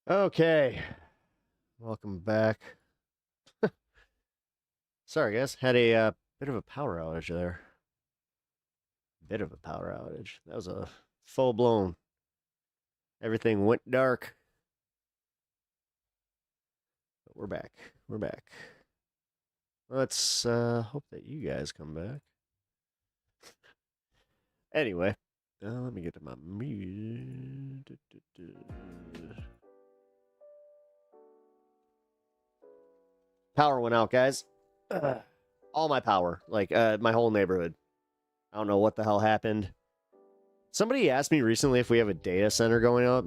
Okay, welcome back. Sorry, guys, had a bit of a power outage there. Bit of a power outage. That was a full blown. Everything went dark. But we're back. We're back. Let's hope that you guys come back. Anyway, let me get to my music. Power went out, guys. All my power, like my whole neighborhood. I don't know what the hell happened. Somebody asked me recently if we have a data center going up,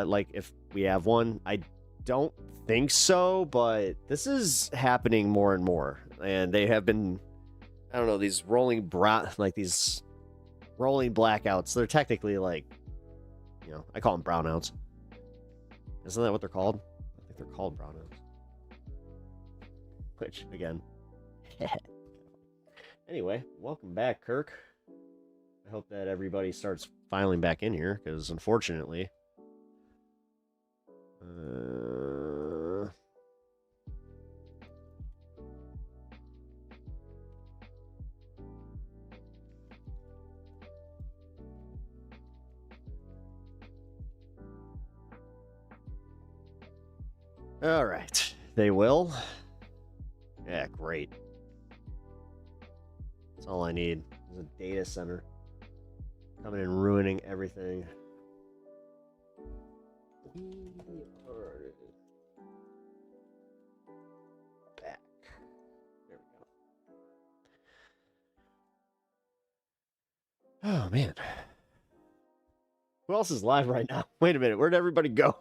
like if we have one. I don't think so, but this is happening more and more. And they have been, I don't know, these rolling these rolling blackouts. They're technically like, I call them brownouts. Isn't that what they're called? I think they're called brownouts. Which, again. Anyway, welcome back, Kirk. I hope that everybody starts filing back in here, because unfortunately... All right, they will. Yeah, great. That's all I need is a data center. Coming and ruining everything. Back. There we go. Oh, man. Who else is live right now? Wait a minute. Where'd everybody go?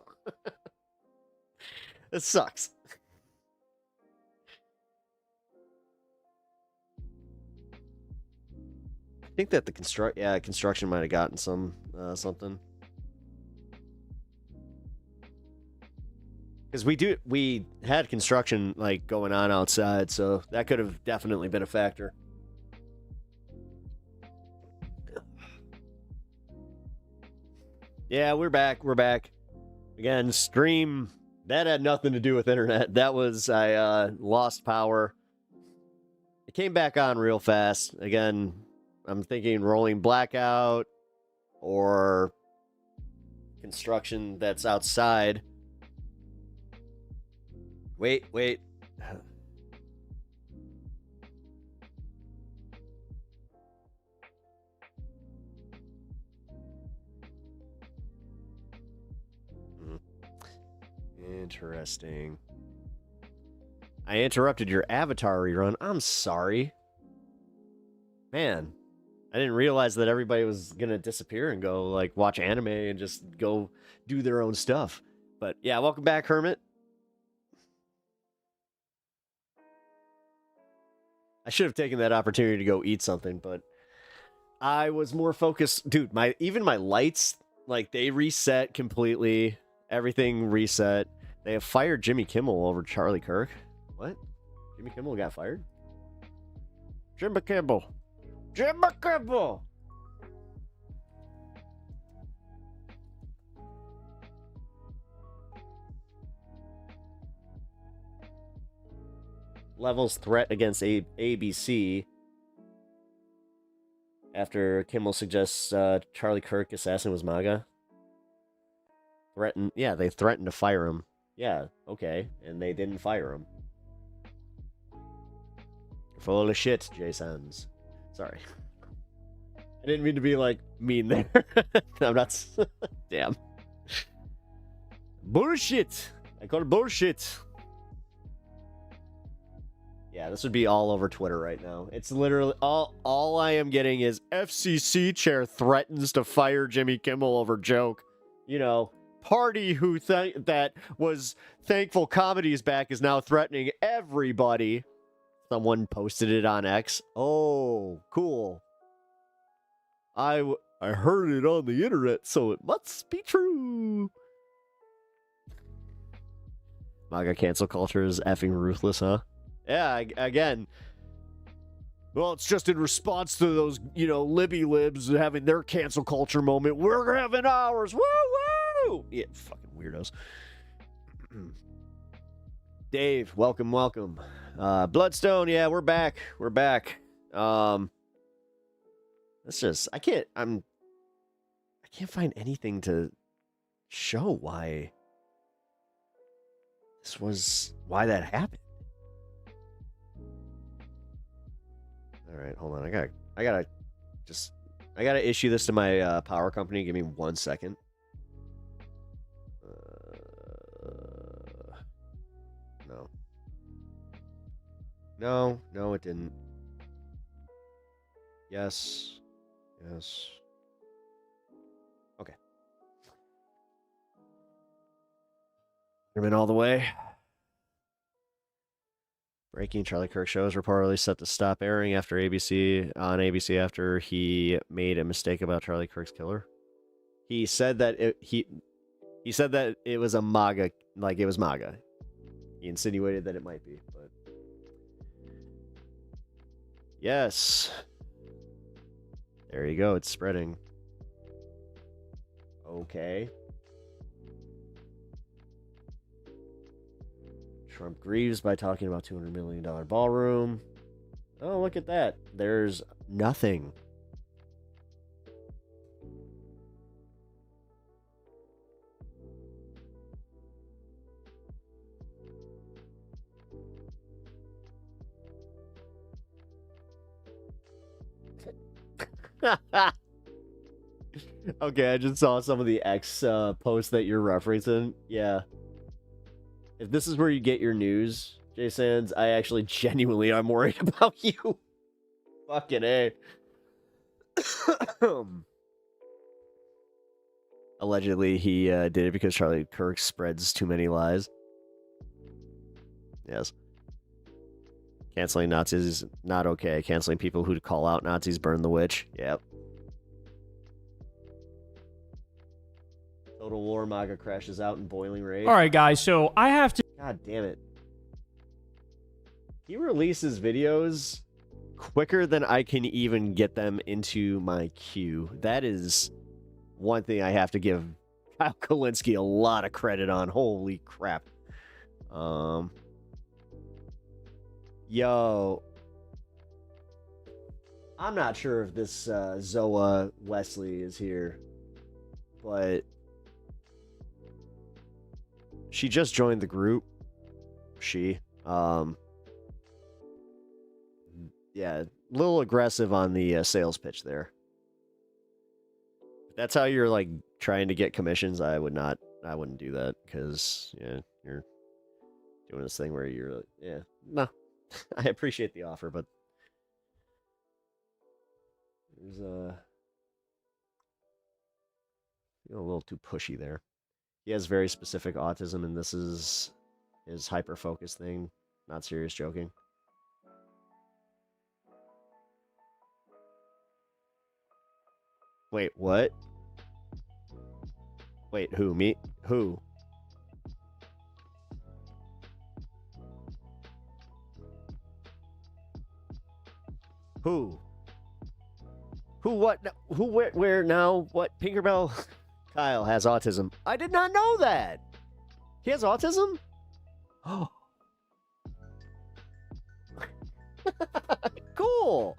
This sucks. I think that the construction might have gotten some something. Because we had construction like going on outside, so that could have definitely been a factor. Yeah, we're back. We're back. Again, stream, that had nothing to do with internet. That was, I lost power. It came back on real fast. Again, I'm thinking rolling blackout or construction that's outside. Wait. Interesting. I interrupted your Avatar rerun. I'm sorry. Man, I didn't realize that everybody was gonna disappear and go like watch anime and just go do their own stuff. But yeah, welcome back, Hermit. I should have taken that opportunity to go eat something, but I was more focused. Dude, even my lights, like they reset completely. Everything reset. They have fired Jimmy Kimmel over Charlie Kirk. What? Jimmy Kimmel got fired? Jimmy Kimmel. Jimmy Kimmel. Levels threat against ABC after Kimmel suggests Charlie Kirk assassin was MAGA. They threatened to fire him. Yeah, okay, and they didn't fire him. You're full of shit, Jasons. Sorry. I didn't mean to be, like, mean there. I'm not... Damn. Bullshit! I call it bullshit. Yeah, this would be all over Twitter right now. It's literally... All I am getting is FCC chair threatens to fire Jimmy Kimmel over joke. You know... Party who that was thankful comedy is back is now threatening everybody. Someone posted it on X. Oh, cool. I heard it on the internet, so it must be true. MAGA cancel culture is effing ruthless, huh? Yeah, again. Well, it's just in response to those, Libby libs having their cancel culture moment. We're having ours. Woo woo! Yeah, fucking weirdos. Dave, welcome. Bloodstone, yeah, we're back. Let's just, I can't find anything to show why that happened. All right, hold on. I gotta issue this to my power company. Give me 1 second. No, it didn't. Yes. Okay. Been all the way. Breaking: Charlie Kirk show is reportedly set to stop airing after ABC after he made a mistake about Charlie Kirk's killer. He said that he said that it was a MAGA, like it was MAGA. He insinuated that it might be, but yes. There you go, it's spreading. Okay. Trump grieves by talking about $200 million ballroom. Oh, look at that. There's nothing. Okay, I just saw some of the X posts that you're referencing. Yeah. If this is where you get your news, Jay Sands, I actually genuinely am worried about you. Fucking A. Allegedly, he did it because Charlie Kirk spreads too many lies. Yes. Canceling Nazis is not okay. Canceling people who call out Nazis burn the witch. Yep. Total War, MAGA crashes out in boiling rage. All right, guys, so I have to... God damn it. He releases videos quicker than I can even get them into my queue. That is one thing I have to give Kyle Kalinske a lot of credit on. Holy crap. Yo. I'm not sure if this Zoa Wesley is here, but she just joined the group. Yeah, a little aggressive on the sales pitch there. If that's how you're like trying to get commissions, I wouldn't do that, because yeah, you're doing this thing where you're no. I appreciate the offer, but there's a little too pushy there. He has very specific autism, and this is his hyper-focus thing. Not serious joking. Wait, what? Wait, who? Me? Who? Who? Who, what? Who, where now? What? Pinkerbell? Kyle has autism. I did not know that. He has autism? Oh. Cool.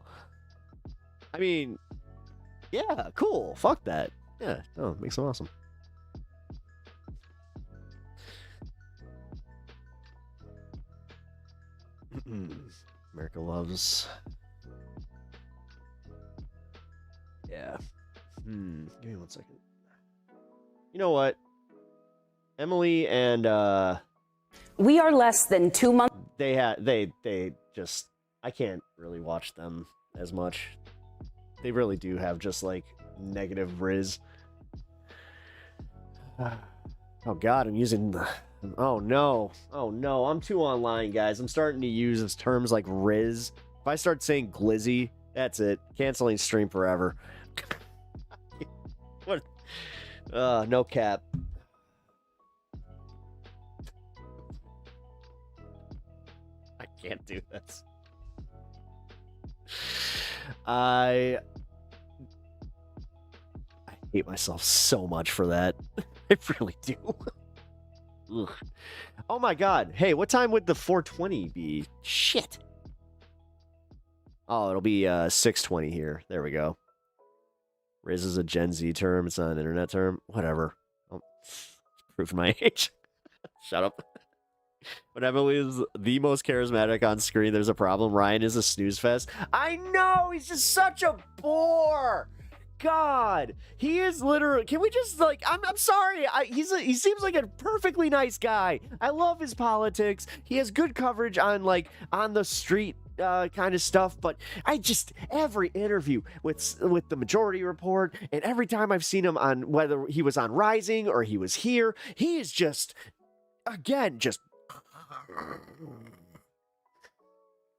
I mean, yeah, cool. Fuck that. Yeah, oh, makes him awesome. America loves. Yeah. Give me 1 second. You know what? Emily and we are less than 2 months. They just, I can't really watch them as much. They really do have just like negative riz. Oh god, I'm using the, oh no, I'm too online, guys. I'm starting to use terms like riz. If I start saying glizzy, that's it. Canceling stream forever. What? No cap. I can't do this. I hate myself so much for that. I really do. Ugh. Oh my god. Hey, what time would the 420 be? Shit. Oh, it'll be 620 here. There we go. Riz is a Gen Z term. It's not an internet term. Whatever. Oh, proof my age. Shut up. When Emily is the most charismatic on screen, there's a problem. Ryan is a snooze fest. I know! He's just such a bore! God! He is literally... Can we just, like... I'm sorry. He seems like a perfectly nice guy. I love his politics. He has good coverage on, like, on the street kind of stuff, but I just... Every interview with the Majority Report, and every time I've seen him on... Whether he was on Rising or he was here, he is just... Again, just... If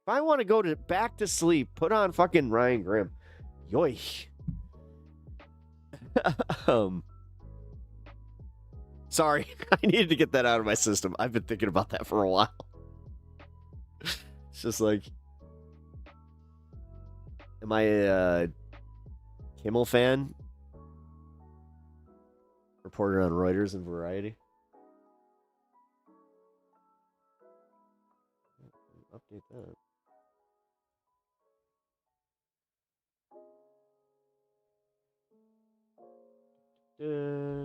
I want to go back to sleep, put on fucking Ryan Grimm. Yoy. Sorry, I needed to get that out of my system. I've been thinking about that for a while. It's just like, am I a Kimmel fan? Reporter on Reuters and Variety. Update that.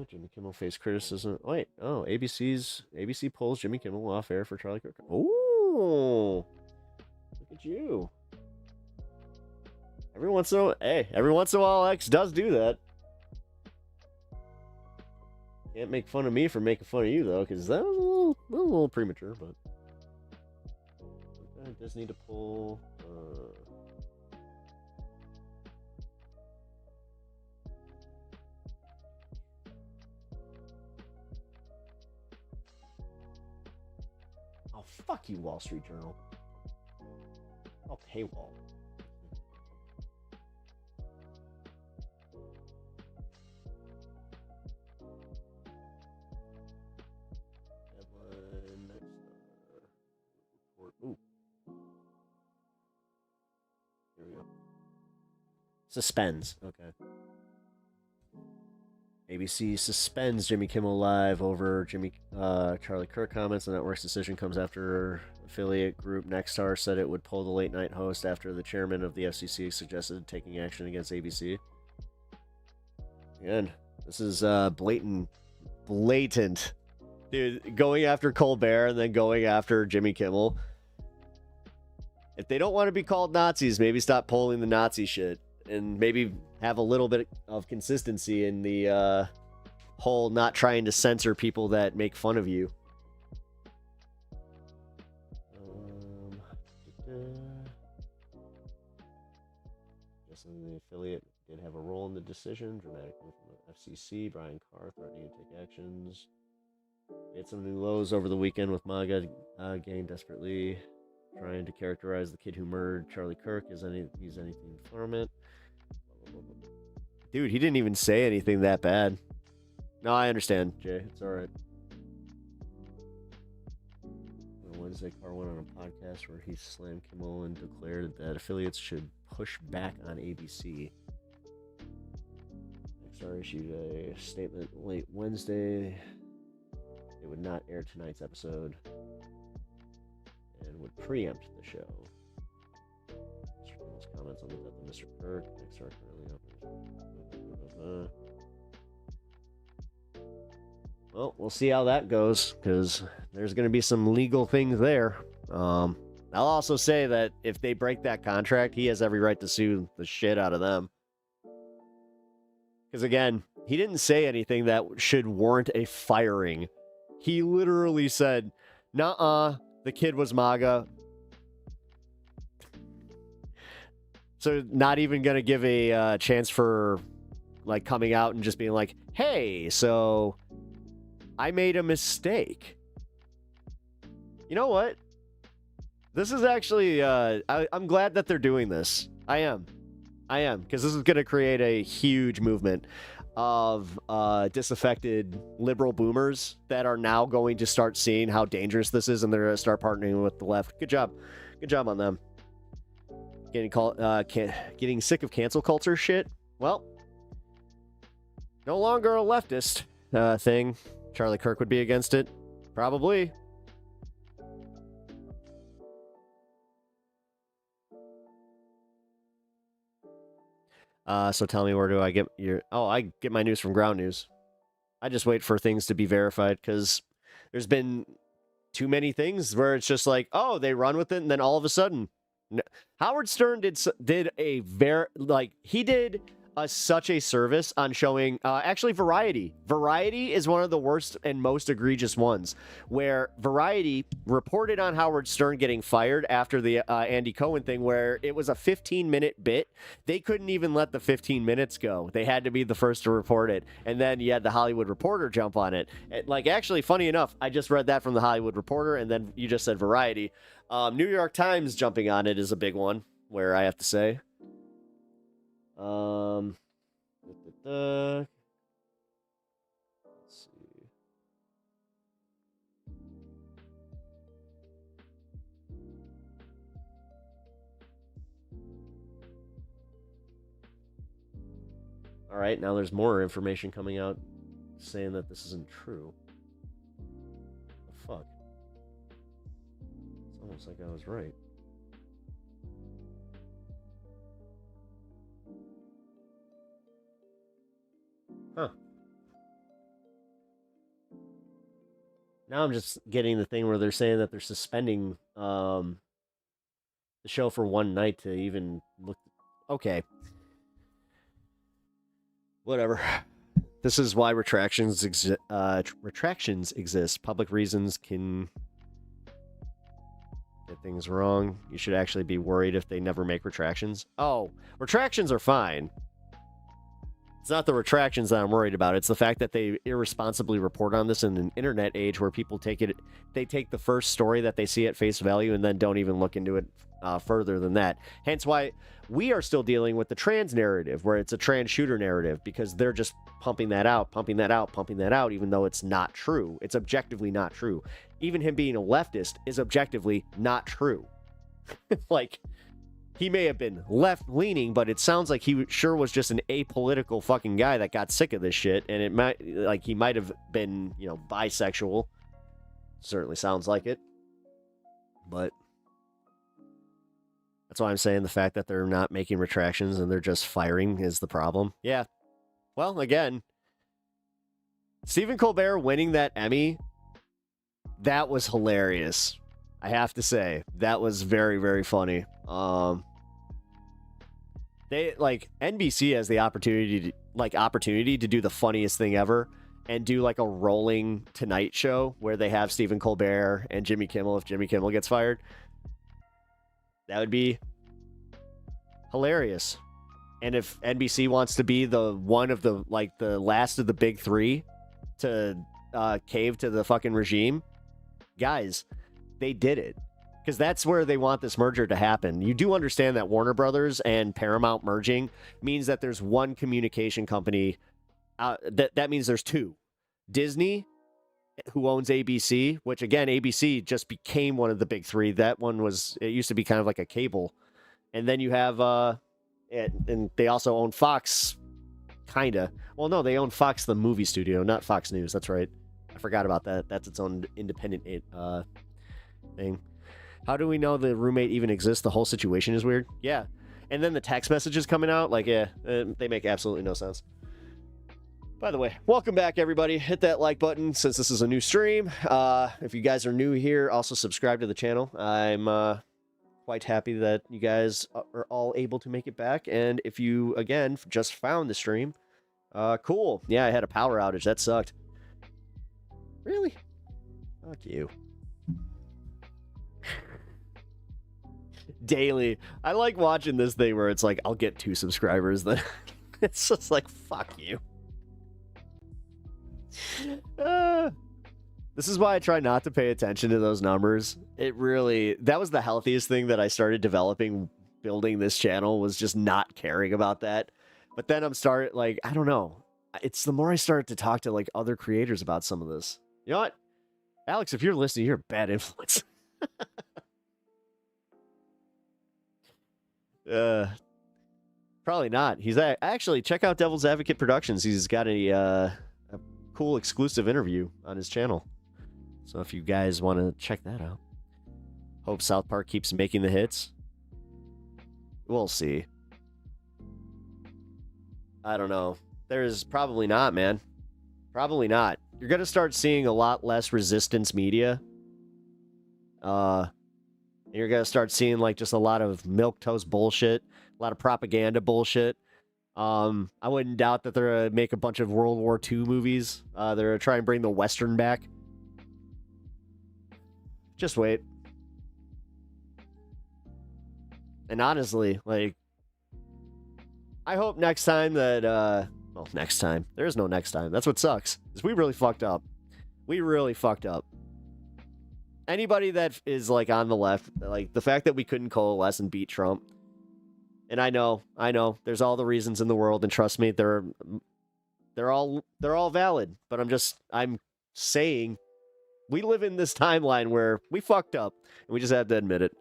Jimmy Kimmel faced criticism. Wait, oh, ABC pulls Jimmy Kimmel off air for Charlie Kirk. Oh, look at you. Every once in a while, X does do that. Can't make fun of me for making fun of you though, because that was a little premature. But it does need to pull. Oh, fuck you, Wall Street Journal. Oh, paywall. Headline, next report. Ooh. Here we go. Suspends. Okay. ABC suspends Jimmy Kimmel Live over Charlie Kirk comments. The network's decision comes after affiliate group Nexstar said it would pull the late night host after the chairman of the FCC suggested taking action against ABC. Again, this is blatant. Dude, going after Colbert and then going after Jimmy Kimmel. If they don't want to be called Nazis, maybe stop pulling the Nazi shit. And maybe have a little bit of consistency in the whole not trying to censor people that make fun of you. Guessing the affiliate did have a role in the decision. Dramatic move from the FCC. Brian Carr threatening to take actions. We had some new lows over the weekend with MAGA gang desperately trying to characterize the kid who murdered Charlie Kirk as he's anything from it. Dude, he didn't even say anything that bad. No, I understand, Jay. It's alright. On Wednesday, Carr went on a podcast where he slammed Kimmel and declared that affiliates should push back on ABC. Nexstar issued a statement late Wednesday. It would not air tonight's episode and would preempt the show. Mr. Kimmel's comments on the death of Mr. Kirk. Nexstar currently Well, we'll see how that goes, because there's going to be some legal things there. I'll also say that if they break that contract, he has every right to sue the shit out of them. Because again, he didn't say anything that should warrant a firing. He literally said, "Nuh-uh, the kid was MAGA." So not even going to give a chance for like coming out and just being like, "Hey, so I made a mistake." You know what? This is actually, I'm glad that they're doing this. I am, because this is going to create a huge movement of disaffected liberal boomers that are now going to start seeing how dangerous this is, and they're going to start partnering with the left. Good job on them. Getting sick of cancel culture shit. Well, no longer a leftist thing. Charlie Kirk would be against it. Probably. So tell me, where do I get your... Oh, I get my news from Ground News. I just wait for things to be verified because there's been too many things where it's just like, oh, they run with it, and then all of a sudden... Howard Stern did a he did such a service on showing actually Variety. Variety is one of the worst and most egregious ones, where Variety reported on Howard Stern getting fired after the Andy Cohen thing, where it was a 15-minute bit. They couldn't even let the 15 minutes go. They had to be the first to report it, and then you had the Hollywood Reporter jump on it. Like, actually, funny enough, I just read that from the Hollywood Reporter, and then you just said Variety. New York Times jumping on it is a big one, where I have to say. Let's see. All right, now there's more information coming out saying that this isn't true. The fuck? It's almost like I was right. Huh. Now I'm just getting the thing where they're saying that they're suspending the show for one night to even look. Okay. Whatever. This is why retractions exist. Public reasons can get things wrong. You should actually be worried if they never make retractions. Oh, retractions are fine. It's not the retractions that I'm worried about. It's the fact that they irresponsibly report on this in an internet age where people take the first story that they see at face value and then don't even look into it further than that. Hence why we are still dealing with the trans narrative, where it's a trans shooter narrative, because they're just pumping that out, even though it's not true. It's objectively not true. Even him being a leftist is objectively not true. Like, he may have been left-leaning, but it sounds like he sure was just an apolitical fucking guy that got sick of this shit, and it might, like, he might have been, you know, bisexual. Certainly sounds like it. But that's why I'm saying the fact that they're not making retractions and they're just firing is the problem. Yeah. Well, again, Stephen Colbert winning that Emmy, that was hilarious. I have to say, that was very, very funny. They, like, NBC has the opportunity to do the funniest thing ever and do like a rolling Tonight Show where they have Stephen Colbert and Jimmy Kimmel if Jimmy Kimmel gets fired. That would be hilarious. And if NBC wants to be the one of the, like, the last of the big three to cave to the fucking regime, guys, they did it. Because that's where they want this merger to happen. You do understand that Warner Brothers and Paramount merging means that there's one communication company. That means there's two. Disney, who owns ABC, which, again, ABC just became one of the big three. That one it used to be kind of like a cable. And then you have, and they also own Fox, kind of. Well, no, they own Fox, the movie studio, not Fox News. That's right. I forgot about that. That's its own independent thing. How do we know the roommate even exists? The whole situation is weird. Yeah. And then the text messages coming out, like, yeah, they make absolutely no sense. By the way, welcome back, everybody. Hit that like button since this is a new stream. If you guys are new here, also subscribe to the channel. I'm quite happy that you guys are all able to make it back. And if you, again, just found the stream, cool. Yeah, I had a power outage. That sucked. Really? Fuck you. Daily. I like watching this thing where it's like, I'll get 2 subscribers, then it's just like, fuck you. This is why I try not to pay attention to those numbers. That was the healthiest thing that I started building this channel, was just not caring about that. But then I don't know. It's the more I start to talk to, like, other creators about some of this. You know what? Alex, if you're listening, you're a bad influence. Probably not. He's actually, check out Devil's Advocate Productions. He's got a cool exclusive interview on his channel. So if you guys want to check that out. Hope South Park keeps making the hits. We'll see. I don't know. There's probably not, man. Probably not. You're going to start seeing a lot less resistance media. You're going to start seeing like just a lot of milquetoast bullshit, a lot of propaganda bullshit. I wouldn't doubt that they're going to make a bunch of World War II movies. They're going to try and bring the Western back. Just wait. And honestly, like, I hope next time that, well, next time. There is no next time. That's what sucks. Is we really fucked up. We really fucked up. Anybody that is, like, on the left, like, the fact that we couldn't coalesce and beat Trump, and I know, there's all the reasons in the world, and trust me, they're all valid, but I'm saying, we live in this timeline where we fucked up, and we just have to admit it.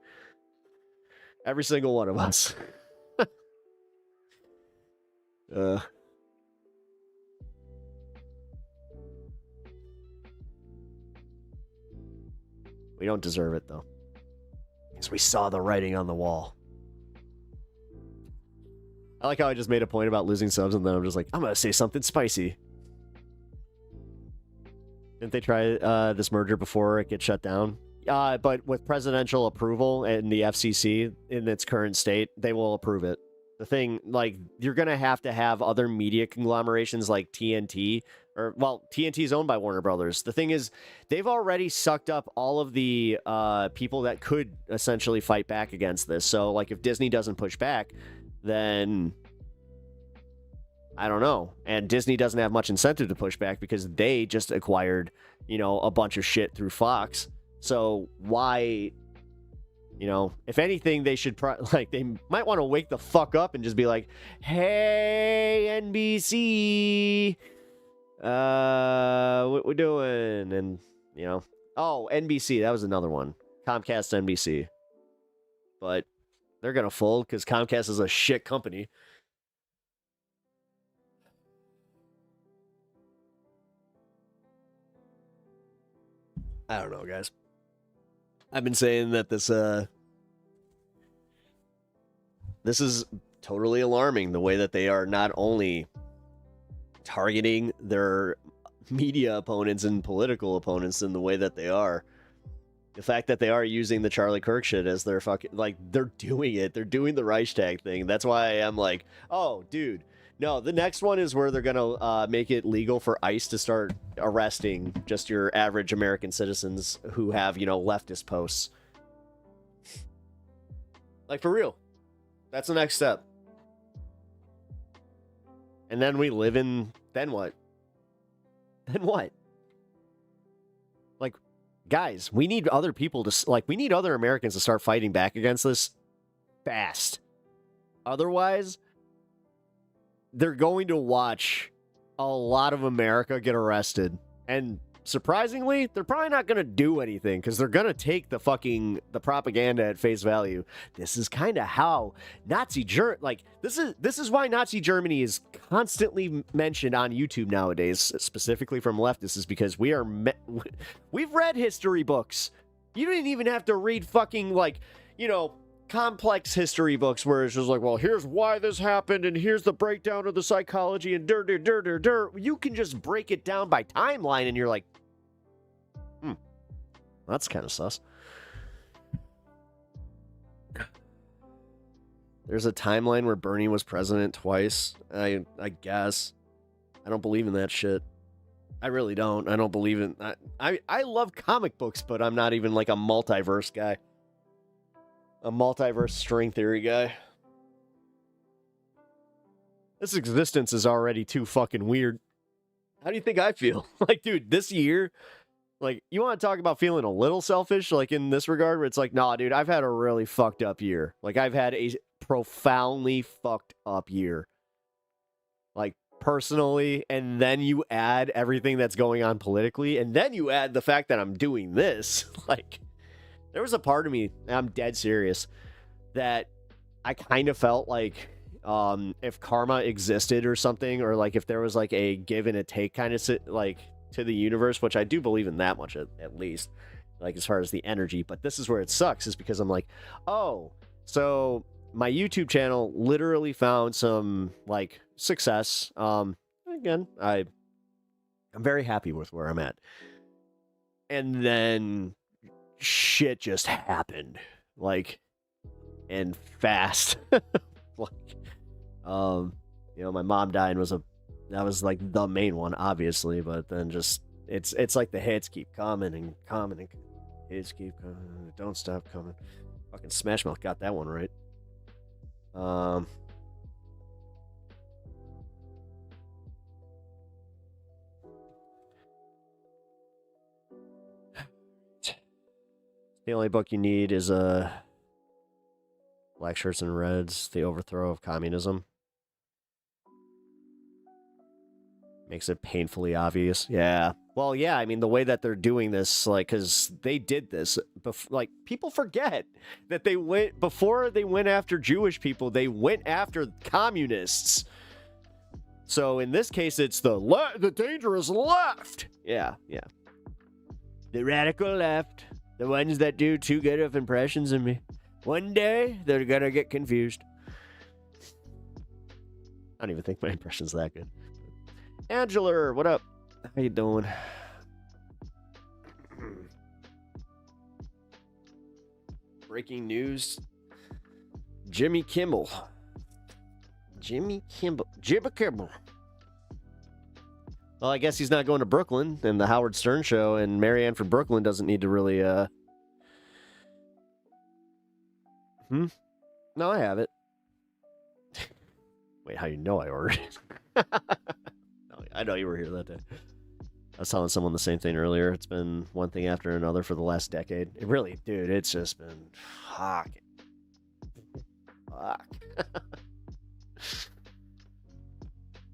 Every single one of us. We don't deserve it, though. Because we saw the writing on the wall. I like how I just made a point about losing subs, and then I'm just like, I'm going to say something spicy. Didn't they try this merger before it gets shut down? But with presidential approval and the FCC in its current state, they will approve it. The thing, like, you're going to have other media conglomerations like TNT, or, well, TNT is owned by Warner Brothers. The thing is, they've already sucked up all of the people that could essentially fight back against this. So, like, if Disney doesn't push back, then I don't know. And Disney doesn't have much incentive to push back because they just acquired, you know, a bunch of shit through Fox. So why, you know, if anything, they should they might want to wake the fuck up and just be like, hey, NBC, what we're doing? And, you know, oh, NBC, that was another one. Comcast, NBC. But they're going to fold because Comcast is a shit company. I don't know, guys. I've been saying that this is totally alarming, the way that they are not only targeting their media opponents and political opponents in the way that they are. The fact that they are using the Charlie Kirk shit as their fucking, like, they're doing it. They're doing the Reichstag thing. That's why I'm like, oh, dude. No, the next one is where they're going to make it legal for ICE to start arresting just your average American citizens who have, you know, leftist posts. Like, for real. That's the next step. And then we live in... Then what? Then what? Like, guys, we need other people to... Like, we need other Americans to start fighting back against this fast. Otherwise... they're going to watch a lot of America get arrested. And surprisingly, they're probably not going to do anything because they're going to take the propaganda at face value. This is kind of how Nazi Germany, like, this is why Nazi Germany is constantly mentioned on YouTube nowadays, specifically from leftists, is because we've read history books. You didn't even have to read fucking, like, you know, complex history books where it's just like, well, here's why this happened and here's the breakdown of the psychology and you can just break it down by timeline and you're like, that's kind of sus. There's a timeline where Bernie was president twice. I guess. I don't believe in that shit. I really don't. I don't believe in... I love comic books, but I'm not even like a multiverse guy. A multiverse string theory guy. This existence is already too fucking weird. How do you think I feel? Like, dude, this year, like, you want to talk about feeling a little selfish, like, in this regard, where it's like, nah, dude, I've had a really fucked up year. Like, I've had a profoundly fucked up year. Like, personally, and then you add everything that's going on politically, and then you add the fact that I'm doing this, like... There was a part of me, and I'm dead serious, that I kind of felt like if karma existed or something, or like if there was like a give and a take kind of like to the universe, which I do believe in that much at least, like as far as the energy. But this is where it sucks, is because I'm like, oh, so my YouTube channel literally found some like success. Again, I'm very happy with where I'm at. And then shit just happened, like, and fast. Like, you know, my mom dying that was like the main one, obviously, but then just it's like the hits keep coming and coming and hits keep coming, don't stop coming. Fucking Smash Mouth got that one right. The only book you need is Black Shirts and Reds, The Overthrow of Communism. Makes it painfully obvious. Yeah. Well, yeah, I mean, the way that they're doing this, like, because they did this, like, people forget that they went, before they went after Jewish people, they went after communists. So in this case, it's the dangerous left. Yeah, yeah. The radical left. The ones that do too good of impressions of me. One day, they're gonna get confused. I don't even think my impression's that good. Angela, what up? How you doing? Breaking news. Jimmy Kimmel. Jimmy Kimmel. Well, I guess he's not going to Brooklyn and the Howard Stern show, and Marianne from Brooklyn doesn't need to really, No, I have it. Wait, how you know I ordered it? No, I know you were here that day. I was telling someone the same thing earlier. It's been one thing after another for the last decade. It really, dude, it's just been fuck.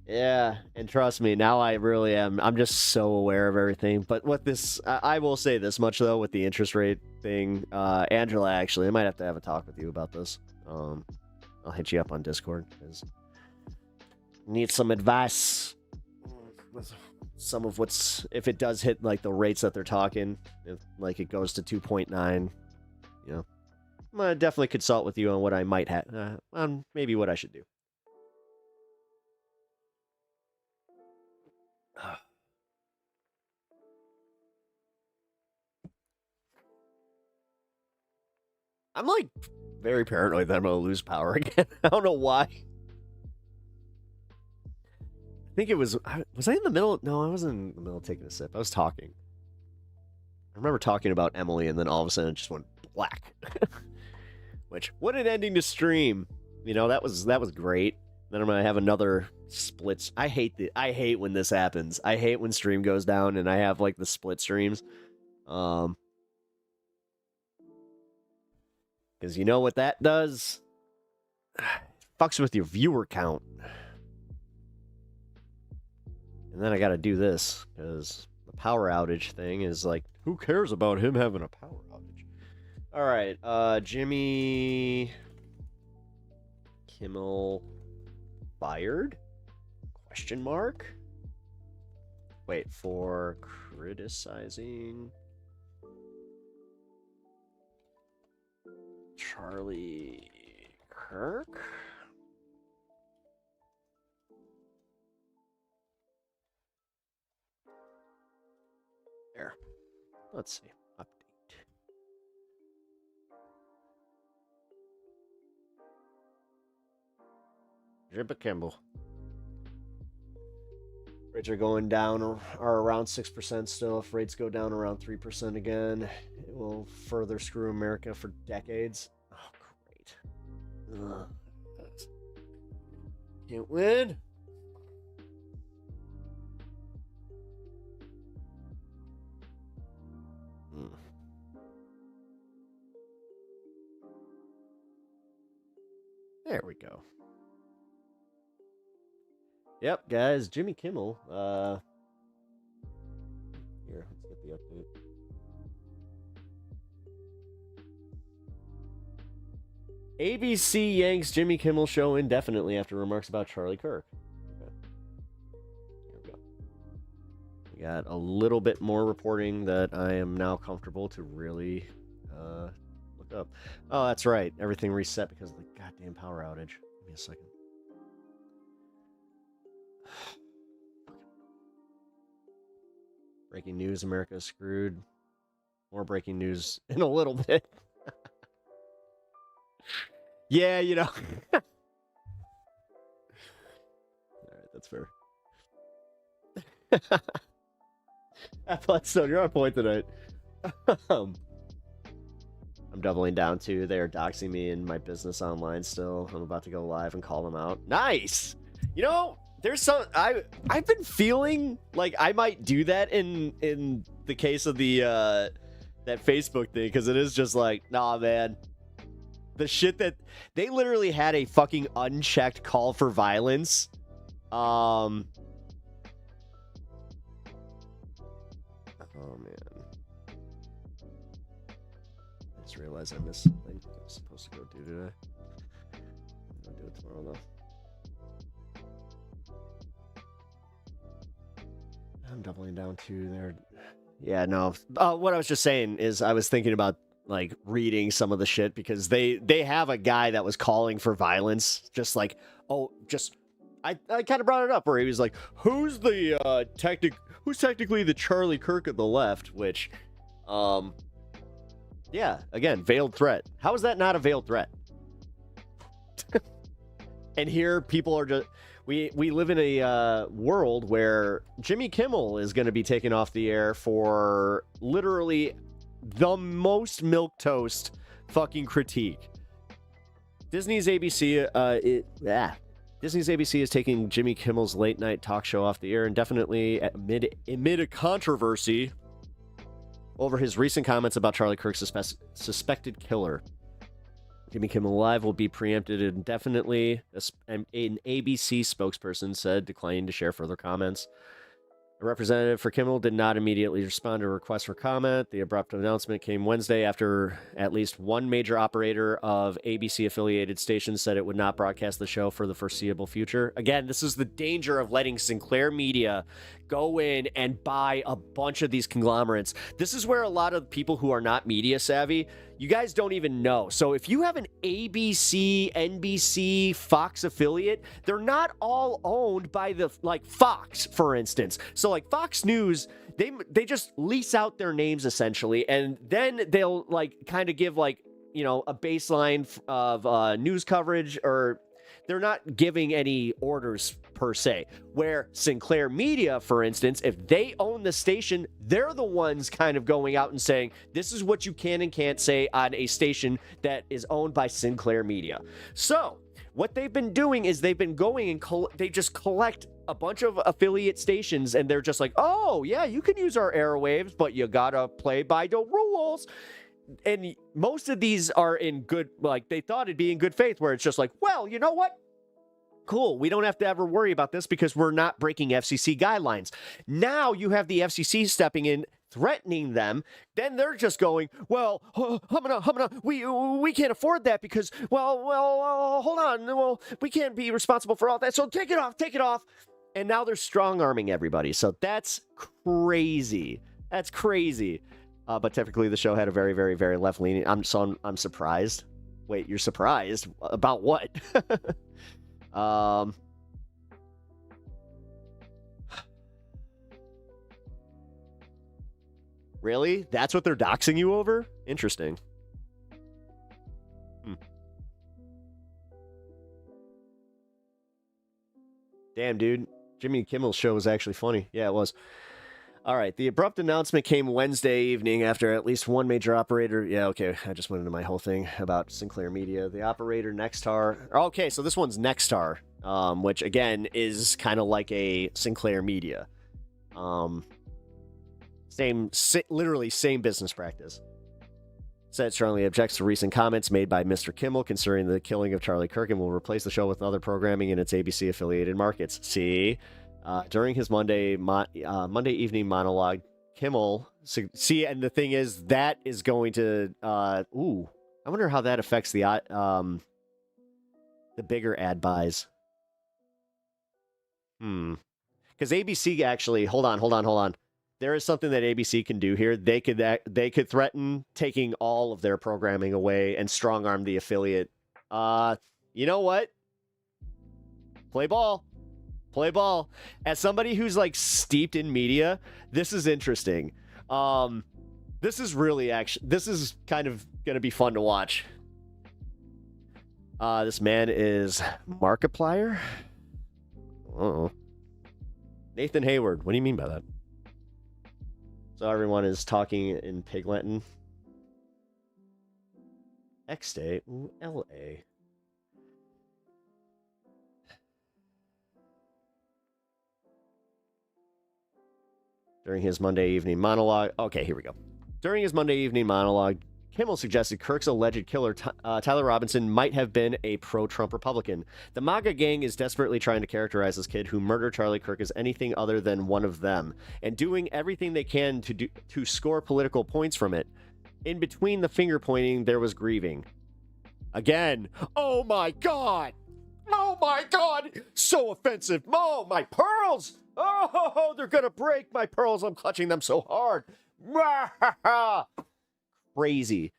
Yeah, and trust me, now I really am. I'm just so aware of everything. But what this, I will say this much though, with the interest rate thing, Angela, actually, I might have to have a talk with you about this. I'll hit you up on Discord because need some advice. Some of what's, if it does hit like the rates that they're talking, if like it goes to 2.9, you know, I'm gonna definitely consult with you on what I might have, on maybe what I should do. I'm like very paranoid that I'm gonna lose power again. I don't know why. I think it was I in the middle? No, I wasn't in the middle of taking a sip. I was talking. I remember talking about Emily, and then all of a sudden it just went black. Which, what an ending to stream. You know, that was great. Then I'm gonna have another split. I hate when this happens. I hate when stream goes down and I have like the split streams. Because you know what that does? It fucks with your viewer count. And then I gotta do this, because the power outage thing is like, who cares about him having a power outage? Alright, Jimmy Kimmel fired? Question mark? Wait, for criticizing Charlie Kirk? There. Let's see. Update. Jimmy Kimmel. Rates are going down or are around 6% still. If rates go down around 3% again, it will further screw America for decades. Oh, great. Ugh. Can't win. There we go. Yep, guys, Jimmy Kimmel. Here, let's get the update. ABC yanks Jimmy Kimmel show indefinitely after remarks about Charlie Kirk. Okay. Here we go. We got a little bit more reporting that I am now comfortable to really look up. Oh, that's right. Everything reset because of the goddamn power outage. Give me a second. Breaking news, America is screwed. More breaking news in a little bit. Yeah, you know. All right, that's fair. Bloodstone, you're on point tonight. I'm doubling down too. They are doxing me in my business online still. I'm about to go live and call them out. Nice. You know, there's some I've been feeling like I might do that in the case of the that Facebook thing, because it is just like, nah, man. The shit that they literally had a fucking unchecked call for violence. Oh man. I just realized I missed something I was supposed to go do today. I'll do it tomorrow though. I'm doubling down to there. Yeah, no. What I was just saying is I was thinking about like reading some of the shit because they have a guy that was calling for violence, just like, I kind of brought it up where he was like, who's technically the Charlie Kirk of the left, which yeah, again, veiled threat. How is that not a veiled threat? And here people are just we live in a world where Jimmy Kimmel is going to be taken off the air for literally the most milquetoast fucking critique. Disney's ABC is taking Jimmy Kimmel's late night talk show off the air indefinitely amid a controversy over his recent comments about Charlie Kirk's suspected killer. Jimmy Kimmel Live will be preempted indefinitely, an ABC spokesperson said, declining to share further comments. A representative for Kimmel did not immediately respond to a request for comment. The abrupt announcement came Wednesday after at least one major operator of ABC-affiliated stations said it would not broadcast the show for the foreseeable future. Again, this is the danger of letting Sinclair Media go in and buy a bunch of these conglomerates. This is where a lot of people who are not media savvy, you guys don't even know. So if you have an ABC, NBC, Fox affiliate, they're not all owned by the, like, Fox, for instance. So like Fox News, they just lease out their names essentially, and then they'll like kind of give like, you know, a baseline of news coverage, or they're not giving any orders per se. Where Sinclair Media, for instance, if they own the station, they're the ones kind of going out and saying, this is what you can and can't say on a station that is owned by Sinclair Media. So what they've been doing is they've been going and they just collect a bunch of affiliate stations, and they're just like, oh yeah, you can use our airwaves, but you gotta play by the rules. And most of these are in good, like, they thought it'd be in good faith, where it's just like, well, you know what? Cool, we don't have to ever worry about this because we're not breaking FCC guidelines. Now you have the FCC stepping in, threatening them. Then they're just going, well, we can't afford that because, well, hold on, well, we can't be responsible for all that. So take it off. And now they're strong-arming everybody. So that's crazy. That's crazy. But typically the show had a very, very, very left-leaning. I'm surprised. Wait, you're surprised? About what? Really? That's what they're doxing you over? Interesting. Damn, dude. Jimmy Kimmel's show was actually funny. Yeah, it was. All right. The abrupt announcement came Wednesday evening after at least one major operator. Yeah, okay. I just went into my whole thing about Sinclair Media. The operator Nexstar. Okay, so this one's Nexstar, which again is kind of like a Sinclair Media. Literally same business practice. Said strongly objects to recent comments made by Mr. Kimmel concerning the killing of Charlie Kirk and will replace the show with other programming in its ABC affiliated markets. See, during his Monday evening monologue, Kimmel. And the thing is, that is going to. I wonder how that affects the bigger ad buys. Because ABC actually. Hold on. there is something that ABC can do here. They could threaten taking all of their programming away and strong arm the affiliate. You know what? Play ball. Play ball. As somebody who's like steeped in media, this is interesting. This is kind of going to be fun to watch. This man is Markiplier. Uh-oh. Nathan Hayward. What do you mean by that? So everyone is talking in Pig Latin. X-Day. Ooh, L-A. During his Monday evening monologue. Okay, here we go. During his Monday evening monologue, Kimmel suggested Kirk's alleged killer, Tyler Robinson, might have been a pro-Trump Republican. The MAGA gang is desperately trying to characterize this kid who murdered Charlie Kirk as anything other than one of them, and doing everything they can to score political points from it. In between the finger-pointing, there was grieving. Again, oh my God! Oh my God! So offensive! Oh, my pearls! Oh, they're gonna break my pearls! I'm clutching them so hard! Crazy.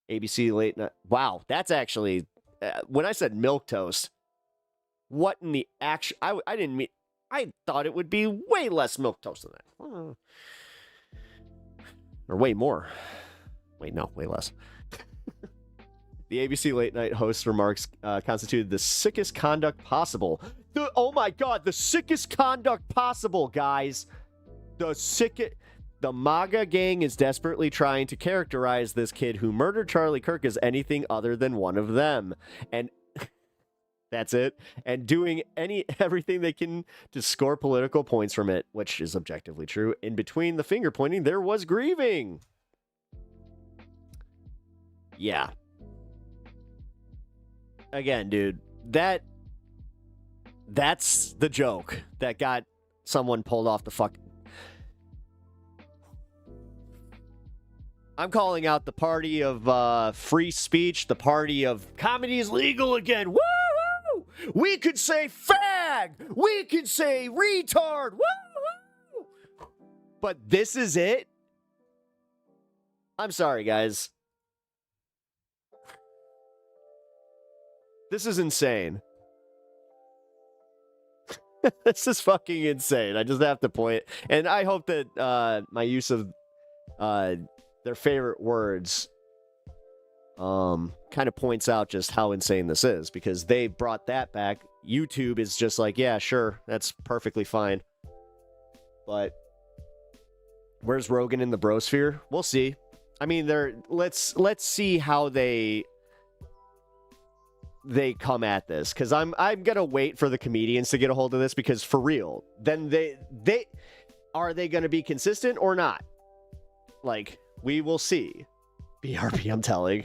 ABC late night. Wow, that's actually when I said milk toast. What in the action? I didn't mean. I thought it would be way less milk toast than that, or way more. Wait, no, way less. The ABC late night host's remarks constituted the sickest conduct possible. Oh my God, the sickest conduct possible, guys. The MAGA gang is desperately trying to characterize this kid who murdered Charlie Kirk as anything other than one of them. And that's it. And doing everything they can to score political points from it, which is objectively true. In between the finger pointing, there was grieving. Yeah. Again, dude, that's the joke that got someone pulled off the fuck. I'm calling out the party of free speech, the party of comedy is legal again. Woo! We could say fag! We could say retard! Woo! But this is it? I'm sorry, guys. This is insane. This is fucking insane. I just have to point. And I hope that my use of their favorite words kind of points out just how insane this is, because they brought that back. YouTube is just like, yeah, sure, that's perfectly fine. But where's Rogan in the brosphere? We'll see. I mean, let's see how they come at this, because I'm gonna wait for the comedians to get a hold of this, because for real, then they are they gonna be consistent or not? Like, we will see. BRB, I'm telling.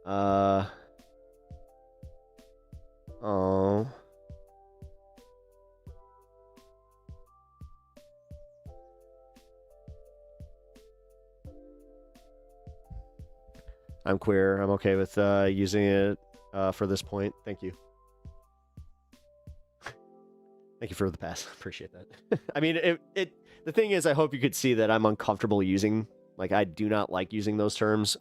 Oh. I'm queer. I'm okay with using it for this point. Thank you. Thank you for the pass. Appreciate that. I mean, the thing is, I hope you could see that I'm uncomfortable using, like, I do not like using those terms.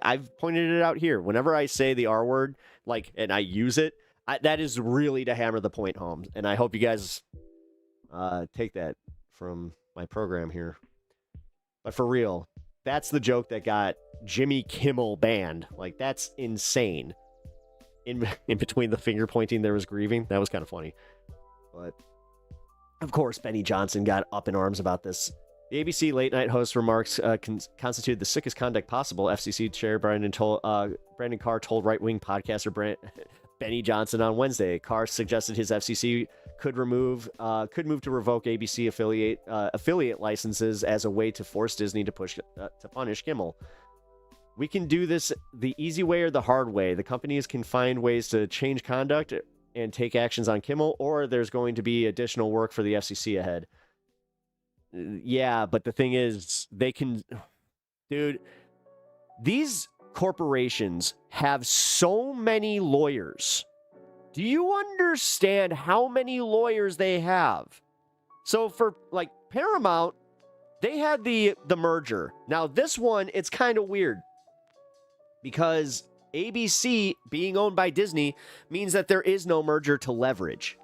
I've pointed it out here. Whenever I say the R word, like, and I use it, that is really to hammer the point home. And I hope you guys take that from my program here. But for real, that's the joke that got Jimmy Kimmel banned. Like, that's insane. In between the finger pointing, there was grieving. That was kind of funny. But, of course, Benny Johnson got up in arms about this. The ABC late night host remarks constituted the sickest conduct possible. FCC Chair Brandon Carr told right-wing podcaster Benny Johnson on Wednesday. Carr suggested his FCC could move to revoke ABC affiliate licenses as a way to force Disney to punish Kimmel. We can do this the easy way or the hard way. The companies can find ways to change conduct and take actions on Kimmel, or there's going to be additional work for the FCC ahead. Yeah, but the thing is, they can... Dude, these corporations have so many lawyers Do you understand how many lawyers they have? So for like Paramount, they had the merger. Now this one, it's kind of weird because ABC being owned by Disney means that there is no merger to leverage.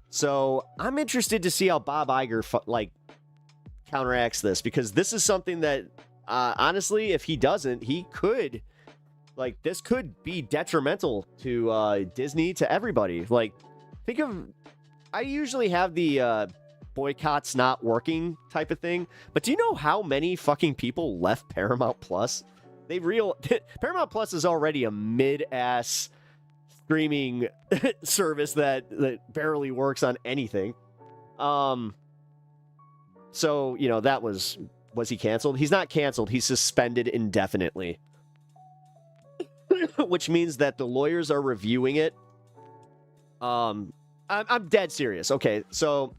So I'm interested to see how Bob Iger counteracts this, because this is something that honestly, if he doesn't, he could, like, this could be detrimental to Disney, to everybody. Like, think of, I usually have the boycotts not working type of thing, but do you know how many fucking people left Paramount Plus? Paramount Plus is already a mid-ass streaming service that barely works on anything. So, you know, that was he canceled? He's not canceled. He's suspended indefinitely. Which means that the lawyers are reviewing it. I'm dead serious. Okay, so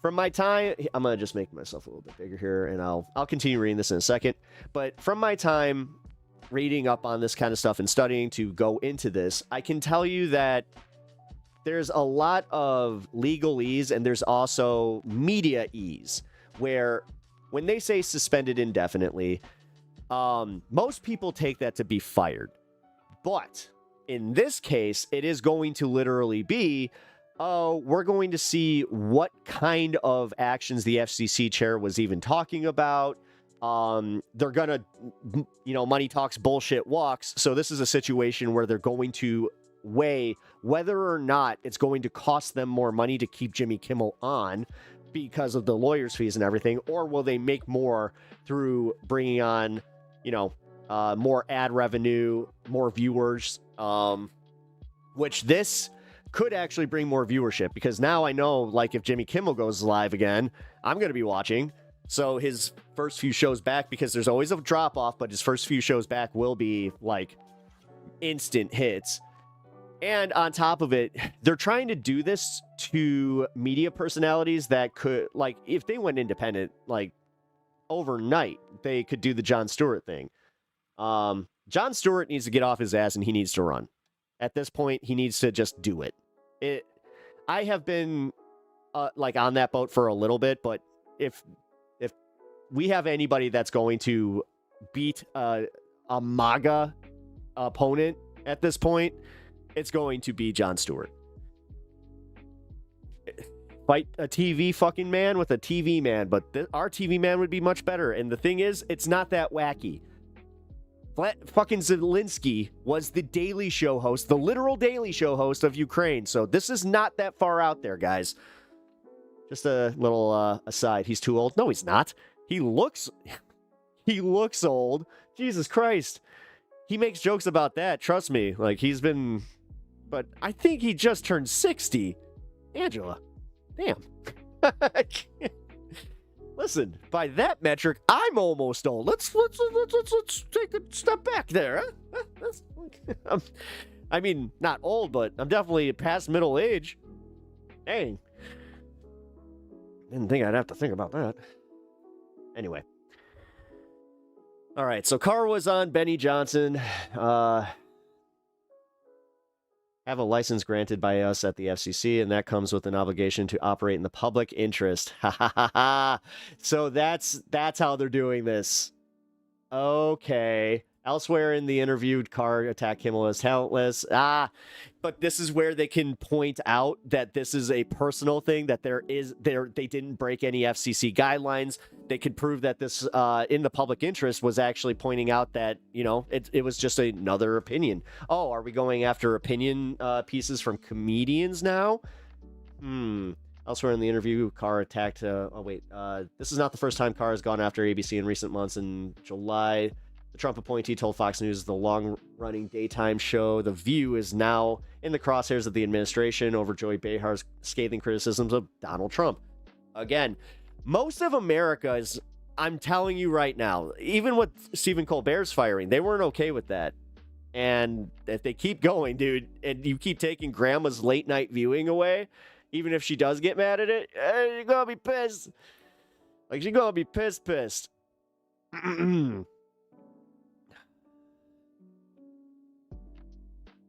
from my time, I'm gonna just make myself a little bit bigger here, and I'll continue reading this in a second. But from my time reading up on this kind of stuff and studying to go into this, I can tell you that there's a lot of legalese and there's also media-ese, where when they say suspended indefinitely, most people take that to be fired. But in this case, it is going to literally be, we're going to see what kind of actions the FCC chair was even talking about. They're gonna, you know, money talks, bullshit walks. So this is a situation where they're going to weigh whether or not it's going to cost them more money to keep Jimmy Kimmel on because of the lawyer's fees and everything, or will they make more through bringing on, you know, more ad revenue, more viewers, which this could actually bring more viewership, because now I know, like, if Jimmy Kimmel goes live again, I'm going to be watching. So his first few shows back, because there's always a drop off, but his first few shows back will be like instant hits. And on top of it, they're trying to do this to media personalities that could, like, if they went independent, like, overnight, they could do the Jon Stewart thing. Jon Stewart needs to get off his ass and he needs to run. At this point, he needs to just do it. I have been, like, on that boat for a little bit, but if we have anybody that's going to beat a MAGA opponent at this point, it's going to be Jon Stewart. Fight a TV fucking man with a TV man, but our TV man would be much better. And the thing is, it's not that wacky. Fucking Zelensky was the Daily Show host, the literal Daily Show host of Ukraine. So this is not that far out there, guys. Just a little aside. He's too old. No, he's not. He looks old. Jesus Christ. He makes jokes about that. Trust me. Like, he's been, but I think he just turned 60. Angela. Damn. Listen, by that metric, I'm almost old. Let's take a step back there. Huh? I mean, not old, but I'm definitely past middle age. Dang. Didn't think I'd have to think about that. Anyway. All right, so Carr was on Benny Johnson. Have a license granted by us at the FCC, and that comes with an obligation to operate in the public interest. Ha ha ha ha. So that's how they're doing this. Okay. Elsewhere in the interview, Carr attacked Kimmel as talentless. But this is where they can point out that this is a personal thing, that they didn't break any FCC guidelines. They could prove that this in the public interest was actually pointing out that, you know, it was just another opinion. Oh, are we going after opinion pieces from comedians now? Elsewhere in the interview, Carr attacked... this is not the first time Carr has gone after ABC in recent months. In July, the Trump appointee told Fox News the long-running daytime show The View is now in the crosshairs of the administration over Joy Behar's scathing criticisms of Donald Trump. Again, most of America is, I'm telling you right now, even with Stephen Colbert's firing, they weren't okay with that. And if they keep going, dude, and you keep taking grandma's late-night viewing away, even if she does get mad at it, you're gonna be pissed. Like, she's gonna be pissed.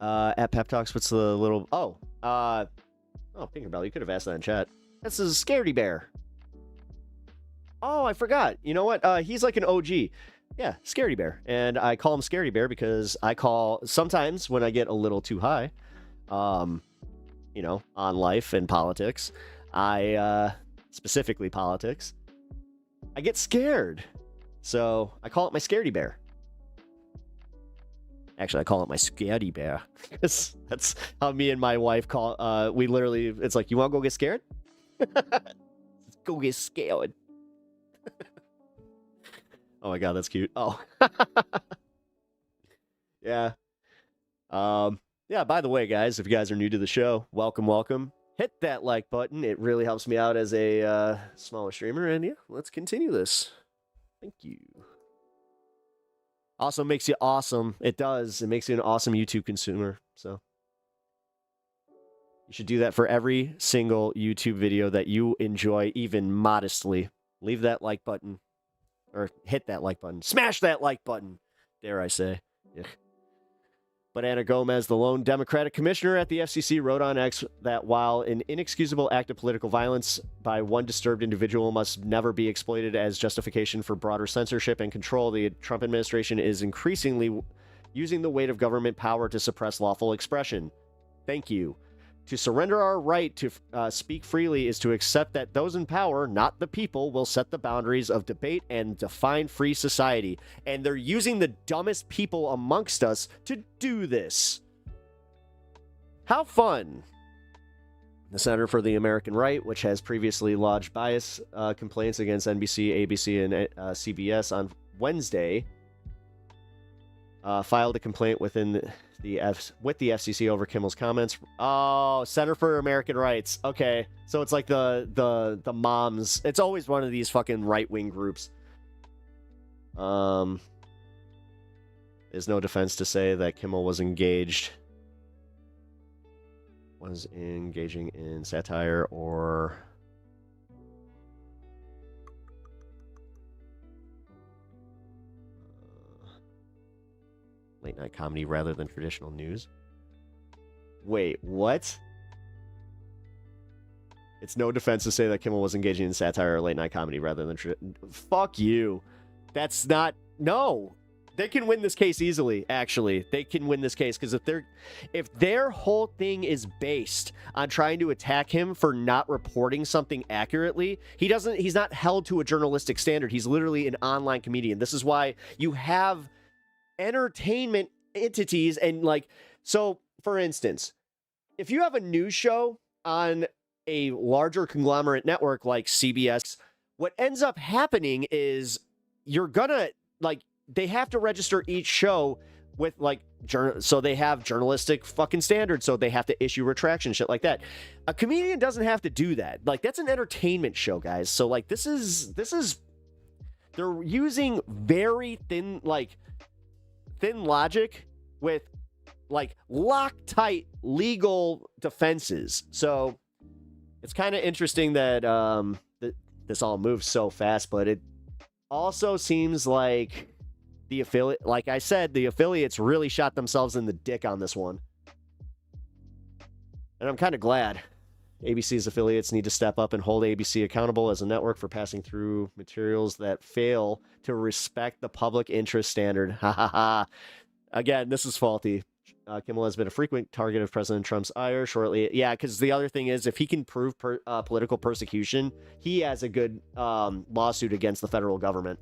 At Pep Talks, what's the little... Oh, Tinkerbell, you could have asked that in chat. This is Scaredy Bear. Oh, I forgot. You know what? He's like an OG. Yeah, Scaredy Bear. And I call him Scaredy Bear because sometimes when I get a little too high, on life and politics, specifically politics, I get scared. So I call it my Scaredy Bear. Actually, I call it my Scaredy Bear. That's how me and my wife call. We literally, it's like, you want to go get scared? Let's go get scared. Oh my god, that's cute. Oh. Yeah. Yeah, by the way, guys, if you guys are new to the show, welcome. Hit that like button. It really helps me out as a smaller streamer. And yeah, let's continue this. Thank you. Also makes you awesome. It does. It makes you an awesome YouTube consumer. So you should do that for every single YouTube video that you enjoy, even modestly. Leave that like button. Or hit that like button. Smash that like button, dare I say. Yeah. But Ana Gomez, the lone Democratic commissioner at the FCC, wrote on X that while an inexcusable act of political violence by one disturbed individual must never be exploited as justification for broader censorship and control, the Trump administration is increasingly using the weight of government power to suppress lawful expression. Thank you. To surrender our right to speak freely is to accept that those in power, not the people, will set the boundaries of debate and define free society. And they're using the dumbest people amongst us to do this. How fun. The Center for the American Right, which has previously lodged bias complaints against NBC, ABC, and CBS on Wednesday, filed a complaint with the FCC over Kimmel's comments. Oh, Center for American Rights. Okay, so it's like the moms. It's always one of these fucking right-wing groups. There's no defense to say that Kimmel was engaging in satire or late night comedy rather than traditional news. Wait, what? It's no defense to say that Kimmel was engaging in satire or late night comedy rather than fuck you. That's not... No. They can win this case easily, actually. They can win this case because if their whole thing is based on trying to attack him for not reporting something accurately, he's not held to a journalistic standard. He's literally an online comedian. This is why you have entertainment entities and so for instance, if you have a news show on a larger conglomerate network like CBS, what ends up happening is you're gonna they have to register each show with so they have journalistic fucking standards, so they have to issue retraction shit like that. A comedian doesn't have to do that. That's an entertainment show, guys. So this is they're using very thin logic with Loctite legal defenses. So it's kind of interesting that this all moves so fast, but it also seems like the affiliate, like I said, the affiliates really shot themselves in the dick on this one. And I'm kind of glad. ABC's affiliates need to step up and hold ABC accountable as a network for passing through materials that fail to respect the public interest standard. Ha ha ha. Again, this is faulty. Kimmel has been a frequent target of President Trump's ire shortly. Yeah, because the other thing is, if he can prove political persecution, he has a good lawsuit against the federal government.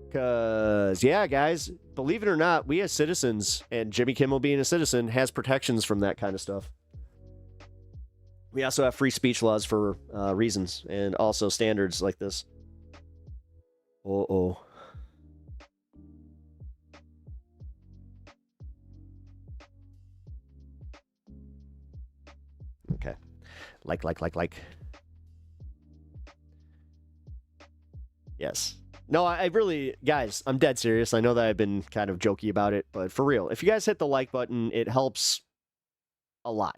Because, yeah, guys, believe it or not, we as citizens, and Jimmy Kimmel being a citizen, has protections from that kind of stuff. We also have free speech laws for reasons, and also standards like this. Uh-oh. Okay. Like. Yes. No, I really, guys, I'm dead serious. I know that I've been kind of jokey about it, but for real, if you guys hit the like button, it helps a lot.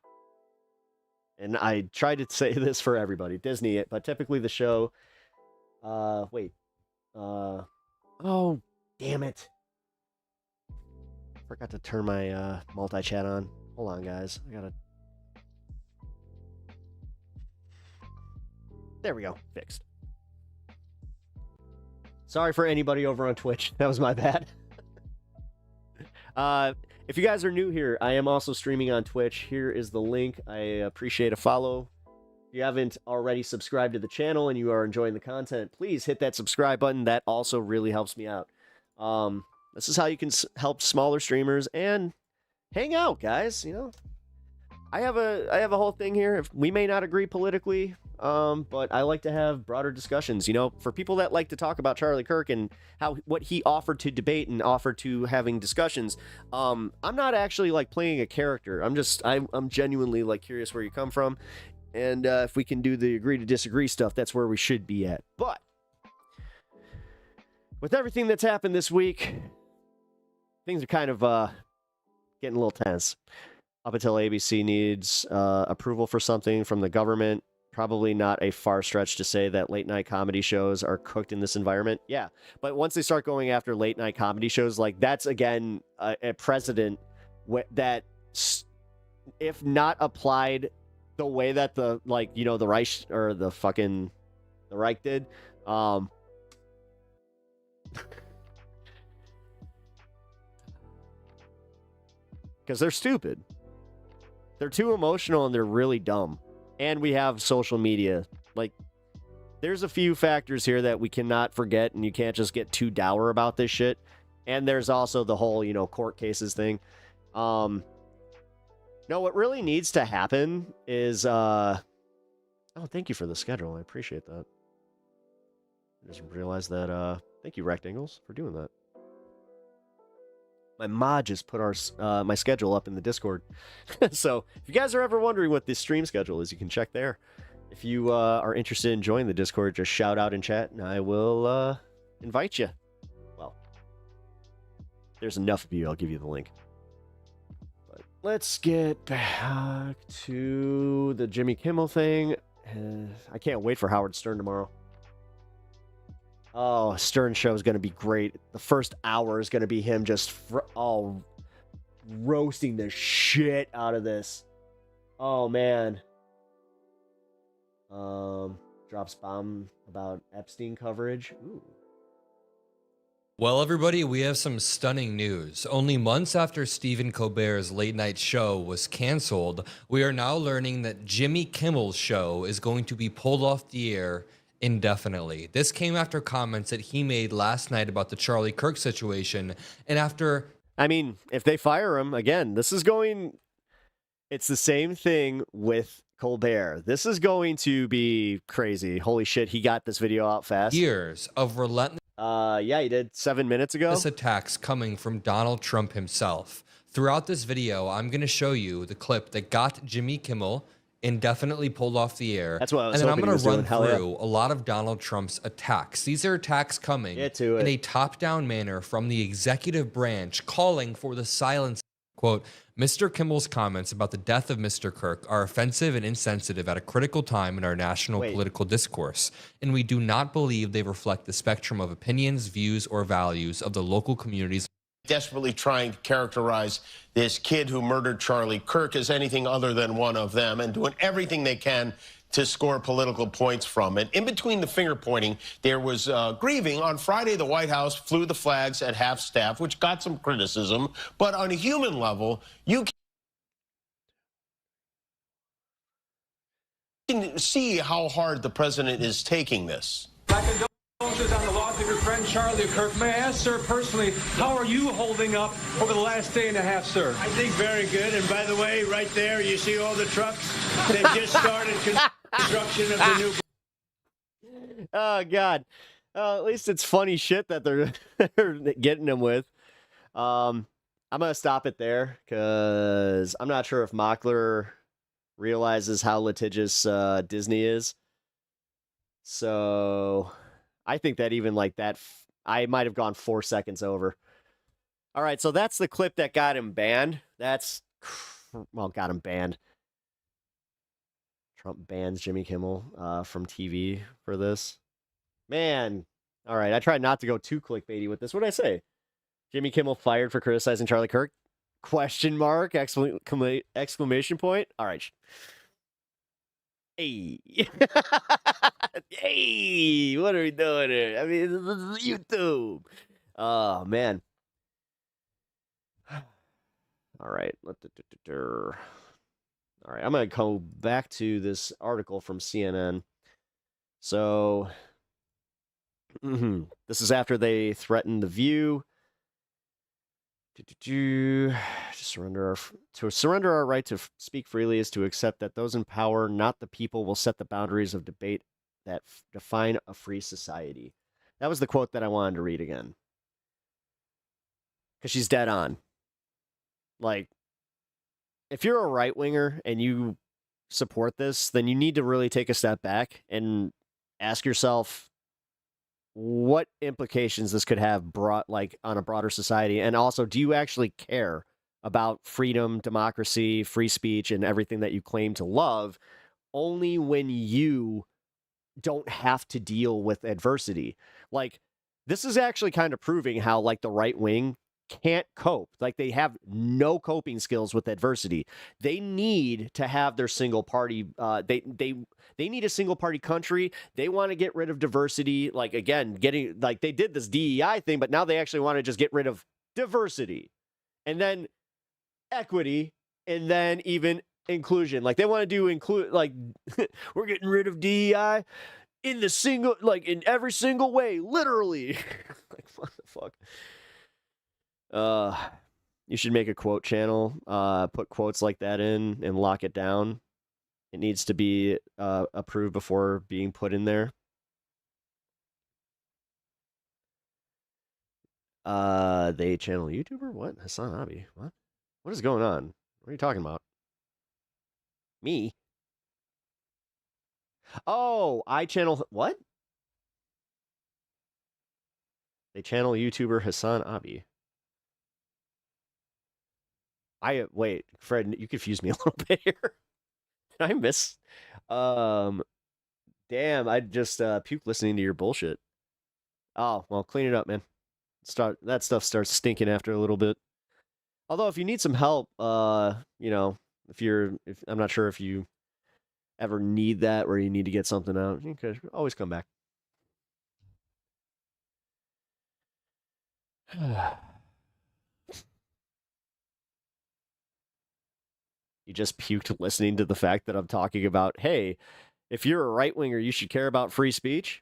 And I try to say this for everybody, Disney, but typically the show, oh, damn it. Forgot to turn my multi-chat on. Hold on, guys. I gotta... There we go. Fixed. Sorry for anybody over on Twitch. That was my bad. If you guys are new here, I am also streaming on Twitch. Here is the link. I appreciate a follow. If you haven't already subscribed to the channel and you are enjoying the content, please hit that subscribe button. That also really helps me out. This is how you can help smaller streamers and hang out, guys. You know, I have a whole thing here. If we may not agree politically, but I like to have broader discussions. You know, for people that like to talk about Charlie Kirk and what he offered to debate and offered to having discussions. I'm not actually like playing a character. I'm genuinely like curious where you come from, and if we can do the agree to disagree stuff, that's where we should be at. But with everything that's happened this week, things are kind of getting a little tense. Up until ABC needs approval for something from the government. Probably not a far stretch to say that late night comedy shows are cooked in this environment. Yeah, but once they start going after late night comedy shows, like that's again a precedent that, if not applied the way that the the Reich or the Reich did, because they're stupid. They're too emotional and they're really dumb. And we have social media. Like, there's a few factors here that we cannot forget, and you can't just get too dour about this shit. And there's also the whole, court cases thing. No, what really needs to happen is, oh, thank you for the schedule. I appreciate that. I just realized that, thank you, Rectangles, for doing that. My mod just put my schedule up in the Discord. So if you guys are ever wondering what this stream schedule is, you can check there. If you are interested in joining the Discord, just shout out in chat and I will invite you. Well, there's enough of you. I'll give you the link. But let's get back to the Jimmy Kimmel thing. I can't wait for Howard Stern tomorrow. Oh, Stern show is going to be great. The first hour is going to be him just roasting the shit out of this. Oh, man. Drops bomb about Epstein coverage. Ooh. Well, everybody, we have some stunning news. Only months after Stephen Colbert's late night show was canceled, we are now learning that Jimmy Kimmel's show is going to be pulled off the air indefinitely. This came after comments that he made last night about the Charlie Kirk situation, and after... I mean, if they fire him, again, it's the same thing with Colbert. This is going to be crazy. Holy shit, he got this video out fast. Years of relentless... yeah, he did 7 minutes ago. Attacks coming from Donald Trump himself. Throughout this video, I'm going to show you the clip that got Jimmy Kimmel indefinitely pulled off the air. That's what I was And then I'm hoping going he to was run doing. through a lot of Donald Trump's attacks. These are attacks coming in a top-down manner from the executive branch calling for the silence. Quote, Mr. Kimmel's comments about the death of Mr. Kirk are offensive and insensitive at a critical time in our national political discourse, and we do not believe they reflect the spectrum of opinions, views, or values of the local communities. Desperately trying to characterize this kid who murdered Charlie Kirk as anything other than one of them and doing everything they can to score political points from it. In between the finger pointing, there was grieving. On Friday, the White House flew the flags at half staff, which got some criticism. But on a human level, you can see how hard the president is taking this. Condolences on the loss of your friend Charlie Kirk. May I ask, sir, personally, how are you holding up over the last day and a half, sir? I think very good. And by the way, right there, you see all the trucks? They've just started construction of the new... Oh, God. At least it's funny shit that they're getting him with. I'm going to stop it there because I'm not sure if Mockler realizes how litigious Disney is. So I think that even like that, I might have gone 4 seconds over. All right, so that's the clip that got him banned. Got him banned. Trump bans Jimmy Kimmel from TV for this. Man, all right, I tried not to go too clickbaity with this. What did I say? Jimmy Kimmel fired for criticizing Charlie Kirk? Question mark, exclamation point. All right. Hey. Hey, what are we doing here? I mean, this is YouTube. Oh, man. All right. All right, I'm going to go back to this article from CNN. So, this is after they threatened The View. To surrender our right to speak freely is to accept that those in power, not the people, will set the boundaries of debate that define a free society. That was the quote that I wanted to read again. Because she's dead on. Like, if you're a right-winger and you support this, then you need to really take a step back and ask yourself what implications this could have brought, like, on a broader society. And also, do you actually care about freedom, democracy, free speech, and everything that you claim to love only when you don't have to deal with adversity? Like, this is actually kind of proving how, like, the right wing can't cope. Like, they have no coping skills with adversity. They need to have their single party. They need a single party country. They want to get rid of diversity. Like, again, they did this DEI thing, but now they actually want to just get rid of diversity and then equity and then even inclusion. Like, they want to do we're getting rid of DEI in in every single way, literally. Like, what the fuck? You should make a quote channel, put quotes like that in and lock it down. It needs to be approved before being put in there. They channel YouTuber? What? Hassan Abi? What? What is going on? What are you talking about? Me? Oh, I channel what? They channel YouTuber Hassan Abi. Wait, Fred, you confused me a little bit here. Did I miss? Damn, I just puked listening to your bullshit. Oh, well, clean it up, man. That stuff starts stinking after a little bit. Although, if you need some help, I'm not sure if you ever need that or you need to get something out, you can always come back. You just puked listening to the fact that I'm talking about, hey, if you're a right-winger, you should care about free speech?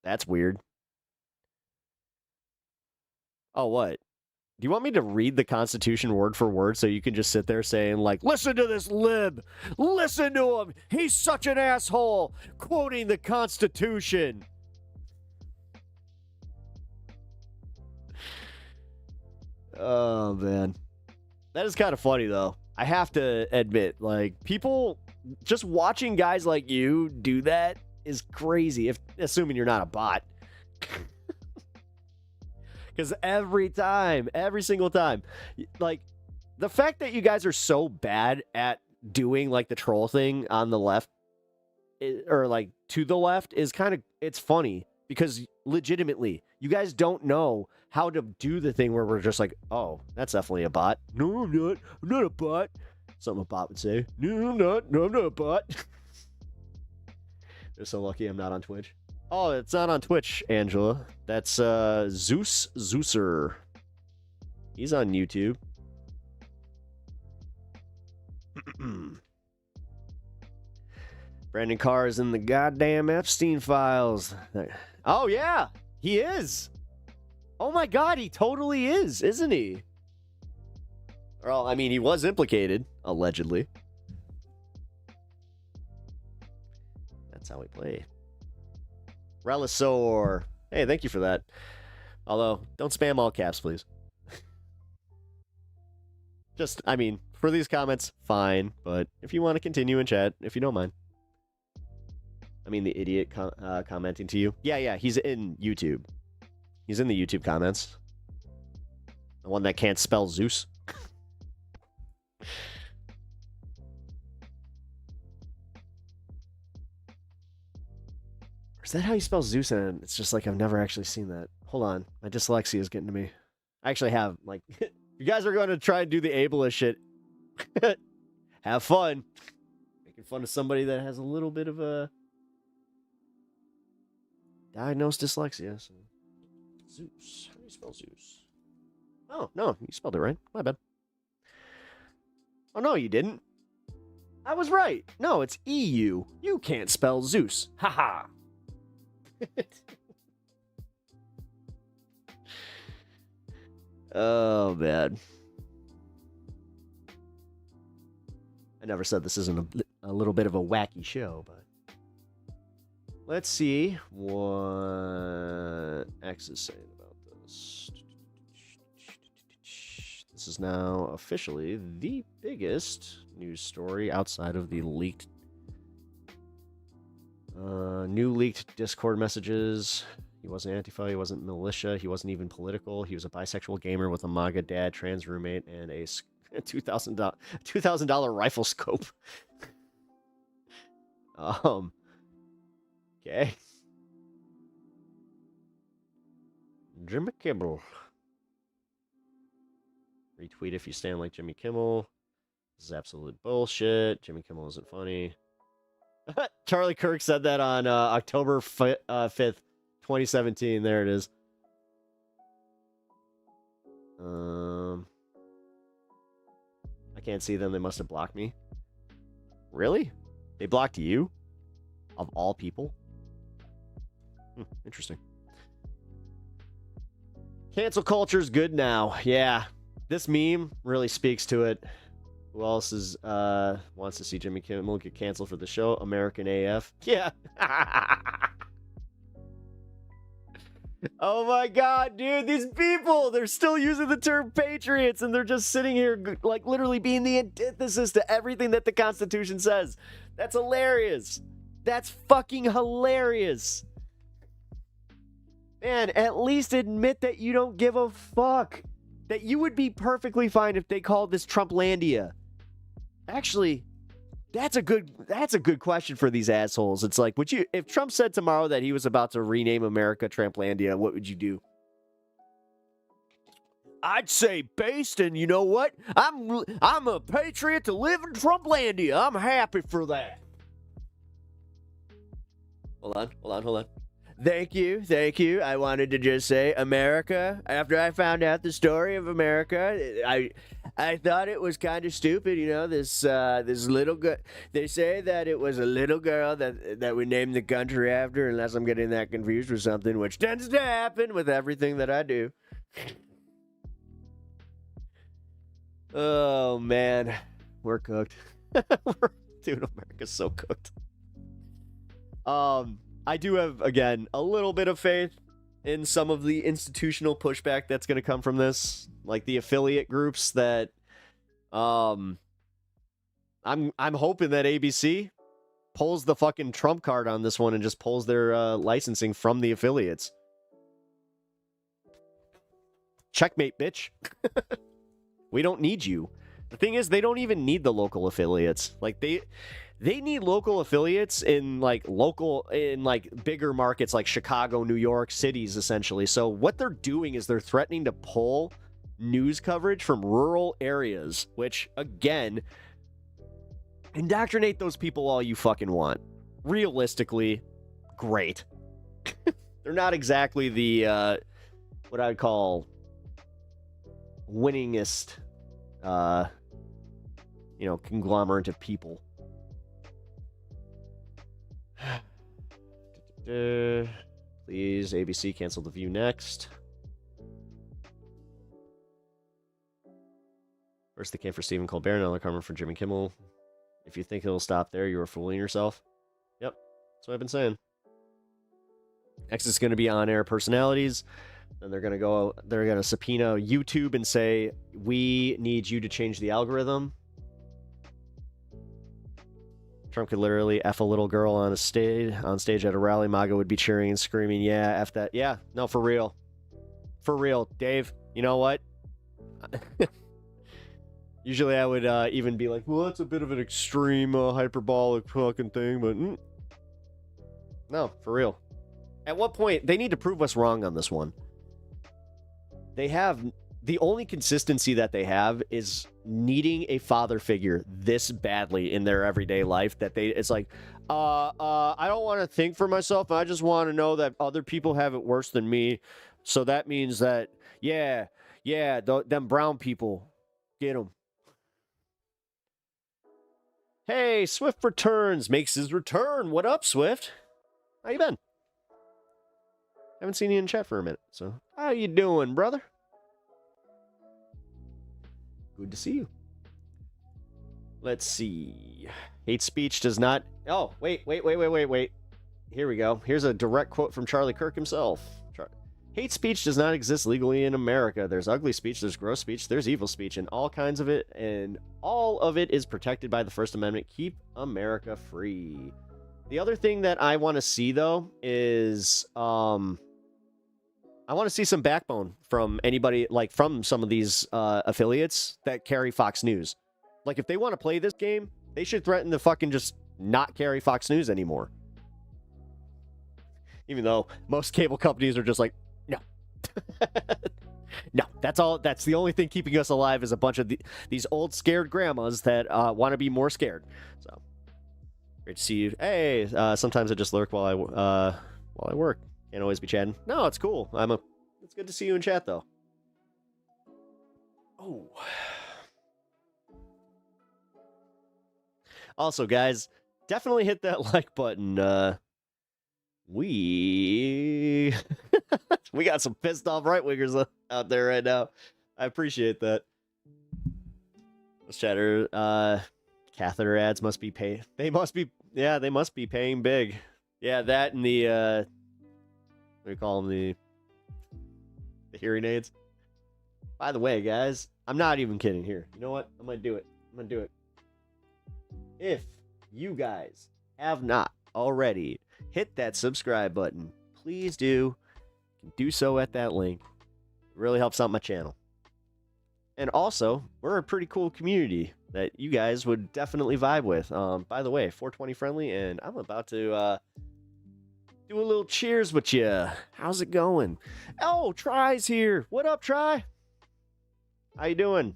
That's weird. Oh, what? Do you want me to read the Constitution word for word so you can just sit there saying, like, listen to this lib! Listen to him! He's such an asshole! Quoting the Constitution! Oh, man. That is kind of funny, though. I have to admit, like, people just watching guys like you do that is crazy, assuming you're not a bot. Because every single time, like, the fact that you guys are so bad at doing, like, the troll thing on the left, or, like, to the left, is kind of, it's funny. Because, legitimately, you guys don't know how to do the thing where we're just like, oh, that's definitely a bot. No, I'm not. I'm not a bot. Something a bot would say. No, I'm not. No, I'm not a bot. They're so lucky I'm not on Twitch. Oh, it's not on Twitch, Angela. That's Zeuser. He's on YouTube. Brandon Carr is in the goddamn Epstein files. Oh, yeah, he is. Oh, my God, he totally is, isn't he? Well, I mean, he was implicated, allegedly. That's how we play. Relisor. Hey, thank you for that. Although, don't spam all caps, please. Just, I mean, for these comments, fine. But if you want to continue in chat, if you don't mind. I mean, the idiot commenting to you. Yeah, he's in YouTube. He's in the YouTube comments. The one that can't spell Zeus. Is that how you spell Zeus? And it's just like I've never actually seen that. Hold on. My dyslexia is getting to me. I actually have, like, You guys are going to try and do the ableist shit. Have fun. Making fun of somebody that has a little bit of a diagnosed dyslexia. So. Zeus. How do you spell Zeus? Oh, no, you spelled it right. My bad. Oh, no, you didn't. I was right. No, it's EU. You can't spell Zeus. Haha. Oh, man. I never said this isn't a little bit of a wacky show, but let's see what X is saying about this. This is now officially the biggest news story outside of the leaked, new leaked Discord messages. He wasn't Antifa, he wasn't militia, he wasn't even political. He was a bisexual gamer with a MAGA dad, trans roommate, and a $2,000 rifle scope. Okay. Jimmy Kimmel. Retweet if you stand like Jimmy Kimmel. This is absolute bullshit. Jimmy Kimmel isn't funny. Charlie Kirk said that on October 5th, 2017. There it is. I can't see them. They must have blocked me. Really? They blocked you? Of all people? Interesting. Cancel culture's good now. Yeah. This meme really speaks to it. Who else is wants to see Jimmy Kimmel get canceled for the show? American AF. Yeah. Oh my god, dude, these people, they're still using the term patriots and they're just sitting here like literally being the antithesis to everything that the Constitution says. That's hilarious. That's fucking hilarious. Man, at least admit that you don't give a fuck. That you would be perfectly fine if they called this Trumplandia. Actually, that's a good question for these assholes. It's like, would you, if Trump said tomorrow that he was about to rename America Trumplandia, what would you do? I'd say based, and you know what? I'm a patriot to live in Trumplandia. I'm happy for that. Hold on. Thank you. I wanted to just say, America, after I found out the story of America, I thought it was kind of stupid, you know, this little girl. They say that it was a little girl that we named the country after, unless I'm getting that confused with something, which tends to happen with everything that I do. Oh, man. We're cooked. Dude, America's so cooked. I do have, again, a little bit of faith in some of the institutional pushback that's going to come from this, like the affiliate groups that, I'm hoping that ABC pulls the fucking trump card on this one and just pulls their licensing from the affiliates. Checkmate, bitch. We don't need you. The thing is, they don't even need the local affiliates. Like, they need local affiliates in bigger markets like Chicago, New York, cities, essentially. So what they're doing is they're threatening to pull news coverage from rural areas, which, again, indoctrinate those people all you fucking want. Realistically, great. They're not exactly the, what I'd call winningest, conglomerate of people. Please, ABC, cancel The View next. First they came for Stephen Colbert, now they're coming for Jimmy Kimmel. If you think it'll stop there, you are fooling yourself. Yep, that's what I've been saying. Next is going to be on-air personalities. Then they're going to subpoena YouTube and say, we need you to change the algorithm. Trump could literally F a little girl on stage at a rally. MAGA would be cheering and screaming, yeah, F that. Yeah, no, for real. For real. Dave, you know what? Usually I would even be like, well, that's a bit of an extreme hyperbolic fucking thing, but no, for real. At what point, they need to prove us wrong on this one. They have the only consistency that they have is needing a father figure this badly in their everyday life that it's like, I don't want to think for myself. I just want to know that other people have it worse than me. So that means that, yeah, them brown people, get them. Hey, Swift returns, makes his return. What up, Swift? How you been? Haven't seen you in chat for a minute, so how you doing, brother? Good to see you. Let's see. Hate speech does not... Oh, wait. Here we go. Here's a direct quote from Charlie Kirk himself. Hate speech does not exist legally in America. There's ugly speech, there's gross speech, there's evil speech, and all kinds of it, and all of it is protected by the First Amendment. Keep America free. The other thing that I want to see, though, is... I want to see some backbone from anybody, like from some of these affiliates that carry Fox News. Like, if they want to play this game, they should threaten to fucking just not carry Fox News anymore. Even though most cable companies are just like, no. No, that's the only thing keeping us alive is a bunch of these old scared grandmas that want to be more scared. So, great to see you. Hey, sometimes I just lurk while I work. Can't always be chatting. No, it's cool. It's good to see you in chat, though. Oh. Also, guys, definitely hit that like button. We got some pissed off right-wingers out there right now. I appreciate that. Let's chatter. Catheter ads must be paid. They must be paying big. Yeah, that and the what do you call them? The hearing aids. By the way, guys, I'm not even kidding here. You know what? I'm going to do it. If you guys have not already hit that subscribe button, please do. You can do so at that link. It really helps out my channel. And also, we're a pretty cool community that you guys would definitely vibe with. By the way, 420 friendly, and I'm about to... do a little cheers with you. How's it going? Oh, Try's here. What up, Try? How you doing?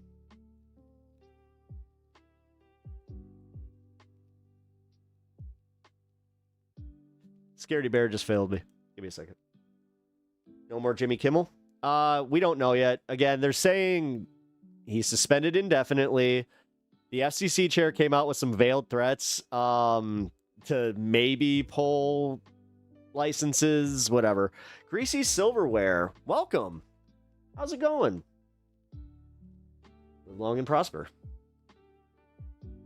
Scaredy Bear just failed me. Give me a second. No more Jimmy Kimmel? We don't know yet. Again, they're saying he's suspended indefinitely. The FCC chair came out with some veiled threats to maybe pull licenses, whatever. Greasy Silverware, welcome. How's it going? Live long and prosper.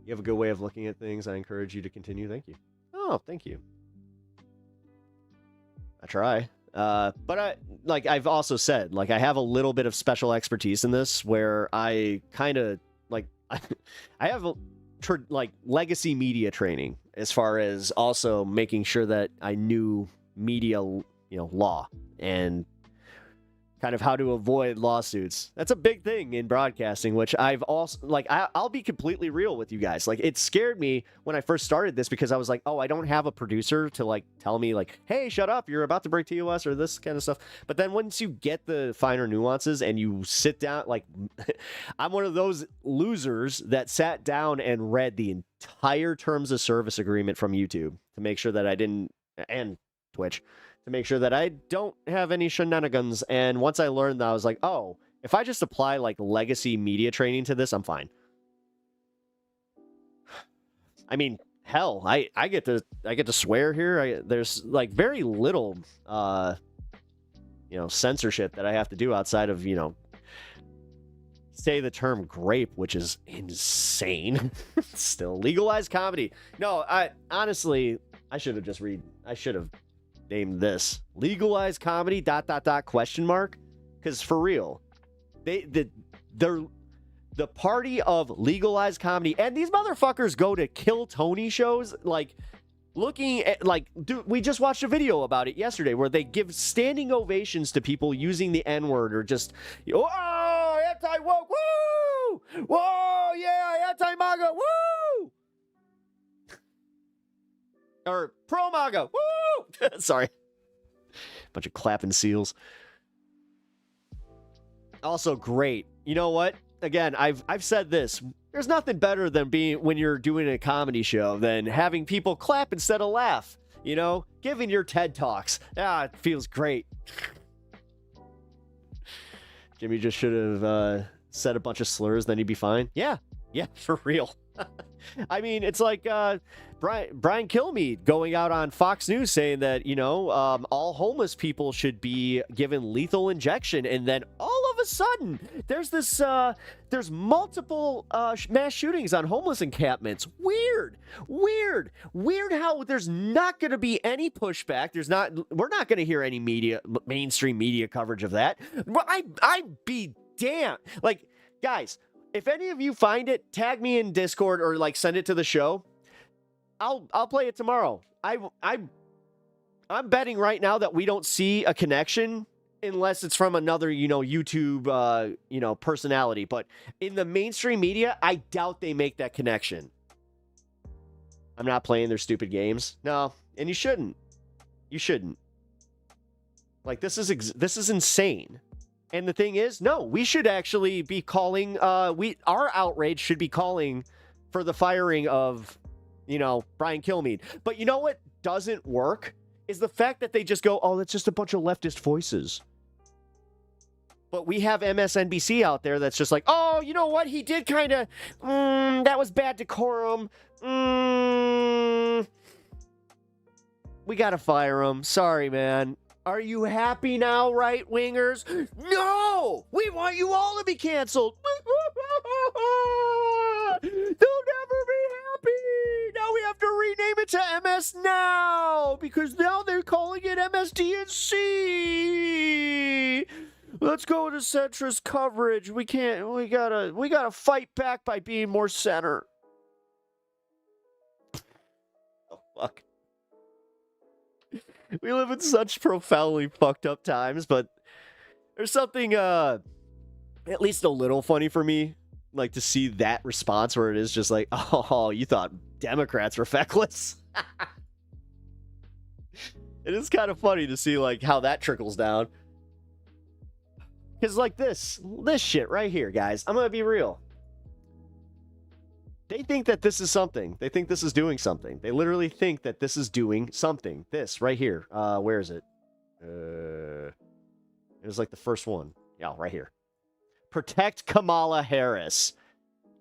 You have a good way of looking at things. I encourage you to continue. Thank you. Oh, thank you. I try. But I've also said, I have a little bit of special expertise in this where I kind of, I have legacy media training as far as also making sure that I knew media, law and kind of how to avoid lawsuits. That's a big thing in broadcasting, which I've also, I'll be completely real with you guys. It scared me when I first started this because I was like, oh, I don't have a producer to tell me hey, shut up, you're about to break TOS or this kind of stuff. But then once you get the finer nuances and you sit down, I'm one of those losers that sat down and read the entire terms of service agreement from YouTube to make sure that I didn't, and Twitch, to make sure that I don't have any shenanigans. And once I learned that, I was like, oh, if I just apply legacy media training to this, I'm fine. I mean, hell, I get to swear here. There's very little censorship that I have to do outside of, say the term grape, which is insane. Still legalized comedy. No, I should have named this legalized comedy ... Because for real, they're the party of legalized comedy, and these motherfuckers go to Kill Tony shows looking at dude, we just watched a video about it yesterday where they give standing ovations to people using the N-word or just whoa, anti-woke, woo, whoa, yeah, anti-MAGA, woo, or pro-MAGA, woo. Sorry, bunch of clapping seals. Also great. You know what? Again, I've said this. There's nothing better than being when you're doing a comedy show than having people clap instead of laugh. You know, giving your TED Talks. It feels great. Jimmy just should have said a bunch of slurs, then he'd be fine. Yeah, for real. I mean, it's like Brian Kilmeade going out on Fox News saying that, you know, all homeless people should be given lethal injection. And then all of a sudden, there's multiple mass shootings on homeless encampments. Weird how there's not going to be any pushback. We're not going to hear any mainstream media coverage of that. I'd be damned. Like, guys, if any of you find it, tag me in Discord or like send it to the show. I'll play it tomorrow. I'm betting right now that we don't see a connection unless it's from another, you know, YouTube, personality. But in the mainstream media, I doubt they make that connection. I'm not playing their stupid games. No, and you shouldn't. You shouldn't. Like, this is insane. And the thing is, no, we should actually be calling, our outrage should be calling for the firing of, you know, Brian Kilmeade. But you know what doesn't work is the fact that they just go, oh, that's just a bunch of leftist voices. But we have MSNBC out there that's just like, oh, you know what? He did kind of, that was bad decorum. We got to fire him. Sorry, man. Are you happy now, right-wingers? No! We want you all to be canceled. They'll never be happy. Now we have to rename it to MS Now because now they're calling it MSDNC. Let's go to centrist coverage. We gotta fight back by being more center. Oh, fuck. We live in such profoundly fucked up times, but there's something at least a little funny for me, like to see that response where it is just like, oh, you thought Democrats were feckless. It is kind of funny to see like how that trickles down. Because like this shit right here, guys, I'm gonna be real. They think that this is something. They think this is doing something. They literally think that this is doing something. This right here. Where is it? It was like the first one. Yeah, right here. Protect Kamala Harris.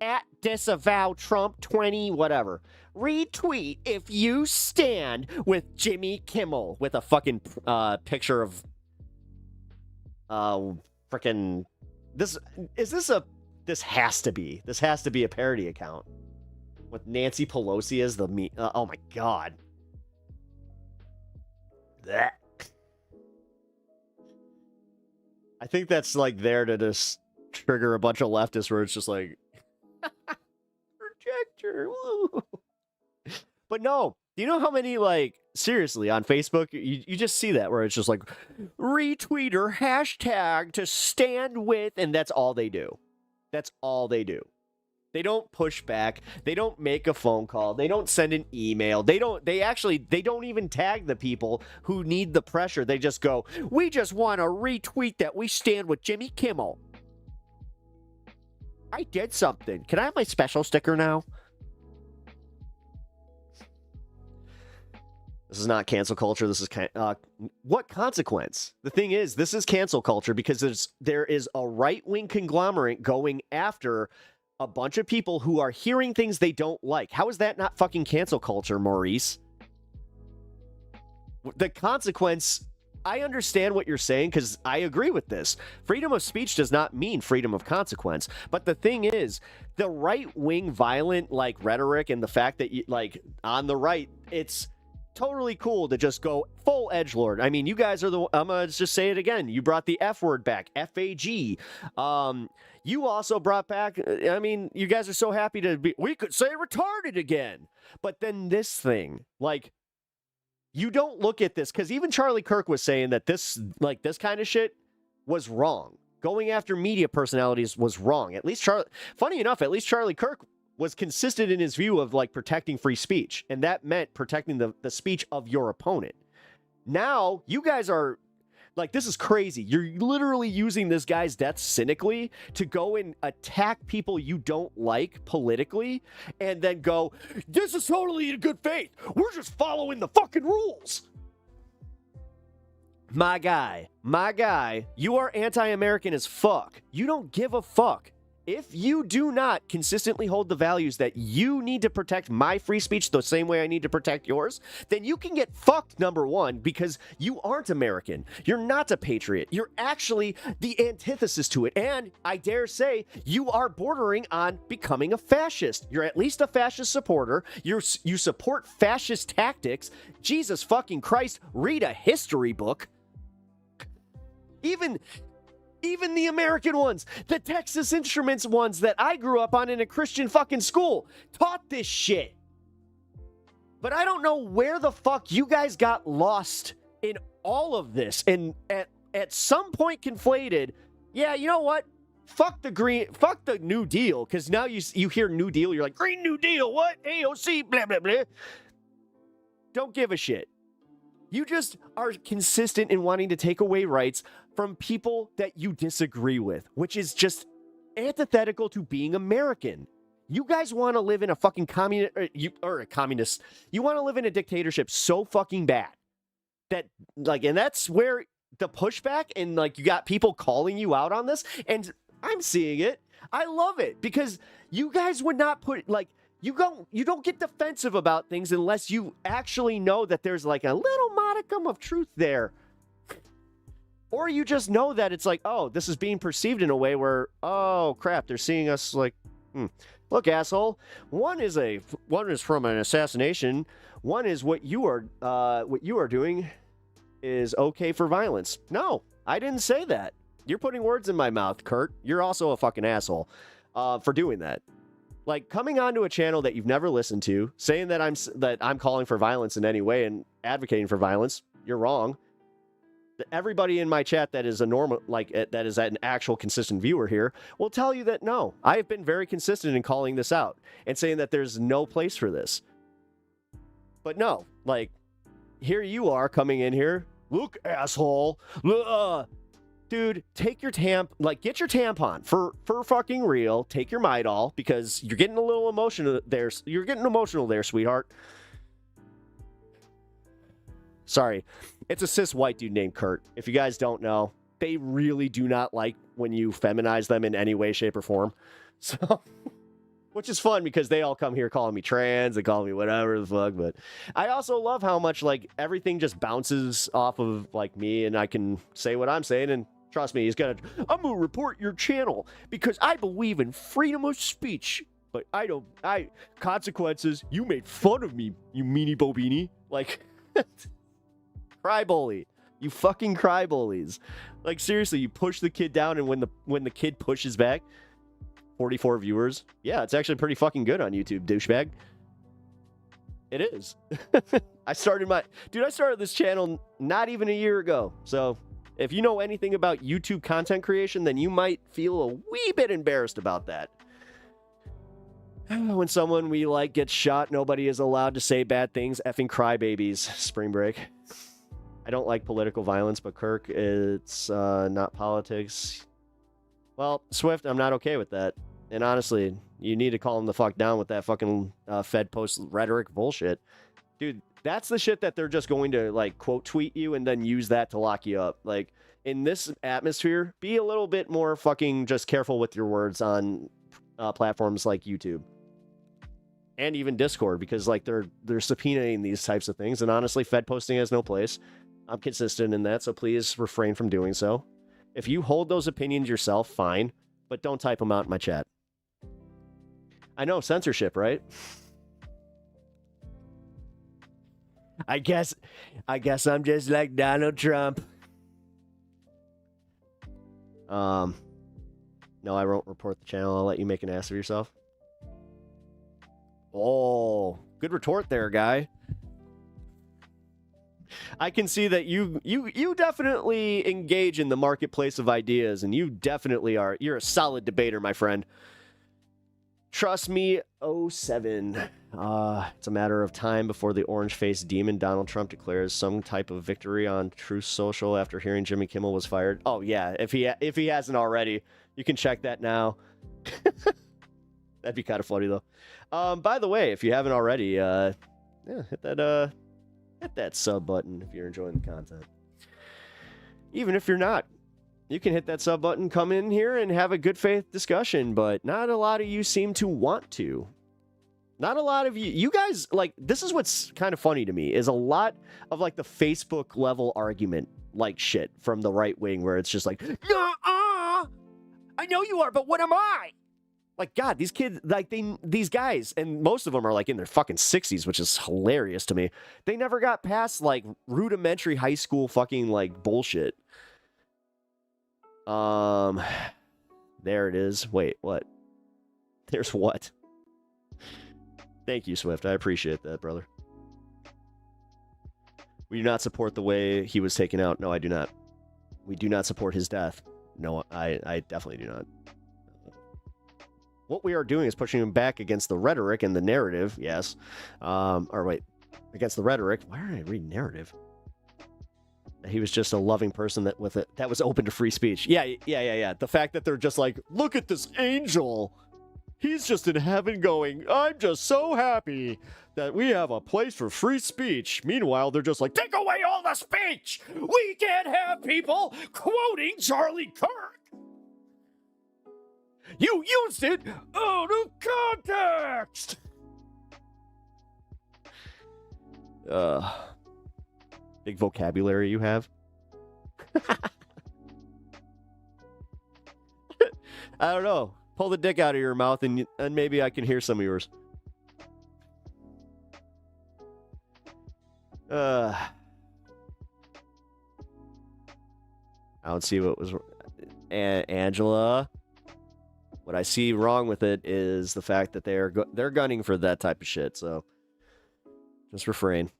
At disavow Trump 20 whatever. Retweet if you stand with Jimmy Kimmel with a fucking picture of freaking this has to be a parody account with Nancy Pelosi as the oh my god. That. I think that's like there to just trigger a bunch of leftists where it's just like projector. Woo. But no, do you know how many, like, seriously, on Facebook, you just see that where it's just like retweet or hashtag to stand with, and that's all they do. That's all they do. They don't push back. They don't make a phone call. They don't send an email. They don't even tag the people who need the pressure. They just go, we just want to retweet that we stand with Jimmy Kimmel. I did something. Can I have my special sticker now? This is not cancel culture. This is what consequence? The thing is, this is cancel culture because there is a right-wing conglomerate going after a bunch of people who are hearing things they don't like. How is that not fucking cancel culture, Maurice? The consequence, I understand what you're saying because I agree with this. Freedom of speech does not mean freedom of consequence. But the thing is, the right-wing violent like rhetoric and the fact that you, like on the right, it's totally cool to just go full edgelord. I mean, you guys are I'm gonna just say it again. You brought the F word back, FAG. You also brought back, I mean, you guys are so happy to be, we could say retarded again. But then this thing, like, you don't look at this, because even Charlie Kirk was saying that this kind of shit was wrong. Going after media personalities was wrong. At least funny enough, at least Charlie Kirk was consistent in his view of like protecting free speech. And that meant protecting the speech of your opponent. Now, you guys are Like, this is crazy. You're literally using this guy's death cynically to go and attack people you don't like politically and then go, this is totally in good faith. We're just following the fucking rules. My guy, you are anti-American as fuck. You don't give a fuck. If you do not consistently hold the values that you need to protect my free speech the same way I need to protect yours, then you can get fucked, number one, because you aren't American. You're not a patriot. You're actually the antithesis to it. And I dare say you are bordering on becoming a fascist. You're at least a fascist supporter. You support fascist tactics. Jesus fucking Christ, read a history book. Even the American ones, the Texas Instruments ones that I grew up on in a Christian fucking school, taught this shit. But I don't know where the fuck you guys got lost in all of this and at some point conflated, yeah, you know what? Fuck the New Deal, because now you hear New Deal, you're like, Green New Deal, what? AOC, blah, blah, blah. Don't give a shit. You just are consistent in wanting to take away rights from people that you disagree with, which is just antithetical to being American. You guys want to live in a fucking communist. You want to live in a dictatorship so fucking bad that, like, and that's where the pushback and, like, you got people calling you out on this, and I'm seeing it. I love it because you guys would not put, like, you don't get defensive about things unless you actually know that there's like a little modicum of truth there. Or you just know that it's like, oh, this is being perceived in a way where, oh crap, they're seeing us like, look, asshole. One is from an assassination. One is what you are doing is okay for violence. No, I didn't say that. You're putting words in my mouth, Kurt. You're also a fucking asshole for doing that. Like, coming onto a channel that you've never listened to, saying that I'm calling for violence in any way and advocating for violence, you're wrong. Everybody in my chat that is a normal, like, that is an actual consistent viewer here will tell you that no, I have been very consistent in calling this out and saying that there's no place for this. But no, like, here you are coming in here. Look, asshole. Dude, take your get your tampon for fucking real. Take your Midol because you're getting a little emotional there. You're getting emotional there, sweetheart. Sorry, it's a cis white dude named Kurt. If you guys don't know, they really do not like when you feminize them in any way, shape, or form. So, which is fun because they all come here calling me trans, they call me whatever the fuck. But I also love how much, like, everything just bounces off of, like, me, and I can say what I'm saying, and trust me, I'm gonna report your channel because I believe in freedom of speech, but consequences, you made fun of me, you meanie bobini. Like, cry bully. You fucking cry bullies. Like, seriously, you push the kid down, and when the kid pushes back, 44 viewers. Yeah, it's actually pretty fucking good on YouTube, douchebag. It is. I started this channel not even a year ago, so if you know anything about YouTube content creation, then you might feel a wee bit embarrassed about that. When someone we like gets shot, nobody is allowed to say bad things. Effing crybabies. Spring break. I don't like political violence, but Kirk, it's not politics. Well, Swift, I'm not okay with that. And honestly, you need to calm the fuck down with that fucking Fed post rhetoric bullshit. Dude, that's the shit that they're just going to, like, quote tweet you and then use that to lock you up. Like, in this atmosphere, be a little bit more fucking just careful with your words on platforms like YouTube and even Discord, because, like, they're subpoenaing these types of things, and honestly, Fed posting has no place. I'm consistent in that, so please refrain from doing so. If you hold those opinions yourself, fine, but don't type them out in my chat. I know, censorship, right? I guess I'm just like Donald Trump. No, I won't report the channel. I'll let you make an ass of yourself. Oh, good retort there, guy. I can see that you definitely engage in the marketplace of ideas, and you definitely are. You're a solid debater, my friend. Trust me, 07. It's a matter of time before the orange-faced demon Donald Trump declares some type of victory on Truth Social after hearing Jimmy Kimmel was fired. Oh yeah, if he hasn't already, you can check that now. That'd be kind of funny though. By the way, if you haven't already, yeah, hit that sub button if you're enjoying the content. Even if you're not, you can hit that sub button, come in here and have a good faith discussion, but not a lot of you seem to want to. Not a lot of you guys, like, this is what's kind of funny to me, is a lot of, like, the Facebook level argument, like, shit from the right wing, where it's just like, I know you are, but what am I? Like, God, these kids, like, these guys, and most of them are, like, in their fucking 60s, which is hilarious to me. They never got past, like, rudimentary high school fucking, like, bullshit. There it is. Wait, what? There's what? Thank you, Swift. I appreciate that, brother. We do not support the way he was taken out. No, I do not. We do not support his death. No, I definitely do not. What we are doing is pushing him back against the rhetoric and the narrative, yes. Or wait, against the rhetoric. Why did I read narrative? He was just a loving person that was open to free speech. Yeah. The fact that they're just like, look at this angel. He's just in heaven going, I'm just so happy that we have a place for free speech. Meanwhile, they're just like, take away all the speech. We can't have people quoting Charlie Kirk. You used it out of context. Big vocabulary you have. I don't know. Pull the dick out of your mouth and maybe I can hear some of yours. I don't see what was... Angela... What I see wrong with it is the fact that they're gunning for that type of shit, so just refrain.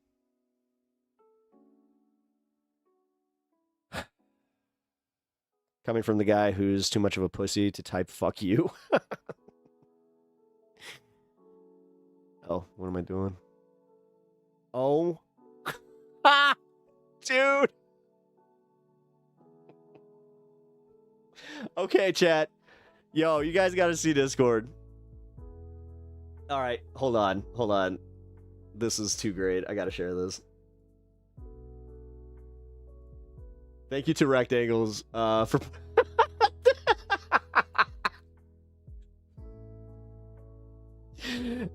Coming from the guy who's too much of a pussy to type fuck you. Oh, what am I doing? Oh. Ha! Dude! Okay, chat. Yo, you guys gotta see Discord. Alright, hold on. This is too great. I gotta share this. Thank you to Rectangles for...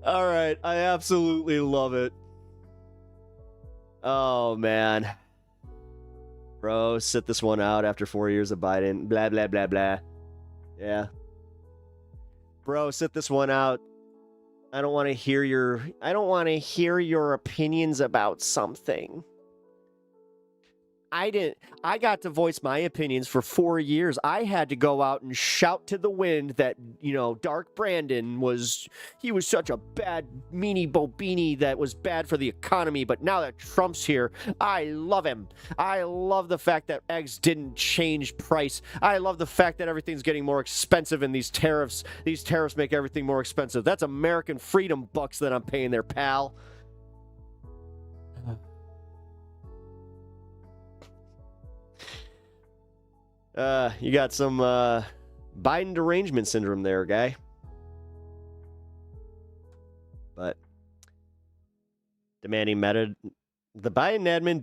Alright, I absolutely love it. Oh, man. Bro, sit this one out after 4 years of Biden. Blah, blah, blah, blah. Yeah. Bro, sit this one out. I don't want to hear your opinions about something. I got to voice my opinions for 4 years. I had to go out and shout to the wind that, Dark Brandon was such a bad meanie bobini that was bad for the economy. But now that Trump's here, I love him. I love the fact that eggs didn't change price. I love the fact that everything's getting more expensive and these tariffs make everything more expensive. That's American freedom bucks that I'm paying there, pal. You got some Biden derangement syndrome there, guy. But demanding Meta, the Biden admin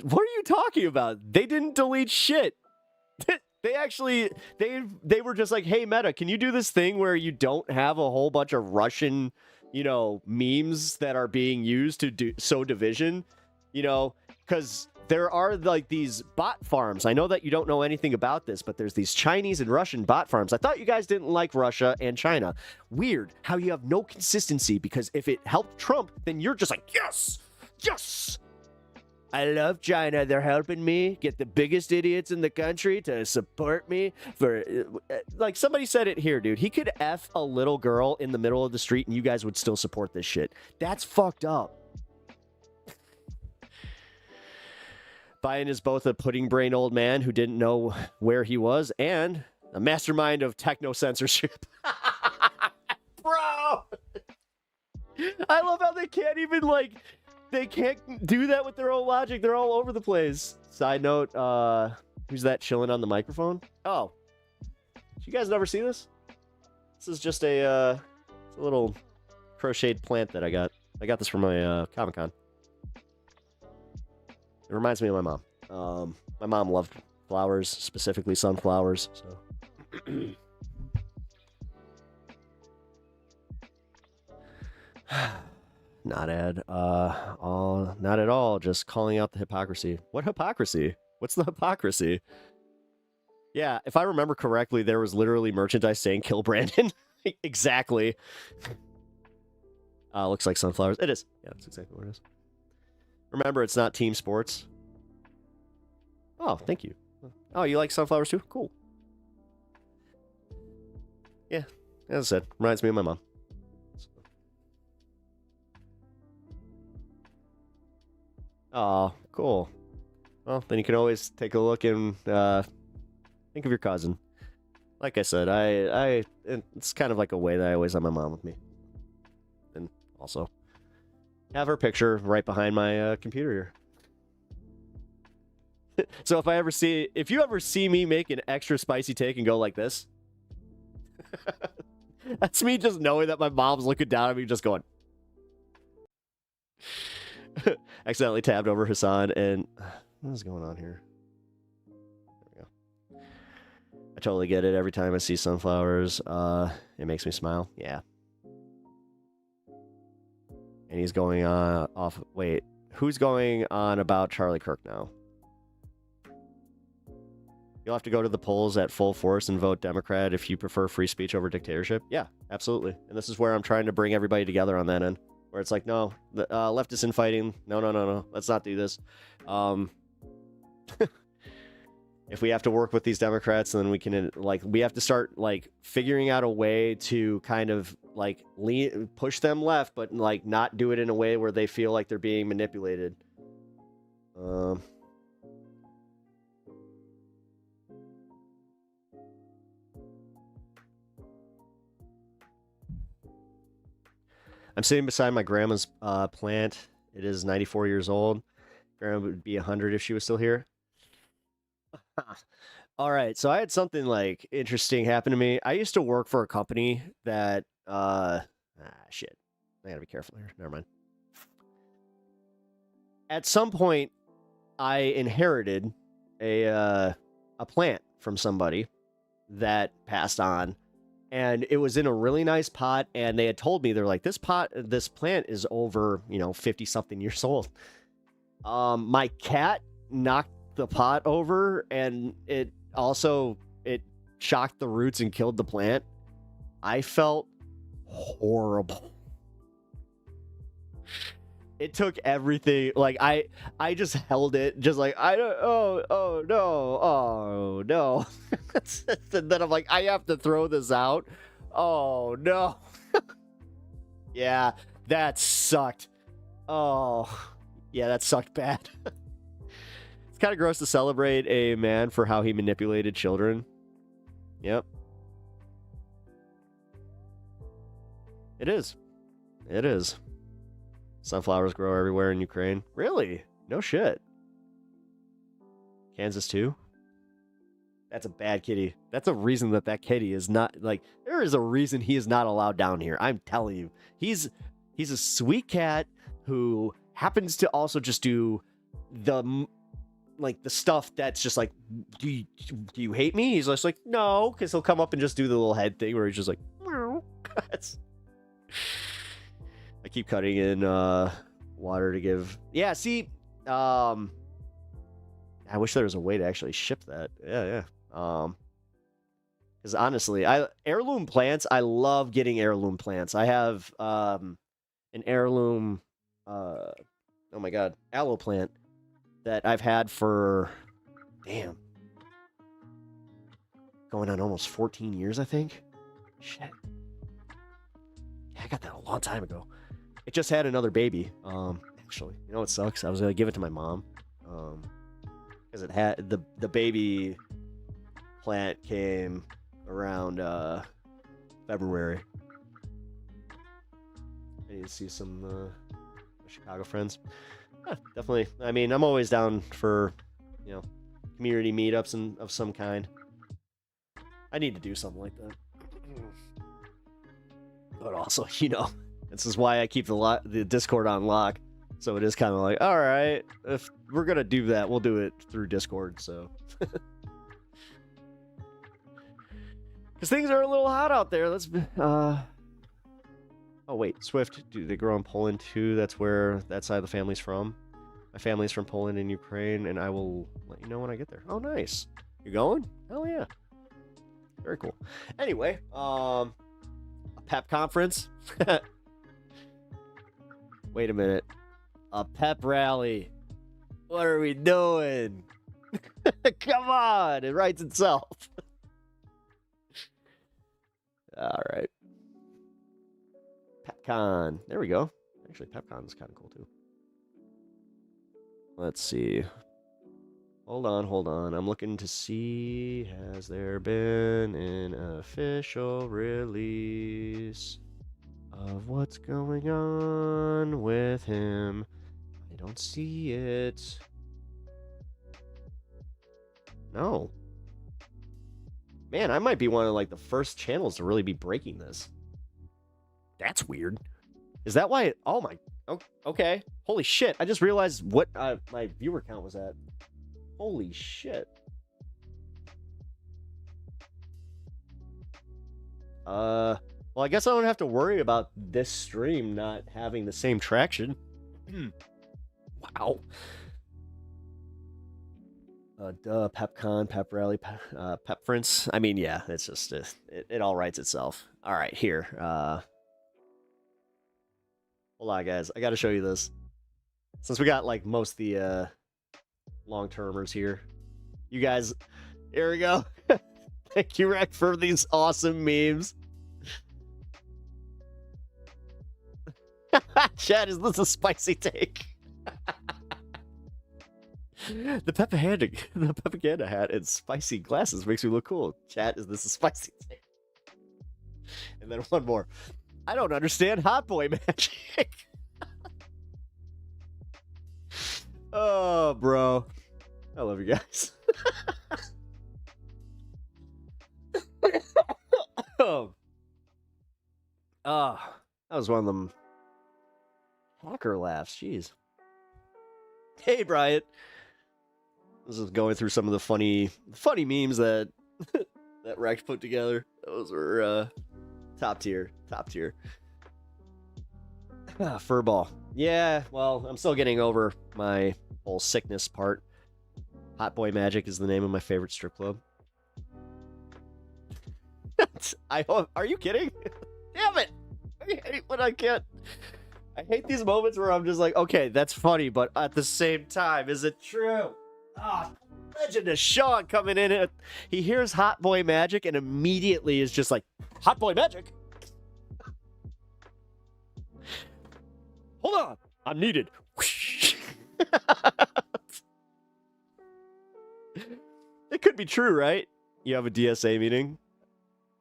what are you talking about? They didn't delete shit. They were just like, hey Meta, can you do this thing where you don't have a whole bunch of Russian, memes that are being used to sow division, because there are like these bot farms. I know that you don't know anything about this, but there's these Chinese and Russian bot farms. I thought you guys didn't like Russia and China. Weird how you have no consistency, because if it helped Trump, then you're just like, yes, yes. I love China. They're helping me get the biggest idiots in the country to support me for, like somebody said it here, dude. He could F a little girl in the middle of the street and you guys would still support this shit. That's fucked up. Biden is both a pudding brain old man who didn't know where he was and a mastermind of techno censorship. I love how they can't even, like, they can't do that with their own logic. They're all over the place. Side note, who's that chilling on the microphone? Oh. Did you guys never see this? This is just a little crocheted plant that I got. I got this from my Comic-Con. It reminds me of my mom. My mom loved flowers, specifically sunflowers, so... Not not at all. Just calling out the hypocrisy. What hypocrisy? What's the hypocrisy? Yeah, if I remember correctly, there was literally merchandise saying "Kill Brandon." Exactly. Looks like sunflowers. It is. Yeah, that's exactly what it is. Remember, it's not team sports. Oh, thank you. Oh, you like sunflowers too? Cool. Yeah, as I said, reminds me of my mom. Oh, cool. Well, then you can always take a look and think of your cousin. Like I said, it's kind of like a way that I always have my mom with me. And also have her picture right behind my computer here. So if you ever see me make an extra spicy take and go like this, that's me just knowing that my mom's looking down at me just going... Accidentally tabbed over Hassan, and what is going on here? There we go. I totally get it. Every time I see sunflowers, it makes me smile. Yeah. And he's going on off. Wait, who's going on about Charlie Kirk now? You'll have to go to the polls at full force and vote Democrat if you prefer free speech over dictatorship. Yeah, absolutely. And this is where I'm trying to bring everybody together on that end. Where it's like, no, the leftists infighting. No. Let's not do this. If we have to work with these Democrats, then we can, we have to start, figuring out a way to kind of, push them left, but, not do it in a way where they feel like they're being manipulated. I'm sitting beside my grandma's plant. It is 94 years old. Grandma would be 100 if she was still here. All right, so I had something interesting happen to me. I used to work for a company that shit. I gotta be careful here. Never mind. At some point, I inherited a plant from somebody that passed on. And it was in a really nice pot, and they had told me, they're like, this plant is over, 50-something years old. My cat knocked the pot over, and it shocked the roots and killed the plant. I felt horrible. It took everything. I just held it, just oh no. And then I'm like, I have to throw this out. Oh no. Yeah, that sucked. Oh, yeah, that sucked bad. It's kind of gross to celebrate a man for how he manipulated children. Yep. It is. It is. Sunflowers grow everywhere in Ukraine. Really? No shit. Kansas too? That's a bad kitty. That's a reason that kitty is not, there is a reason he is not allowed down here. I'm telling you. He's a sweet cat who happens to also just do the stuff that's just do you hate me? He's just like, no, because he'll come up and just do the little head thing where he's just like, meow. I keep cutting in water to give. Yeah, see, I wish there was a way to actually ship that. Yeah. Because honestly, heirloom plants, I love getting heirloom plants. I have an heirloom, oh my god, aloe plant that I've had for, damn, going on almost 14 years, I think. Shit. Yeah, I got that a long time ago. It just had another baby. Actually, you know what sucks? I was gonna give it to my mom, because it had the baby plant came around February. I need to see some Chicago friends. Definitely. I mean, I'm always down for, community meetups and of some kind. I need to do something like that. But also, this is why I keep the Discord on lock. So it is kind of like, all right, if we're gonna do that, we'll do it through Discord. So, because things are a little hot out there. Oh wait, Swift. Do they grow in Poland too? That's where that side of the family's from. My family's from Poland and Ukraine, and I will let you know when I get there. Oh, nice. You going? Hell yeah. Very cool. Anyway, a pep conference. Wait a minute. A pep rally. What are we doing? Come on. It writes itself. All right. PepCon. There we go. Actually, PepCon is kind of cool too. Let's see. Hold on. I'm looking to see, has there been an official release of what's going on with him? I don't see it. No. Man, I might be one of the first channels to really be breaking this. That's weird. Is that why oh my, okay. Holy shit, I just realized what my viewer count was at. Holy shit. Well, I guess I don't have to worry about this stream not having the same traction. Wow. Duh, PepCon, Pep Rally, Pepference. I mean, yeah, it's just, it all writes itself. All right, here. Hold on, guys. I got to show you this. Since we got, most of the long-termers here. You guys, here we go. Thank you, Rick, for these awesome memes. Chad, is this a spicy take? The Pepaganda hat and spicy glasses makes me look cool. Chat, is this a spicy take? And then one more. I don't understand hot boy magic. Oh, bro. I love you guys. That was one of them hacker laughs. Jeez. Hey, Brian. This is going through some of the funny memes that that Rex put together. Those were top tier. Furball. Yeah, well, I'm still getting over my whole sickness part. Hot Boy Magic is the name of my favorite strip club. Are you kidding? Damn it! I hate when I can't. I hate these moments where I'm just like, okay, that's funny, but at the same time, is it true? Legend of Sean coming in. He hears Hot Boy Magic and immediately is just like, Hot Boy Magic? Hold on, I'm needed. It could be true, right? You have a DSA meeting.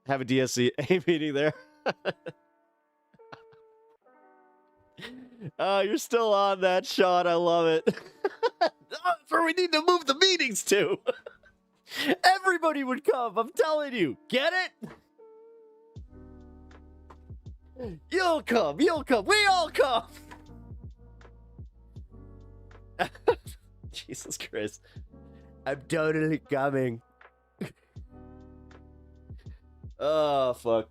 Have a DSA meeting there. You're still on that, Sean. I love it. That's where we need to move the meetings to. Everybody would come. I'm telling you. Get it? You'll come. We all come. Jesus Christ. I'm totally coming. Oh, fuck.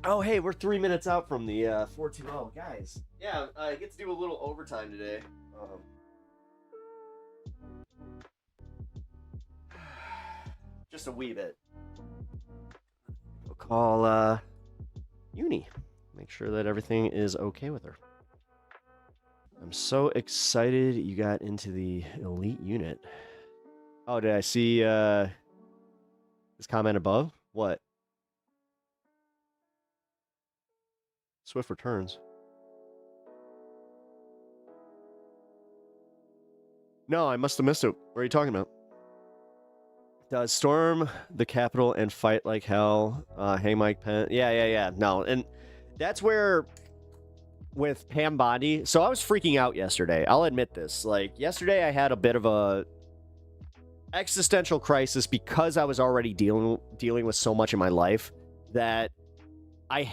Oh, hey, we're 3 minutes out from the 4-2-0. Guys, yeah, I get to do a little overtime today. Just a wee bit. We'll call Uni. Make sure that everything is okay with her. I'm so excited you got into the elite unit. Oh, did I see this comment above? What? Swift returns. No, I must have missed it. What are you talking about? Does storm the Capitol and fight like hell. Hey, Mike Pence. Yeah. No, and that's where with Pam Bondi. So I was freaking out yesterday. I'll admit this. Like, yesterday I had a bit of a existential crisis because I was already dealing with so much in my life that I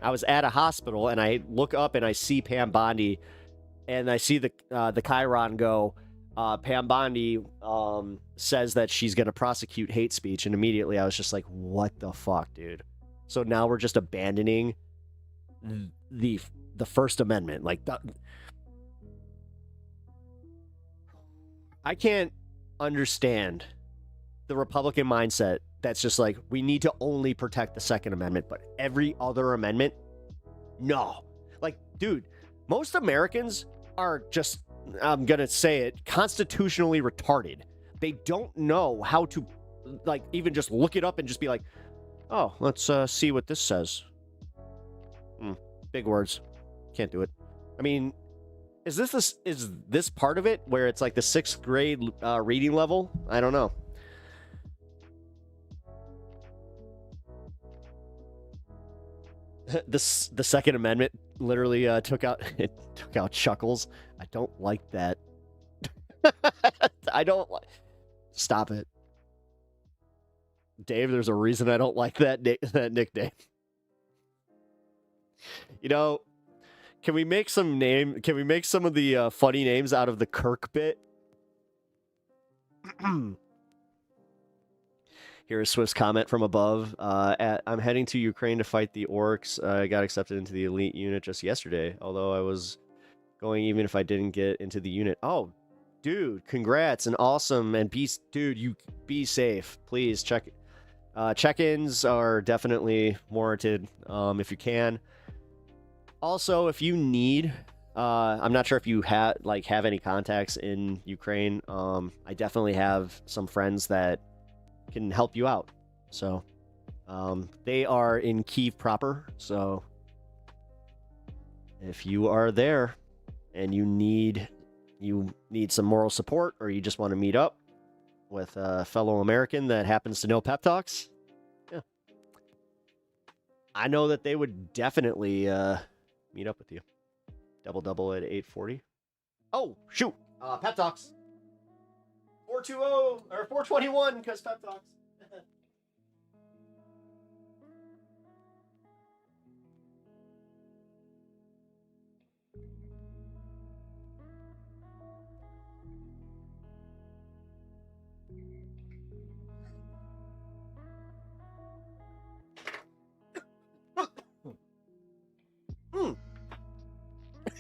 was at a hospital, and I look up and I see Pam Bondi, and I see the chyron go, Pam Bondi says that she's going to prosecute hate speech, and immediately I was just like, what the fuck, dude? So now we're just abandoning the First Amendment. Like, I can't understand the Republican mindset that's just like, we need to only protect the Second Amendment, but every other amendment, no. Like, dude, most Americans are just, I'm gonna say it, constitutionally retarded. They don't know how to, like, even just look it up and just be like, oh, let's see what this says. Big words. Can't do it. I mean, is this part of it where it's like the 6th grade reading level? I don't know. The Second Amendment literally took out Chuckles. I don't like that. I don't like. Stop it, Dave. There's a reason I don't like that nickname. You know, can we make some of the funny names out of the Kirk bit? Here's Swift's comment from above. I'm heading to Ukraine to fight the orcs. I got accepted into the elite unit just yesterday, although I was going even if I didn't get into the unit. Oh, dude, congrats and awesome. And you be safe. Please check-ins are definitely warranted if you can. Also, if you need, I'm not sure if you have any contacts in Ukraine. I definitely have some friends that can help you out. So they are in Kyiv proper. So if you are there and you need some moral support, or you just want to meet up with a fellow American that happens to know pep talks, yeah, I know that they would definitely meet up with you. Double at 8:40. Oh shoot! Pep talks. 420 or 421 because pep talks.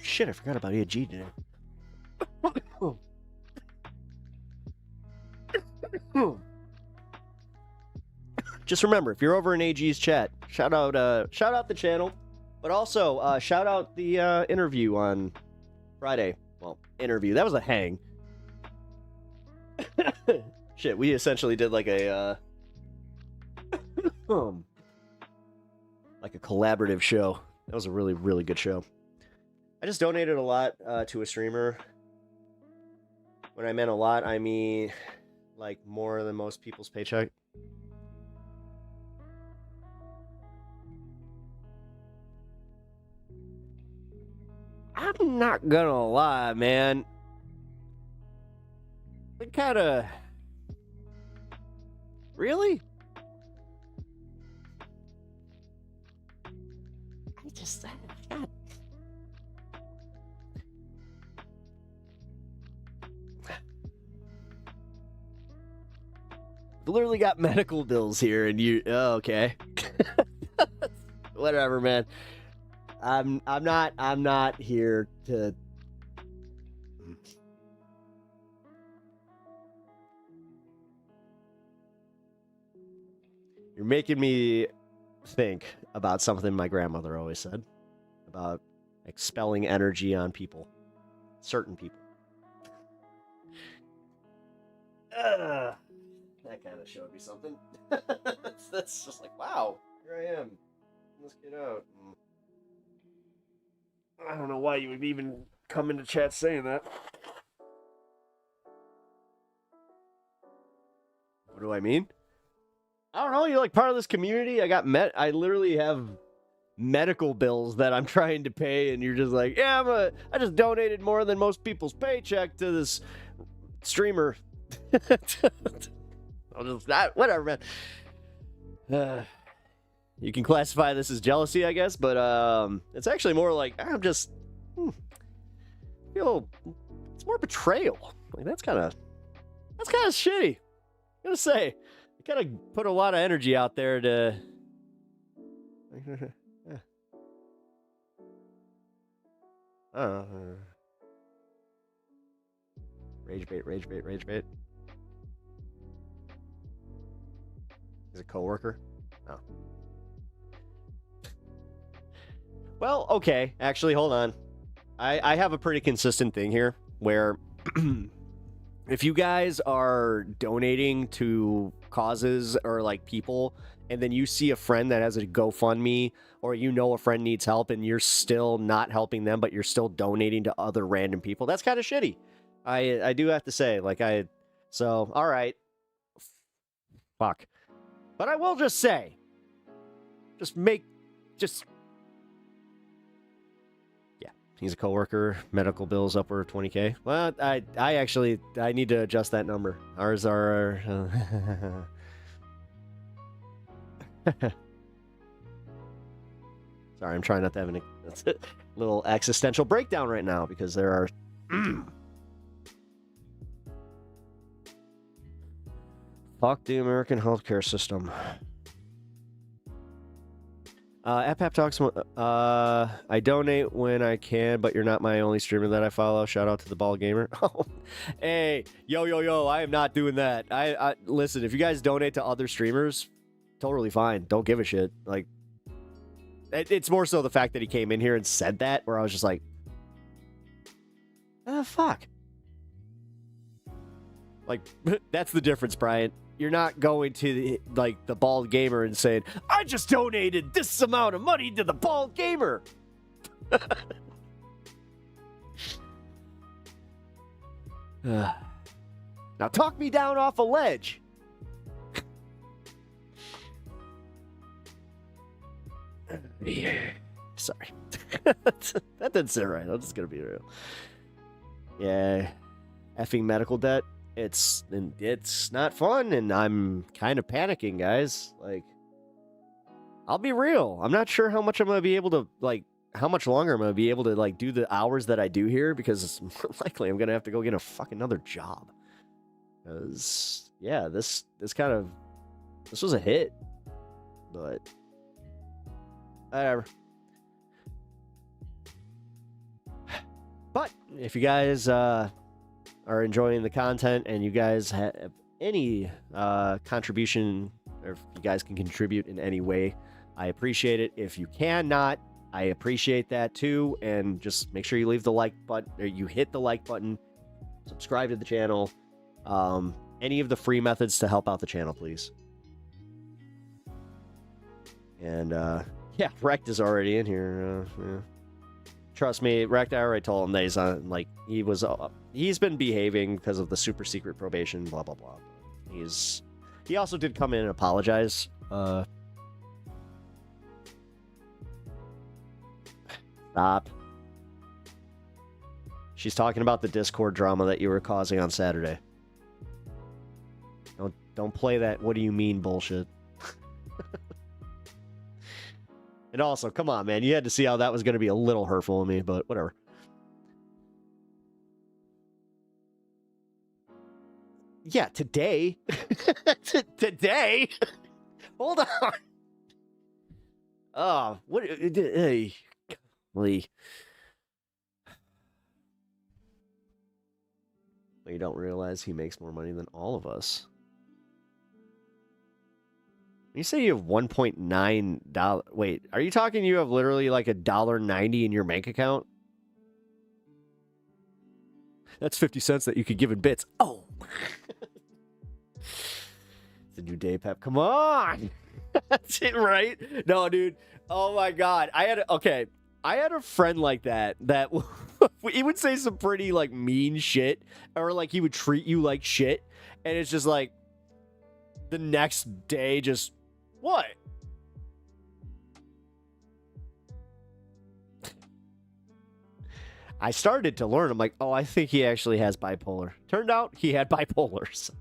Shit, I forgot about AG today. Just remember, if you're over in AG's chat, shout out the channel, but also shout out the interview on Friday. Well, interview, that was a hang. Shit, we essentially did like a like a collaborative show. That was a really, really good show. I just donated a lot to a streamer. When I meant a lot, I mean like more than most people's paycheck. I'm not gonna lie, man. It kind of... Really? I just... God. Literally got medical bills here, and you... Oh, okay. Whatever, man. I'm not here to... You're making me think about something my grandmother always said about expelling energy on people, certain people. That kind of showed me something. That's just like, wow, here I am. Let's get out. I don't know why you would even come into chat saying that. What do I mean? I don't know. You're like part of this community. I literally have medical bills that I'm trying to pay, and you're just like, yeah, I just donated more than most people's paycheck to this streamer. I'll just not, whatever, man. You can classify this as jealousy, I guess, but it's actually more like I'm just feel it's more betrayal. Like that's kind of shitty. I'm gonna say, I kind of put a lot of energy out there to. Rage bait. He's a coworker. Oh. Well, okay. Actually, hold on. I have a pretty consistent thing here where if you guys are donating to causes or like people, and then you see a friend that has a GoFundMe, or you know a friend needs help and you're still not helping them, but you're still donating to other random people, that's kind of shitty. I do have to say, like, so, all right. Fuck. But I will just say, yeah, he's a coworker, medical bills upward of 20K. Well, I need to adjust that number. Ours are, sorry, I'm trying not to have a little existential breakdown right now because there are... Fuck the American healthcare system. Epap talks, I donate when I can, but you're not my only streamer that I follow. Shout out to the Ball Gamer. Oh, hey, yo, I am not doing that. I listen, if you guys donate to other streamers, totally fine. Don't give a shit. Like, it's more so the fact that he came in here and said that, where I was just like, fuck. Like, that's the difference, Brian. You're not going to, the Bald Gamer and saying, I just donated this amount of money to the Bald Gamer. Now talk me down off a ledge. Yeah. Sorry. That didn't sit right. I'm just going to be real. Yeah. Effing medical debt. It's not fun, and I'm kind of panicking, guys. Like, I'll be real. I'm not sure how much I'm gonna be able to, how much longer I'm gonna be able to, do the hours that I do here, because it's more likely I'm gonna have to go get a fucking another job. Because, yeah, this was a hit. But, whatever. But, if you guys, are enjoying the content and you guys have any contribution, or if you guys can contribute in any way, I appreciate it. If you cannot, I appreciate that too. And just make sure you leave the like button, or you hit the like button, subscribe to the channel, any of the free methods to help out the channel, please. And yeah, Rect is already in here. Yeah. Trust me, Rect, I already told him that he's on, he's been behaving because of the super secret probation, blah, blah, blah. He also did come in and apologize. Stop. She's talking about the Discord drama that you were causing on Saturday. Don't play that what do you mean bullshit. And also, come on, man. You had to see how that was going to be a little hurtful to me, but whatever. Yeah, today. Today? Hold on. Oh, what? Hey, Lee. You don't realize he makes more money than all of us. You say you have $1.9. Wait, are you talking you have literally like $1.90 in your bank account? That's 50 cents that you could give in bits. Oh. It's a new day, Pep. Come on. That's it, right? No, dude. Oh my God. I had a friend like that he would say some pretty mean shit, or he would treat you like shit, and it's just the next day just what? I started to learn. I'm like, oh, I think he actually has bipolar. Turned out he had bipolar. So.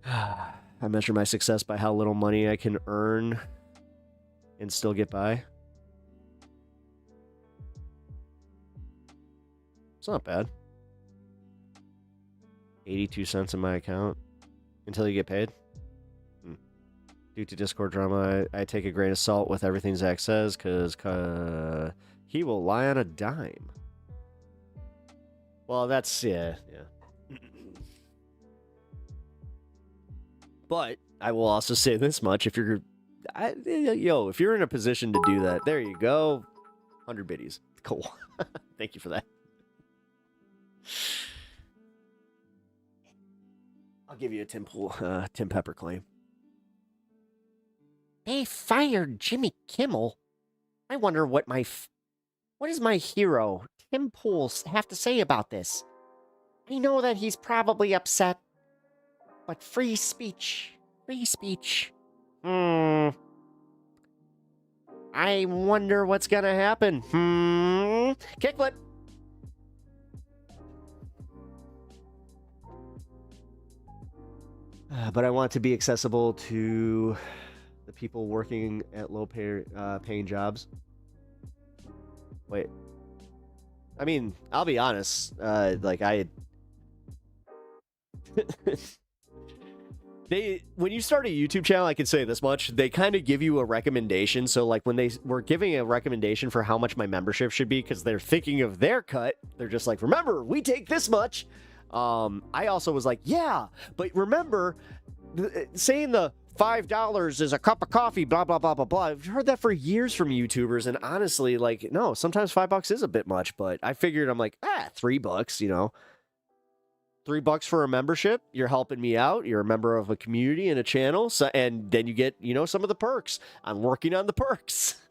I measure my success by how little money I can earn and still get by. It's not bad. 82 cents in my account until you get paid. Due to Discord drama, I take a grain of salt with everything Zach says because he will lie on a dime. Well, that's, yeah. But I will also say this much: if you're, if you're in a position to do that, there you go, 100 biddies. Cool. Thank you for that. I'll give you a Tim Pepper claim. They fired Jimmy Kimmel. I wonder what does my hero Tim Pool have to say about this? I know that he's probably upset, but free speech. I wonder what's gonna happen. Kickflip. But I want to be accessible to the people working at low-paying jobs. Wait. I mean, I'll be honest. When you start a YouTube channel, I can say this much: they kind of give you a recommendation. So, like, when they were giving a recommendation for how much my membership should be, because they're thinking of their cut, they're just like, remember, we take this much. I also was like, yeah, but remember, saying the $5 is a cup of coffee, blah, blah, blah, blah, blah. I've heard that for years from YouTubers, and honestly, like, no, sometimes $5 is a bit much, but I figured, I'm like, $3, you know. $3 for a membership, you're helping me out, you're a member of a community and a channel, so, and then you get, some of the perks. I'm working on the perks.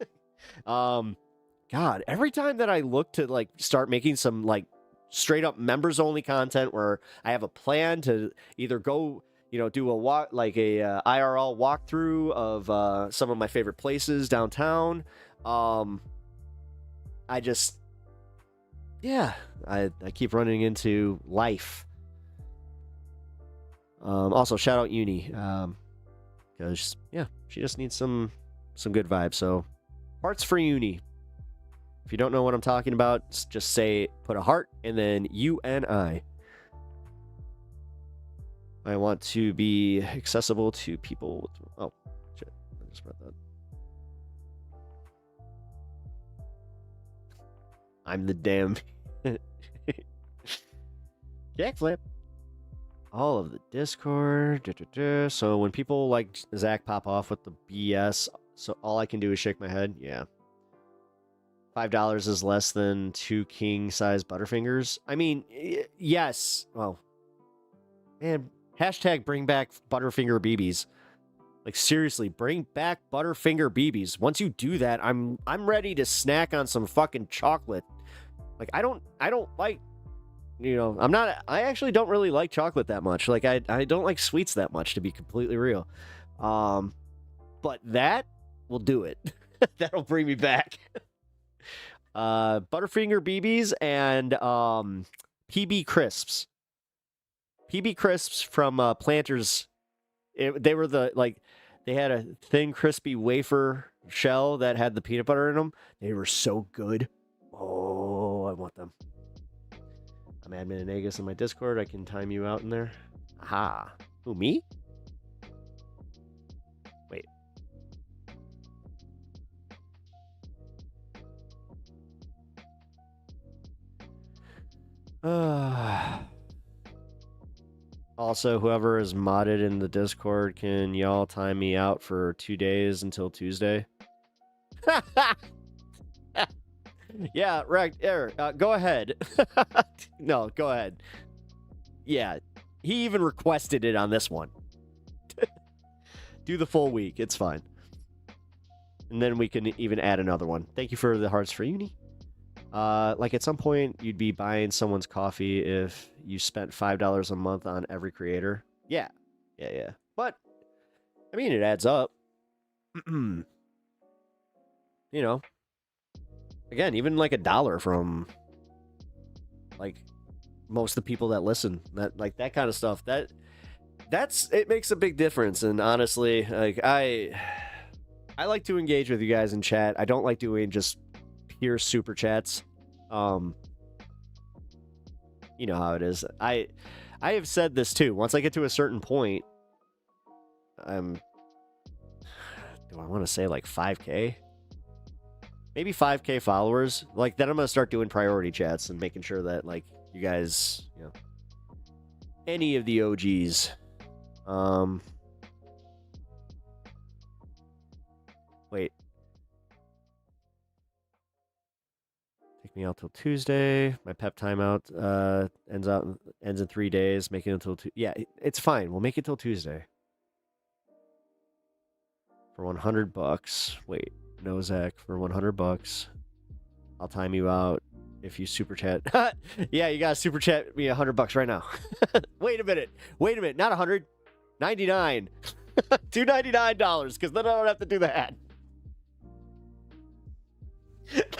God, every time that I look to, like, start making some, like, straight up members only content where I have a plan to either go, do a walk, like a IRL walkthrough of some of my favorite places downtown. I keep running into life. Also, shout out Uni, because she just needs some good vibes. So, hearts for Uni. If you don't know what I'm talking about, just put a heart and then UNI. I want to be accessible to people. Oh, shit. I just read that. I'm the damn kickflip. All of the Discord. So when people like Zach pop off with the BS, so all I can do is shake my head. Yeah. $5 is less than 2 king-size Butterfingers. I mean, yes. Well, man, hashtag bring back Butterfinger BBs. Like, seriously, bring back Butterfinger BBs. Once you do that, I'm ready to snack on some fucking chocolate. Like, I don't like, I actually don't really like chocolate that much. Like, I don't like sweets that much, to be completely real. But that will do it. That'll bring me back. Butterfinger BBs and PB Crisps. PB Crisps from Planters. They were they had a thin, crispy wafer shell that had the peanut butter in them. They were so good. Oh, I want them. I'm admin and Agus in my Discord. I can time you out in there. Aha. Who, me? Wait. Also, whoever is modded in the Discord, can y'all time me out for 2 days until Tuesday? Yeah, right. Go ahead. No, go ahead. Yeah, he even requested it on this one. Do the full week. It's fine. And then we can even add another one. Thank you for the hearts for Uni. Like at some point, you'd be buying someone's coffee if you spent $5 a month on every creator. Yeah. But, I mean, it adds up. again, even like $1 from like most of the people that listen, that kind of stuff, that's it makes a big difference. And honestly, like I like to engage with you guys in chat. I don't like doing just pure super chats. You know how it is. I have said this too. Once I get to a certain point, do I want to say like 5K? Maybe 5K followers. Like, then I'm going to start doing priority chats and making sure that, like, you guys, you know, any of the OGs. Wait. Take me out till Tuesday. My pep timeout ends in 3 days. Make it until yeah, it's fine. We'll make it till Tuesday. For $100. Wait, no, Zach, for $100. I'll time you out if you super chat. Yeah, you gotta super chat me $100 right now. Wait a minute, not 100, 99, $299, because then I don't have to do that.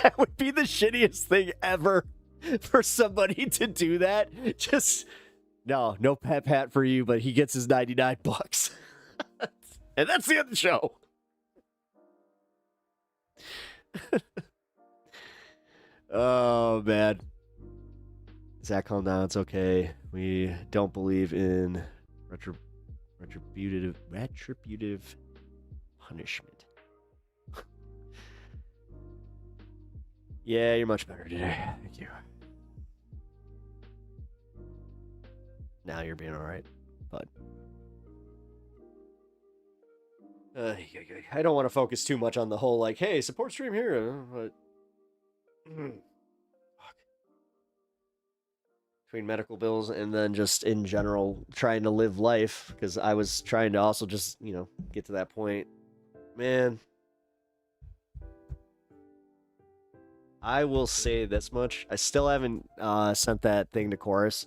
That would be the shittiest thing ever for somebody to do that. Just no pep hat for you, but he gets his $99. And that's the end of the show. Oh man, Zach, calm down. It's okay. We don't believe in retributive punishment. Yeah, you're much better today. Thank you. Now you're being all right, bud. I don't want to focus too much on the whole, like, hey, support stream here, but fuck. Between medical bills and then just in general trying to live life, because I was trying to also just, you know, get to that point. Man, I will say this much. I still haven't sent that thing to Chorus.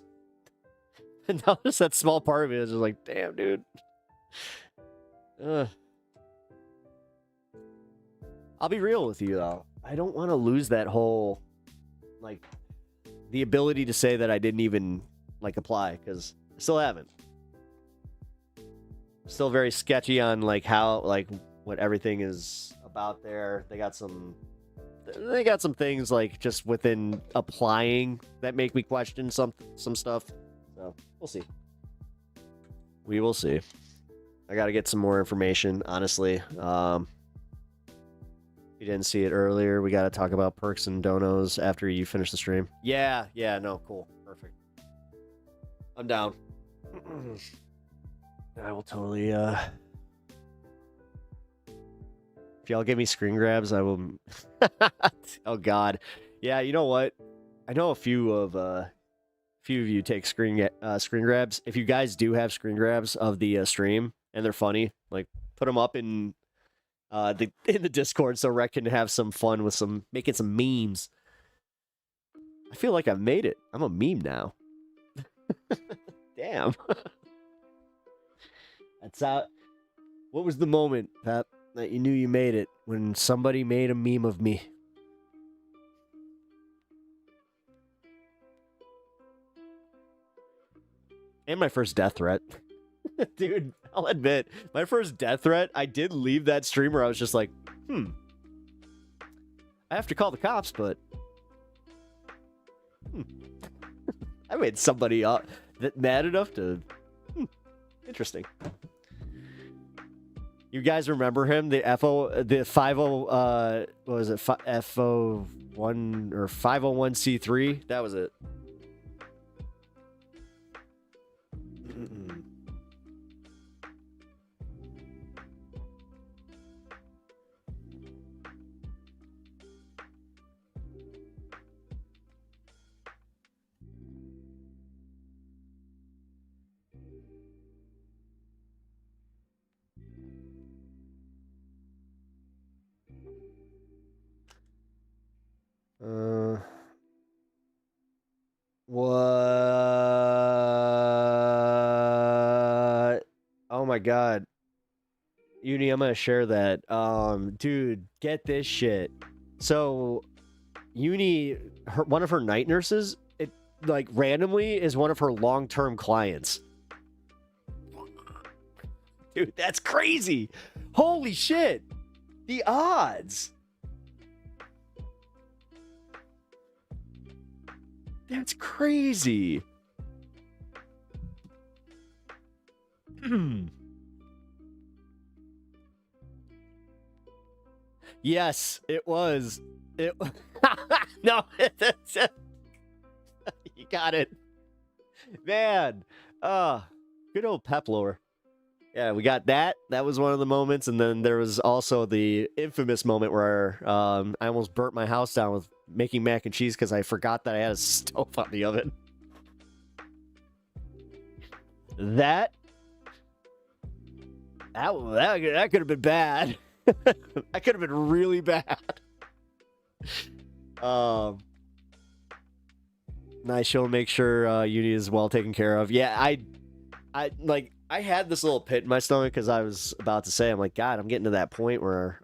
And now just that small part of it is just like, damn, dude. I'll be real with you, though. I don't want to lose that whole, like, the ability to say that I didn't even, like, apply, because I still haven't. Still very sketchy on, like, how, like, what everything is about there. They got some things, like, just within applying that make me question some stuff. So, we'll see. We will see. I got to get some more information, honestly. You didn't see it earlier. We got to talk about perks and donos after you finish the stream. Yeah, no, cool. Perfect. I'm down. I will totally, if y'all give me screen grabs, I will... Oh, God. Yeah, you know what? I know a few of you take screen grabs. If you guys do have screen grabs of the stream, and they're funny, like, put them up in the Discord so Rec can have some fun with making some memes. I feel like I've made it. I'm a meme now. Damn. That's how. What was the moment, Pat, that you knew you made it? When somebody made a meme of me. And my first death threat. Dude, I'll admit, my first death threat, I did leave that stream where I was just like, I have to call the cops, but I made somebody that mad enough to, interesting. You guys remember him? The 50, what was it? FO1 or 501c3? That was it. What? Oh my God. Uni, I'm gonna share that. Dude, get this shit. So, Uni, one of her night nurses, it like randomly is one of her long-term clients. Dude, that's crazy. Holy shit. The odds. That's crazy. Yes, it was. It no, you got it, man. Good old pep lower. Yeah, we got that. That was one of the moments, and then there was also the infamous moment where I almost burnt my house down with making mac and cheese because I forgot that I had a stove on the oven. That could have been bad. That could have been really bad. Nice show. Make sure Uni is well taken care of. Yeah, I had this little pit in my stomach because I was about to say, I'm like, God, I'm getting to that point where,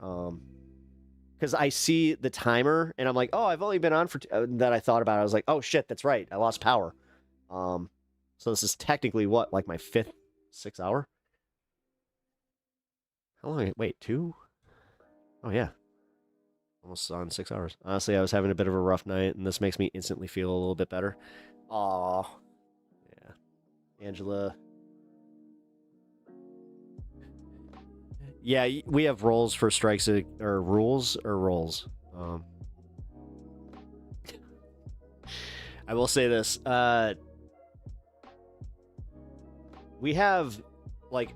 because I see the timer and I'm like, oh, I've only been on for, then I thought about it. I was like, oh shit, that's right. I lost power. So this is technically what, like my 5th 6 hour? How long? Wait, 2? Oh yeah. Almost on 6 hours. Honestly, I was having a bit of a rough night and this makes me instantly feel a little bit better. Aw. Yeah. Angela. Yeah, we have roles for strikes or rules or roles. I will say this. We have like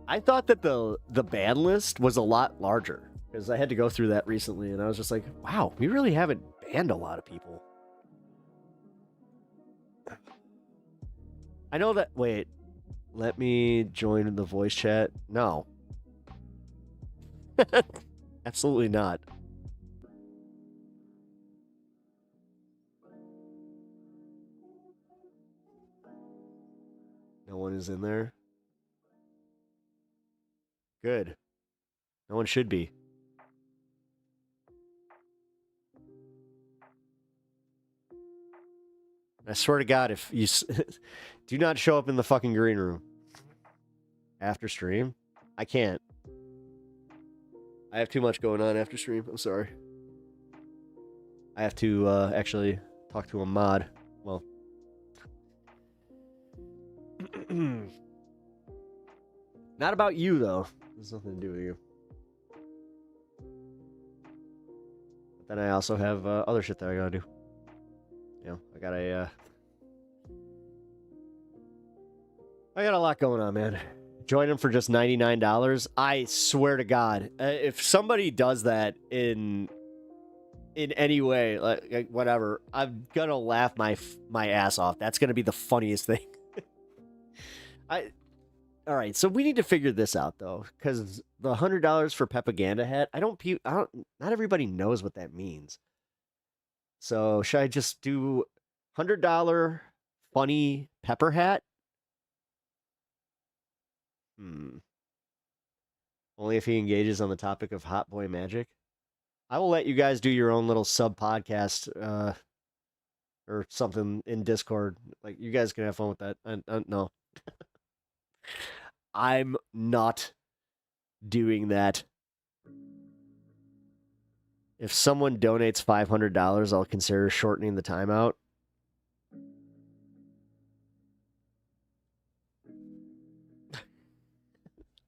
I thought that the ban list was a lot larger because I had to go through that recently and I was just like, wow, we really haven't banned a lot of people. I know that. Wait. Let me join the voice chat. No. Absolutely not. No one is in there. Good. No one should be. I swear to God, if you do not show up in the fucking green room after stream, I can't. I have too much going on after stream. I'm sorry. I have to actually talk to a mod. Well, not about you though. There's nothing to do with you. But then I also have other shit that I gotta do. You know, I got a lot going on, man. Join them for just $99. I swear to God, if somebody does that in any way, like whatever, I'm gonna laugh my ass off. That's gonna be the funniest thing. All right, so we need to figure this out though, because the $100 for propaganda hat, not everybody knows what that means. So should I just do $100 funny pepper hat? Only if he engages on the topic of hot boy magic. I will let you guys do your own little sub podcast or something in Discord. Like you guys can have fun with that. No. I'm not doing that. If someone donates $500, I'll consider shortening the timeout.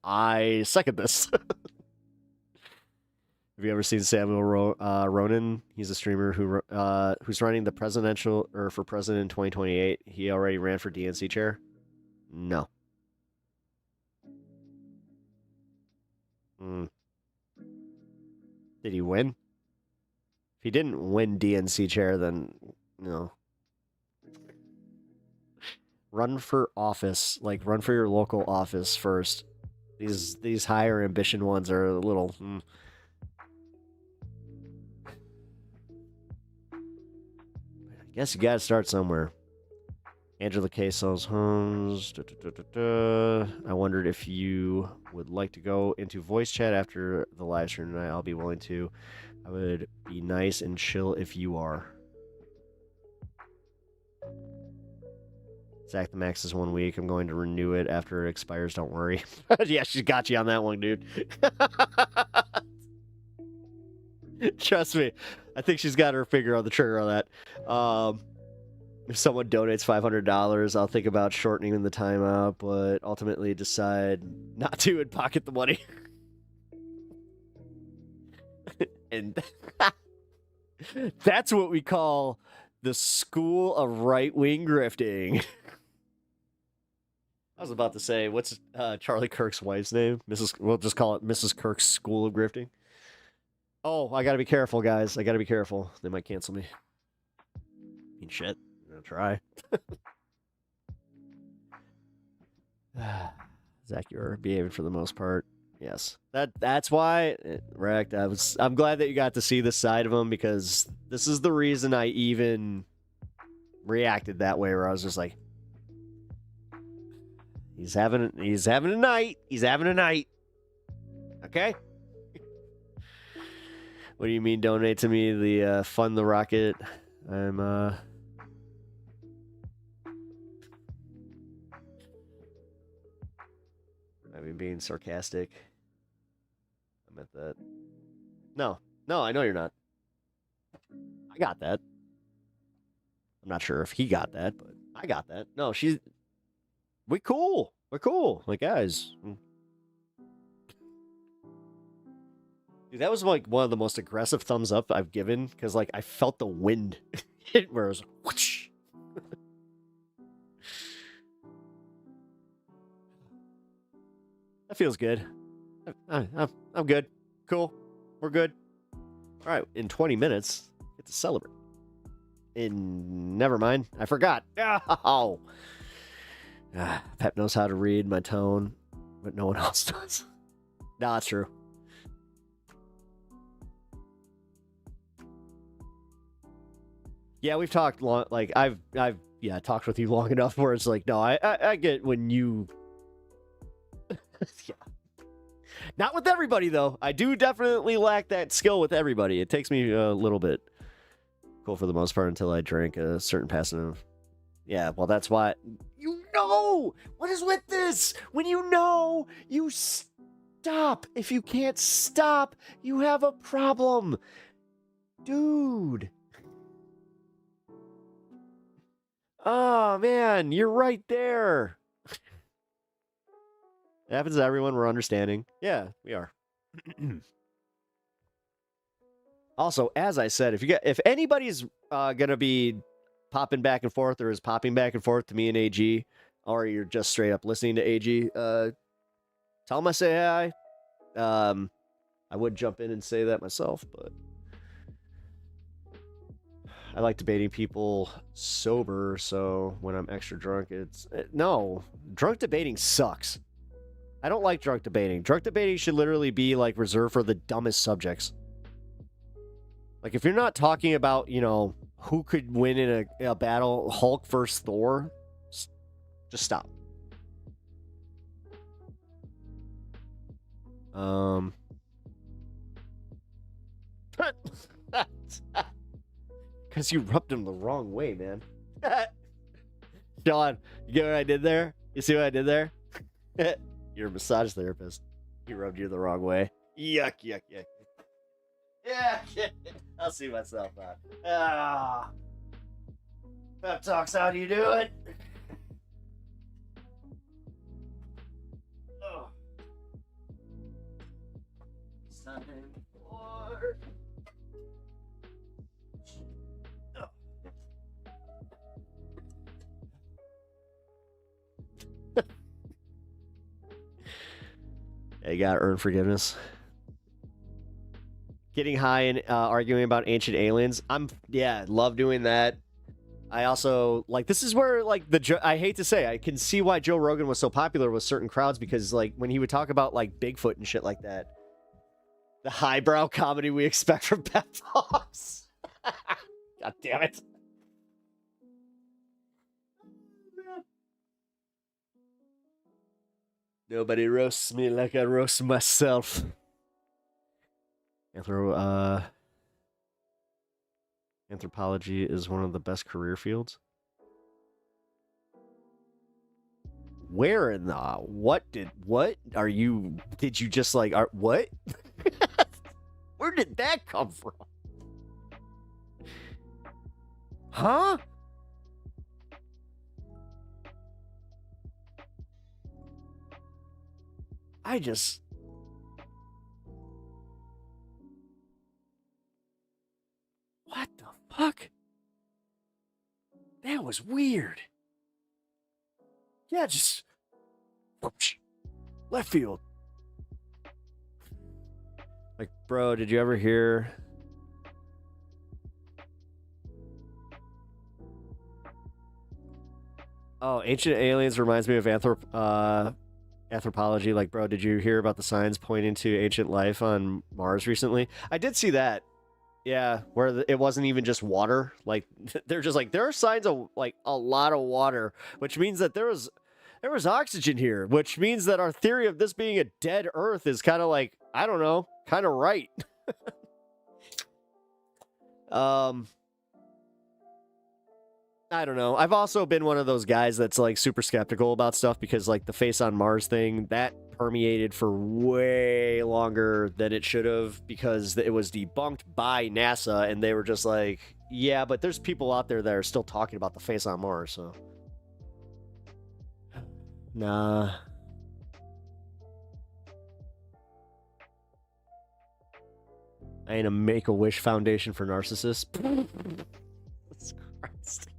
I second this. Have you ever seen Samuel Ronan? He's a streamer who's running the presidential or for president in 2028. He already ran for DNC chair. No. Did he win? If he didn't win DNC chair, then no. Run for office, like run for your local office first. These higher ambition ones are a little. I guess you gotta start somewhere. Angela K sells homes. I wondered if you would like to go into voice chat after the live stream tonight. I'll be willing to. I would be nice and chill if you are. Zach the Max is 1 week. I'm going to renew it after it expires. Don't worry. Yeah, she's got you on that one, dude. Trust me. I think she's got her finger on the trigger on that. If someone donates $500, I'll think about shortening the timeout, but ultimately decide not to and pocket the money. And that's what we call the school of right-wing grifting. I was about to say, what's Charlie Kirk's wife's name? We'll just call it Mrs. Kirk's School of Grifting. Oh, I gotta be careful, guys. I gotta be careful. They might cancel me. I mean, shit. I'm gonna try. Zach, you're behaving for the most part. Yes. That's why, Rect, I'm glad that you got to see this side of him, because this is the reason I even reacted that way, where I was just like, he's having a night. He's having a night. Okay? What do you mean donate to me? The fund the rocket. I'm I mean, being sarcastic. I meant that. No, I know you're not. I got that. I'm not sure if he got that, but I got that. No, we're cool. We're cool. Like, guys. Dude, that was like one of the most aggressive thumbs up I've given, because like I felt the wind hit where it was whoosh. That feels good. I'm good. Cool. We're good. All right, in 20 minutes, get to celebrate. Never mind. I forgot. Oh. Pep knows how to read my tone, but no one else does. Nah, it's true. Yeah, we've talked long. Like I've talked with you long enough where it's like, no, I get when you. Yeah. Not with everybody though. I do definitely lack that skill with everybody. It takes me a little bit. Cool for the most part until I drink a certain passive. Yeah, well, that's why. You know! What is with this? When you know, you stop. If you can't stop, you have a problem. Dude. Oh, man, you're right there. It happens to everyone. We're understanding. Yeah, we are. Also, as I said, if anybody's gonna be popping back and forth, or is popping back and forth to me and AG, or you're just straight up listening to AG, tell them I say hi. I would jump in and say that myself, but I like debating people sober, so when I'm extra drunk, no, drunk debating sucks. I don't like drunk debating. Drunk debating should literally be like reserved for the dumbest subjects. Like, if you're not talking about, who could win in a battle, Hulk versus Thor, just stop. Because you rubbed him the wrong way, man. Sean, you get what I did there? You see what I did there? You're a massage therapist. He rubbed you the wrong way. Yuck, yuck, yuck. Yeah, I'll see myself out. Ah. Pep talks, how do you do it? Oh. Time for... Oh. Yeah, you gotta earn forgiveness. Getting high and arguing about ancient aliens. Love doing that. I also, this is where, I hate to say, I can see why Joe Rogan was so popular with certain crowds, because, when he would talk about, Bigfoot and shit like that, the highbrow comedy we expect from Pep Talks. God damn it. Nobody roasts me like I roast myself. I throw Anthropology is one of the best career fields. Where in the what did you just like what? Where did that come from? Huh? What the fuck? That was weird. Yeah, just whoosh, left field. Like, bro, did you ever hear? Oh, Ancient Aliens reminds me of anthropology. Like, bro, did you hear about the signs pointing to ancient life on Mars recently? I did see that. Yeah, where it wasn't even just water. Like, they're just like, there are signs of like a lot of water, which means that there was oxygen here, which means that our theory of this being a dead Earth is kind of like, I don't know, kind of right. I don't know. I've also been one of those guys that's like super skeptical about stuff because like the face on Mars thing, that permeated for way longer than it should have because it was debunked by NASA and they were just like, yeah, but there's people out there that are still talking about the face on Mars, so. Nah. I ain't a Make-A-Wish Foundation for narcissists. Jesus Christ.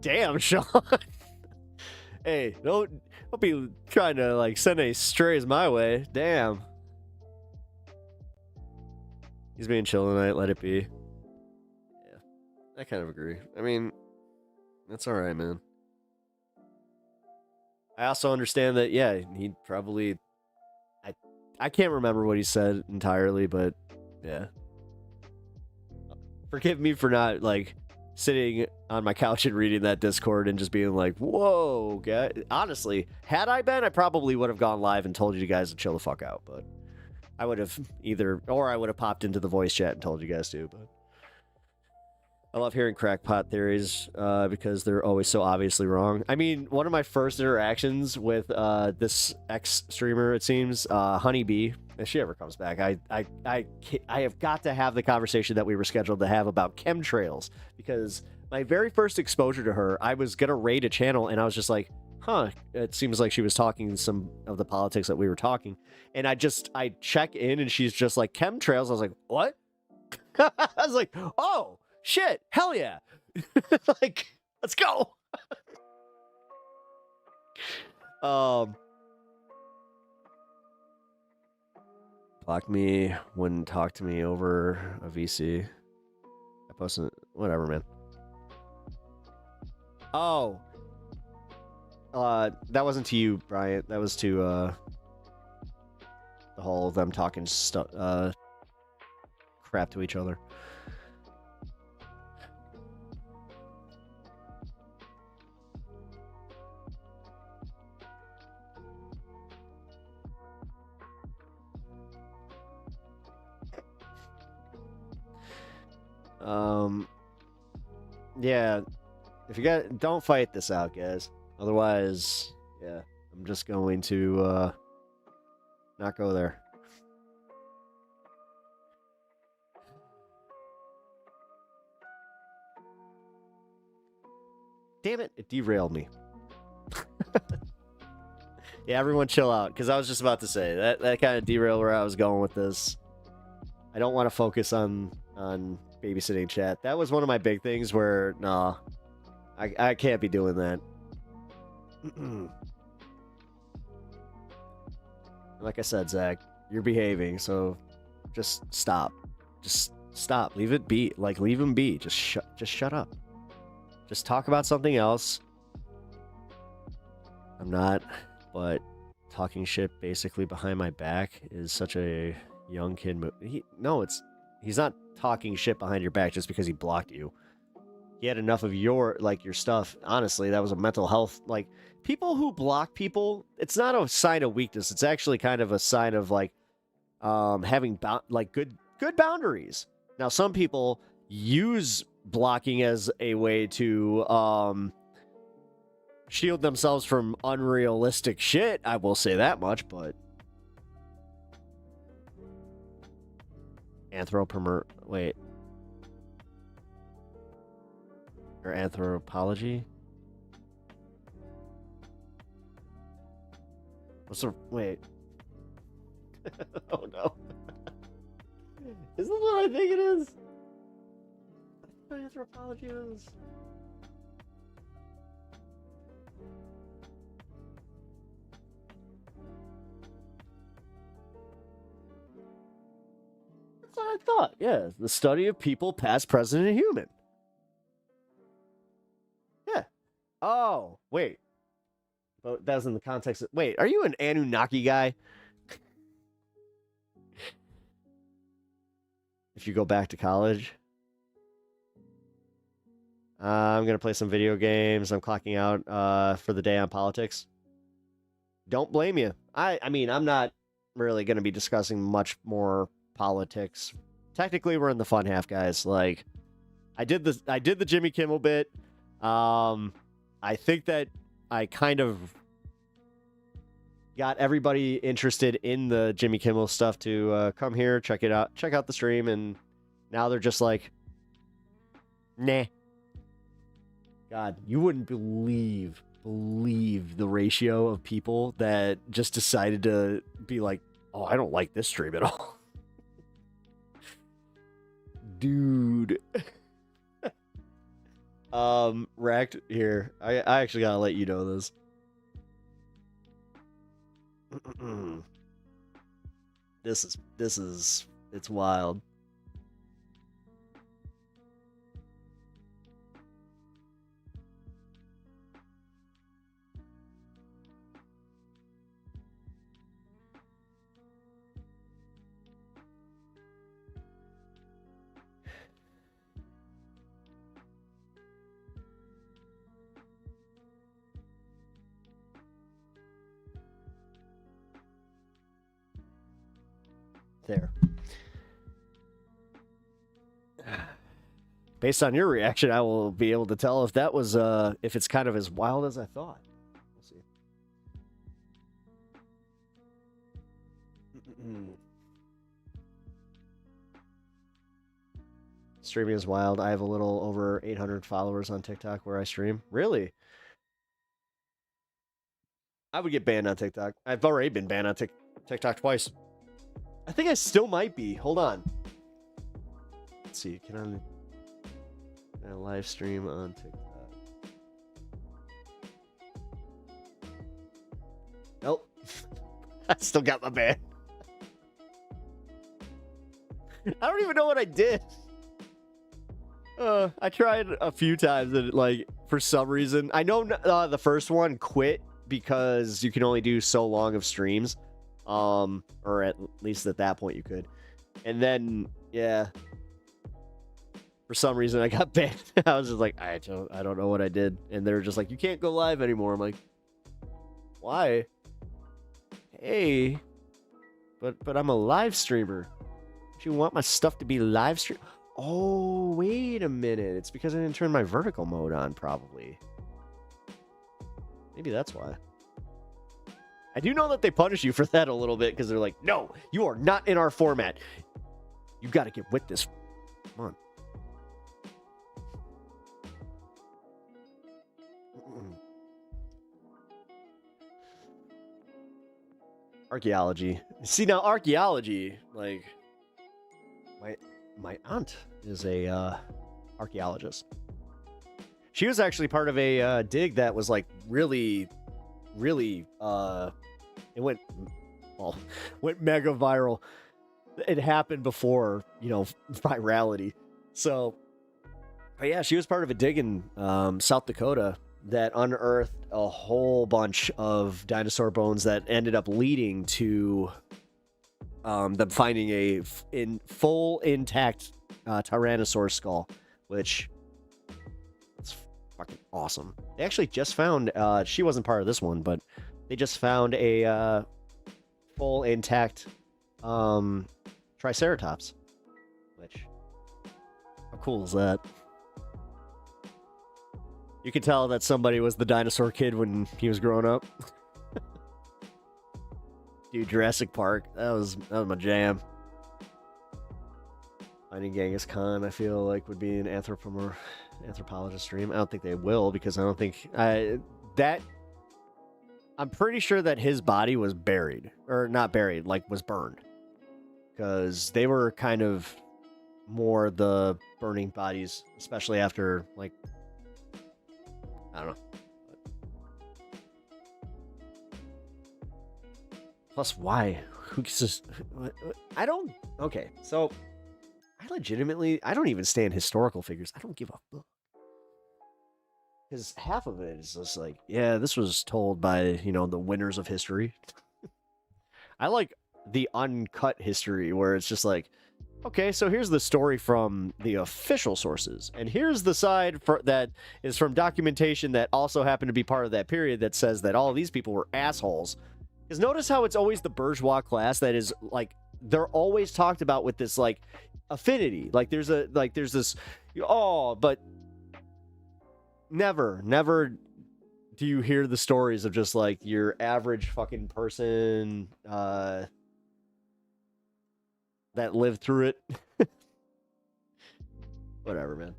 Damn, Sean. Hey, don't be trying to like send any strays my way. Damn. He's being chill tonight. Let it be. Yeah, I kind of agree. I mean, that's all right, man. I also understand that. Yeah, he probably. I can't remember what he said entirely, but yeah. Forgive me for not like sitting on my couch and reading that Discord and just being like, whoa, guy. Honestly, had I been, I probably would have gone live and told you guys to chill the fuck out, but I would have I would have popped into the voice chat and told you guys to, but I love hearing crackpot theories because they're always so obviously wrong. I mean, one of my first interactions with this ex-streamer, it seems, Honeybee, if she ever comes back, I have got to have the conversation that we were scheduled to have about chemtrails, because my very first exposure to her, I was going to raid a channel, and I was just like, huh, it seems like she was talking some of the politics that we were talking, and I check in, and she's just like, chemtrails. I was like, what? I was like, oh, shit, hell yeah. Like, let's go. Block me, wouldn't talk to me over a VC. I posted, whatever, man. Oh. That wasn't to you, Bryant. That was to, the whole of them talking crap to each other. Yeah, if you got, don't fight this out, guys. Otherwise, yeah, I'm just going to not go there. Damn it, it derailed me. Yeah, everyone chill out, because I was just about to say that kind of derailed where I was going with this. I don't want to focus on babysitting chat. That was one of my big things where, nah, I can't be doing that. Like I said, Zach, you're behaving, so just stop. Just stop. Leave it be. Like, leave him be. Just shut up. Just talk about something else. I'm not, but talking shit basically behind my back is such a young kid move. He's not talking shit behind your back just because he blocked you. He had enough of your stuff. Honestly, that was a mental health. Like, people who block people, it's not a sign of weakness. It's actually kind of a sign of like having good boundaries. Now, some people use blocking as a way to shield themselves from unrealistic shit. I will say that much, but wait. Or anthropology? Wait. Oh no. Is this what I think it is? What anthropology is? That's what I thought. Yeah, the study of people, past, present, and human. Yeah. Oh, wait. But that's in the context of... Wait, are you an Anunnaki guy? If you go back to college. I'm going to play some video games. I'm clocking out for the day on politics. Don't blame you. I mean, I'm not really going to be discussing much more politics. Technically, we're in the fun half, guys. Like, I did the Jimmy Kimmel bit. I think that I kind of got everybody interested in the Jimmy Kimmel stuff to come here, check it out, check out the stream, and now they're just like, nah. God, you wouldn't believe the ratio of people that just decided to be like, oh, I don't like this stream at all. Dude. Racked here. I actually gotta let you know this. This is it's wild. There. Based on your reaction, I will be able to tell if that was if it's kind of as wild as I thought. We'll see. Streaming is wild. I have a little over 800 followers on TikTok where I stream. Really? I would get banned on TikTok. I've already been banned on TikTok twice. I think I still might be. Hold on. Let's see. Can I live stream on TikTok? Nope. I still got my ban. I don't even know what I did. I tried a few times and like for some reason, I know the first one quit because you can only do so long of streams. Or at least at that point you could. And then, yeah. For some reason I got banned. I was just like, I don't know what I did. And they were just like, you can't go live anymore. I'm like, why? Hey. But I'm a live streamer. Do you want my stuff to be live stream? Oh, wait a minute. It's because I didn't turn my vertical mode on, probably. Maybe that's why. I do know that they punish you for that a little bit because they're like, no, you are not in our format. You got to get with this. Come on. Archaeology. See, now archaeology, like, my aunt is a archaeologist. She was actually part of a dig that was like really it went mega viral. It happened before, virality. So, but yeah, she was part of a dig in South Dakota that unearthed a whole bunch of dinosaur bones that ended up leading to them finding a full intact Tyrannosaurus skull, which is fucking awesome. They actually just found, she wasn't part of this one, but they just found a full intact Triceratops. Which, how cool is that? You could tell that somebody was the dinosaur kid when he was growing up. Dude, Jurassic Park, that was my jam. Finding Genghis Khan, I feel like, would be an anthropologist stream. I don't think they will, because I don't think I'm pretty sure that his body was buried, or not buried, like was burned, because they were kind of more the burning bodies, especially after, like, I don't know. Plus, why? Who just? I don't. Okay, so I don't even stand historical figures. I don't give a fuck. Because half of it is just like, yeah, this was told by, the winners of history. I like the uncut history where it's just like, okay, so here's the story from the official sources, and here's the side that is from documentation that also happened to be part of that period that says that all of these people were assholes. Because notice how it's always the bourgeois class that is, like, they're always talked about with this, like, affinity. Like, there's this, but never do you hear the stories of just, like, your average fucking person, that lived through it. Whatever, man.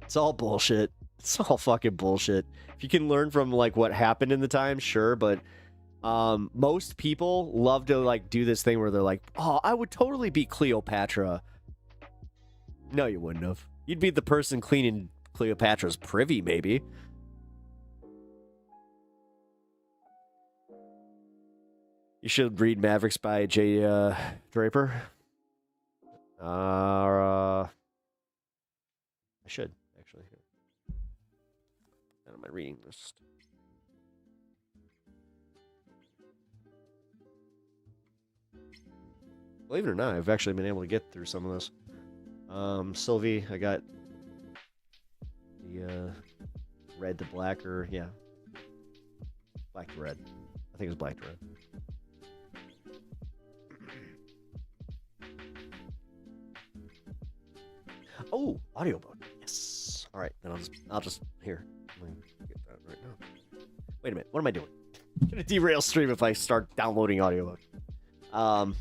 It's all bullshit. It's all fucking bullshit. If you can learn from, like, what happened in the time, sure, but most people love to, like, do this thing where they're like, oh, I would totally be Cleopatra. No, you wouldn't have. You'd be the person cleaning Cleopatra's privy, maybe. You should read Mavericks by J. Draper. I should, actually. Out of my reading list. Believe it or not, I've actually been able to get through some of this. Sylvie, I got the red to black, or yeah, black to red. I think it was black to red. Oh, audiobook. Yes. All right, then I'll just here. Let me get that right now. Wait a minute. What am I doing? I'm gonna derail stream if I start downloading audiobook. I'll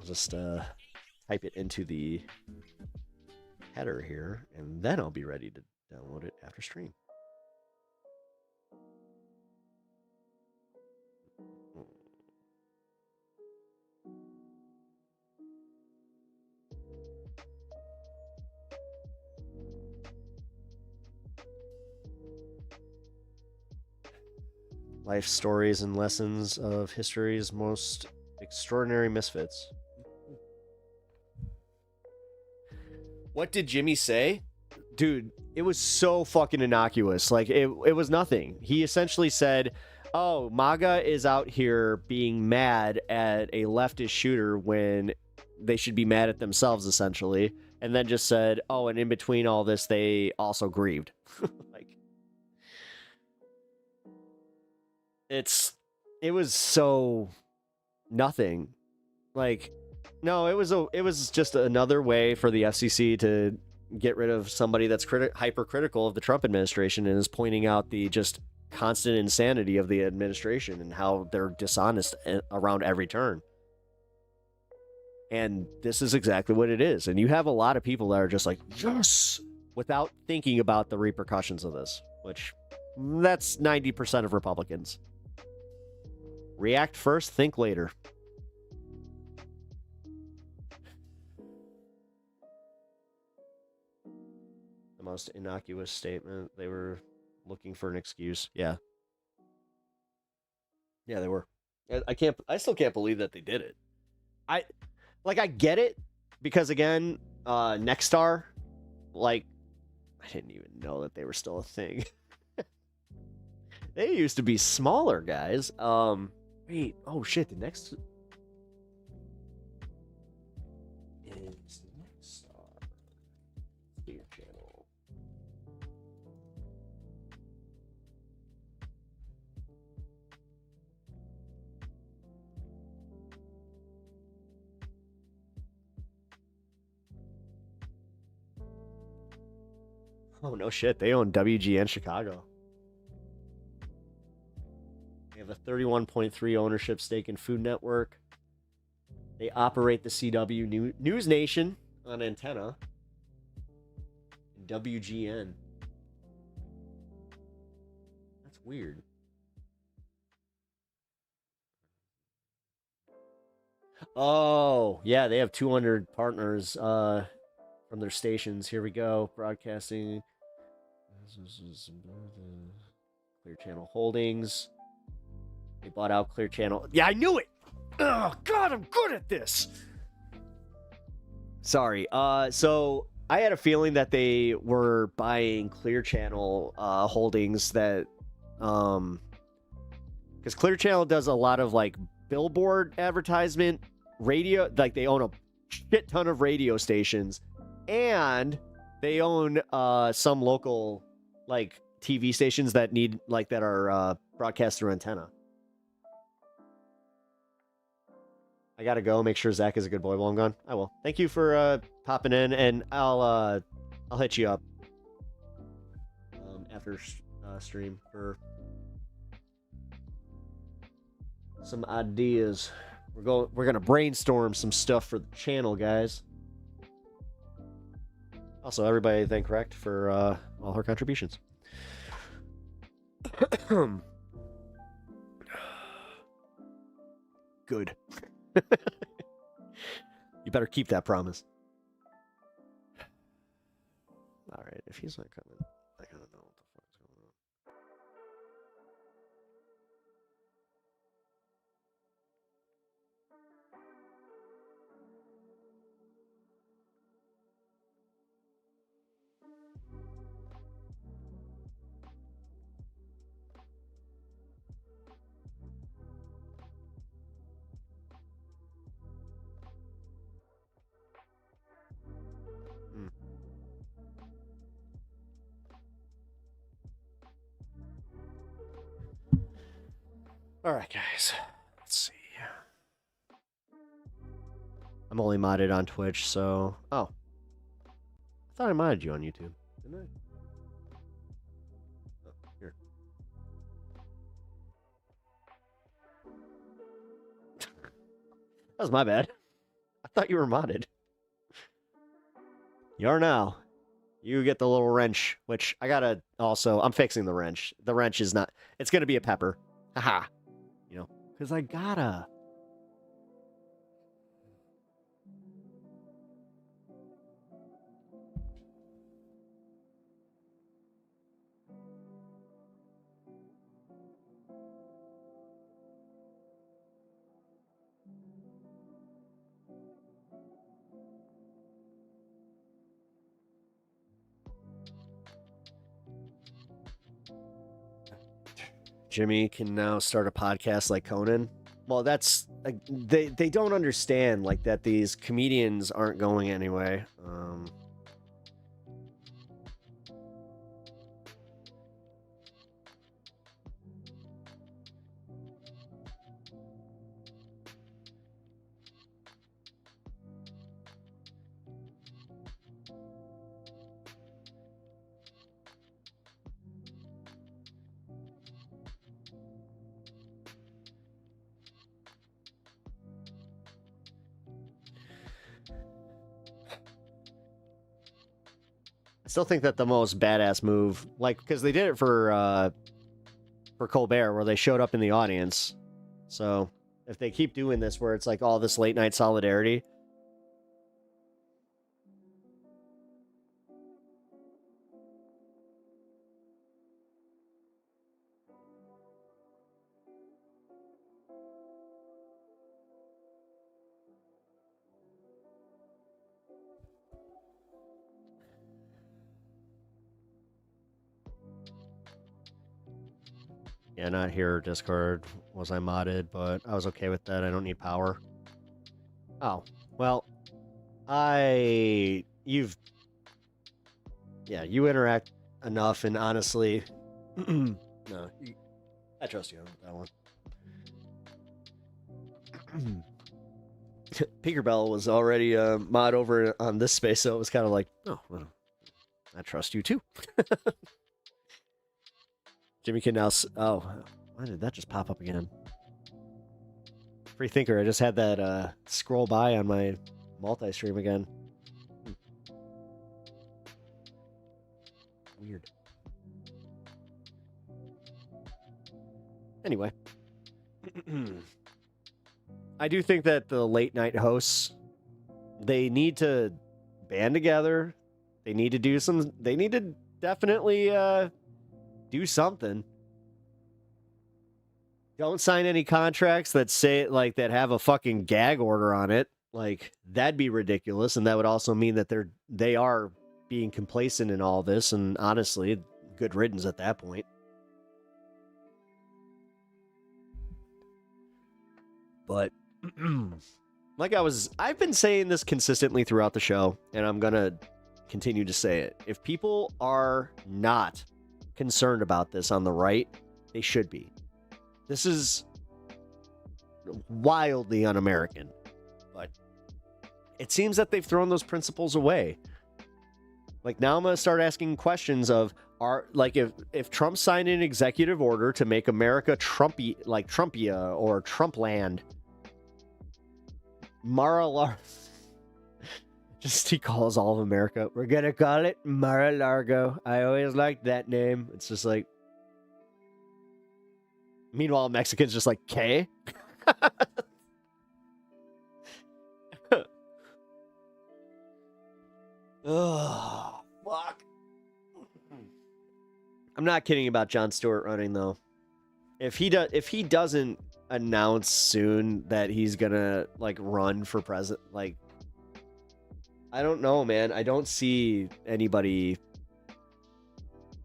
just type it into the header here, and then I'll be ready to download it after stream. Life stories and lessons of history's most extraordinary misfits. What did Jimmy say? Dude, it was so fucking innocuous. Like, it was nothing. He essentially said, oh, MAGA is out here being mad at a leftist shooter when they should be mad at themselves, essentially. And then just said, oh, and in between all this, they also grieved. Like, it was so nothing. Like, no, it was just another way for the FCC to get rid of somebody that's hypercritical of the Trump administration and is pointing out the just constant insanity of the administration and how they're dishonest around every turn. And this is exactly what it is. And you have a lot of people that are just like, yes, without thinking about the repercussions of this, which that's 90% of Republicans. React first, think later. The most innocuous statement. They were looking for an excuse. Yeah. Yeah, they were. I still can't believe that they did it. I get it, because again, Nexstar, like, I didn't even know that they were still a thing. They used to be smaller, guys. Wait, oh shit, the next is Nexstar. Bigger channel. Oh, no shit. They own WGN Chicago. They have a 31.3 ownership stake in Food Network. They operate the CW News Nation on antenna. WGN. That's weird. Oh, yeah, they have 200 partners from their stations. Here we go. Broadcasting. Clear Channel Holdings. They bought out Clear Channel. Yeah, I knew it. Oh, God, I'm good at this. Sorry. So I had a feeling that they were buying Clear Channel holdings that, because Clear Channel does a lot of like billboard advertisement, radio, like they own a shit ton of radio stations, and they own some local like TV stations that need like that are broadcast through antenna. I gotta go. Make sure Zach is a good boy while I'm gone. I will. Thank you for popping in, and I'll hit you up after stream for some ideas. We're gonna brainstorm some stuff for the channel, guys. Also, everybody thank Correct for all her contributions. Good. You better keep that promise. All right, if he's not coming, I gotta know what the fuck's going on. All right, guys. Let's see. I'm only modded on Twitch, so... Oh. I thought I modded you on YouTube. Didn't I? Oh, here. That was my bad. I thought you were modded. You are now. You get the little wrench, which I gotta also... I'm fixing the wrench. The wrench is not... It's gonna be a pepper. Haha. You know, because I gotta. Jimmy can now start a podcast like Conan. Well, that's like, they don't understand like that these comedians aren't going anyway. Still think that the most badass move, like, because they did it for Colbert, where they showed up in the audience. So if they keep doing this, where it's like all this late night solidarity. Yeah, not here, Discord. Was I modded, but I was okay with that. I don't need power. Oh, well, you interact enough, and honestly, no, I trust you on that one. Peeker Bell was already mod over on this space, so it was kind of like, oh, well, I trust you too. Jimmy can now. Oh, why did that just pop up again? Free thinker. I just had that scroll by on my multi-stream again. Weird. Anyway. I do think that the late night hosts, they need to band together. They need to do some. They need to definitely do something. Don't sign any contracts that say like that have a fucking gag order on it. Like that'd be ridiculous, and that would also mean that they are being complacent in all this. And honestly, good riddance at that point. But like I've been saying this consistently throughout the show, and I'm gonna continue to say it. If people are not concerned about this on the right, they should be. This is wildly un-American, but it seems that they've thrown those principles away. Like now I'm gonna start asking questions of if Trump signed an executive order to make America Trumpy, like Trumpia or Trumpland, Mar-a-Lago. Just he calls all of America. We're gonna call it Mar-a-Lago. I always liked that name. It's just like. Meanwhile, Mexicans just like K. Oh, fuck. I'm not kidding about Jon Stewart running though. If he doesn't announce soon that he's gonna like run for president, like I don't know, man. I don't see anybody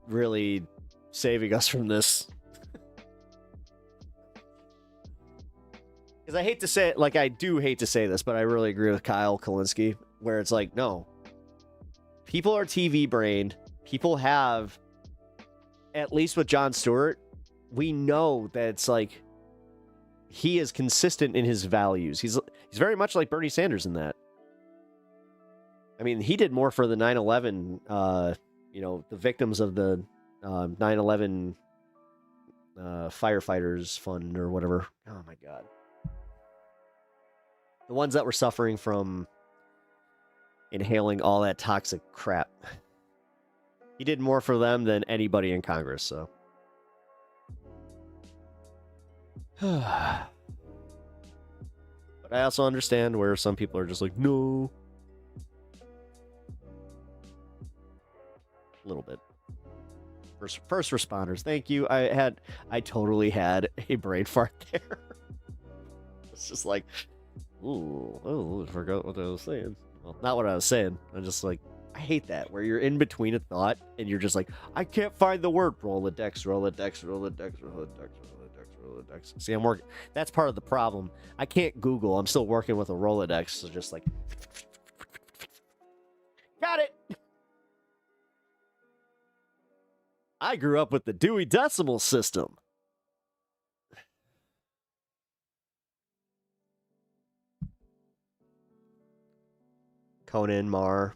really saving us from this. Because I hate to say it, like I do hate to say this, but I really agree with Kyle Kalinske, where it's like, no. People are TV brained. People have, at least with Jon Stewart, we know that it's like he is consistent in his values. He's very much like Bernie Sanders in that. I mean, he did more for the 9/11, the victims of the 9/11 firefighters fund or whatever. Oh my God. The ones that were suffering from inhaling all that toxic crap. He did more for them than anybody in Congress, so. But I also understand where some people are just like, no. A little bit. First responders, thank you. I totally had a brain fart there. It's just like, I forgot what I was saying. Well, not what I was saying. I'm just like, I hate that, where you're in between a thought and you're just like, I can't find the word. Rolodex, Rolodex, Rolodex, Rolodex, Rolodex, Rolodex. See, I'm working. That's part of the problem. I can't Google. I'm still working with a Rolodex. So just like, got it. I grew up with the Dewey Decimal System. Conan, Mar.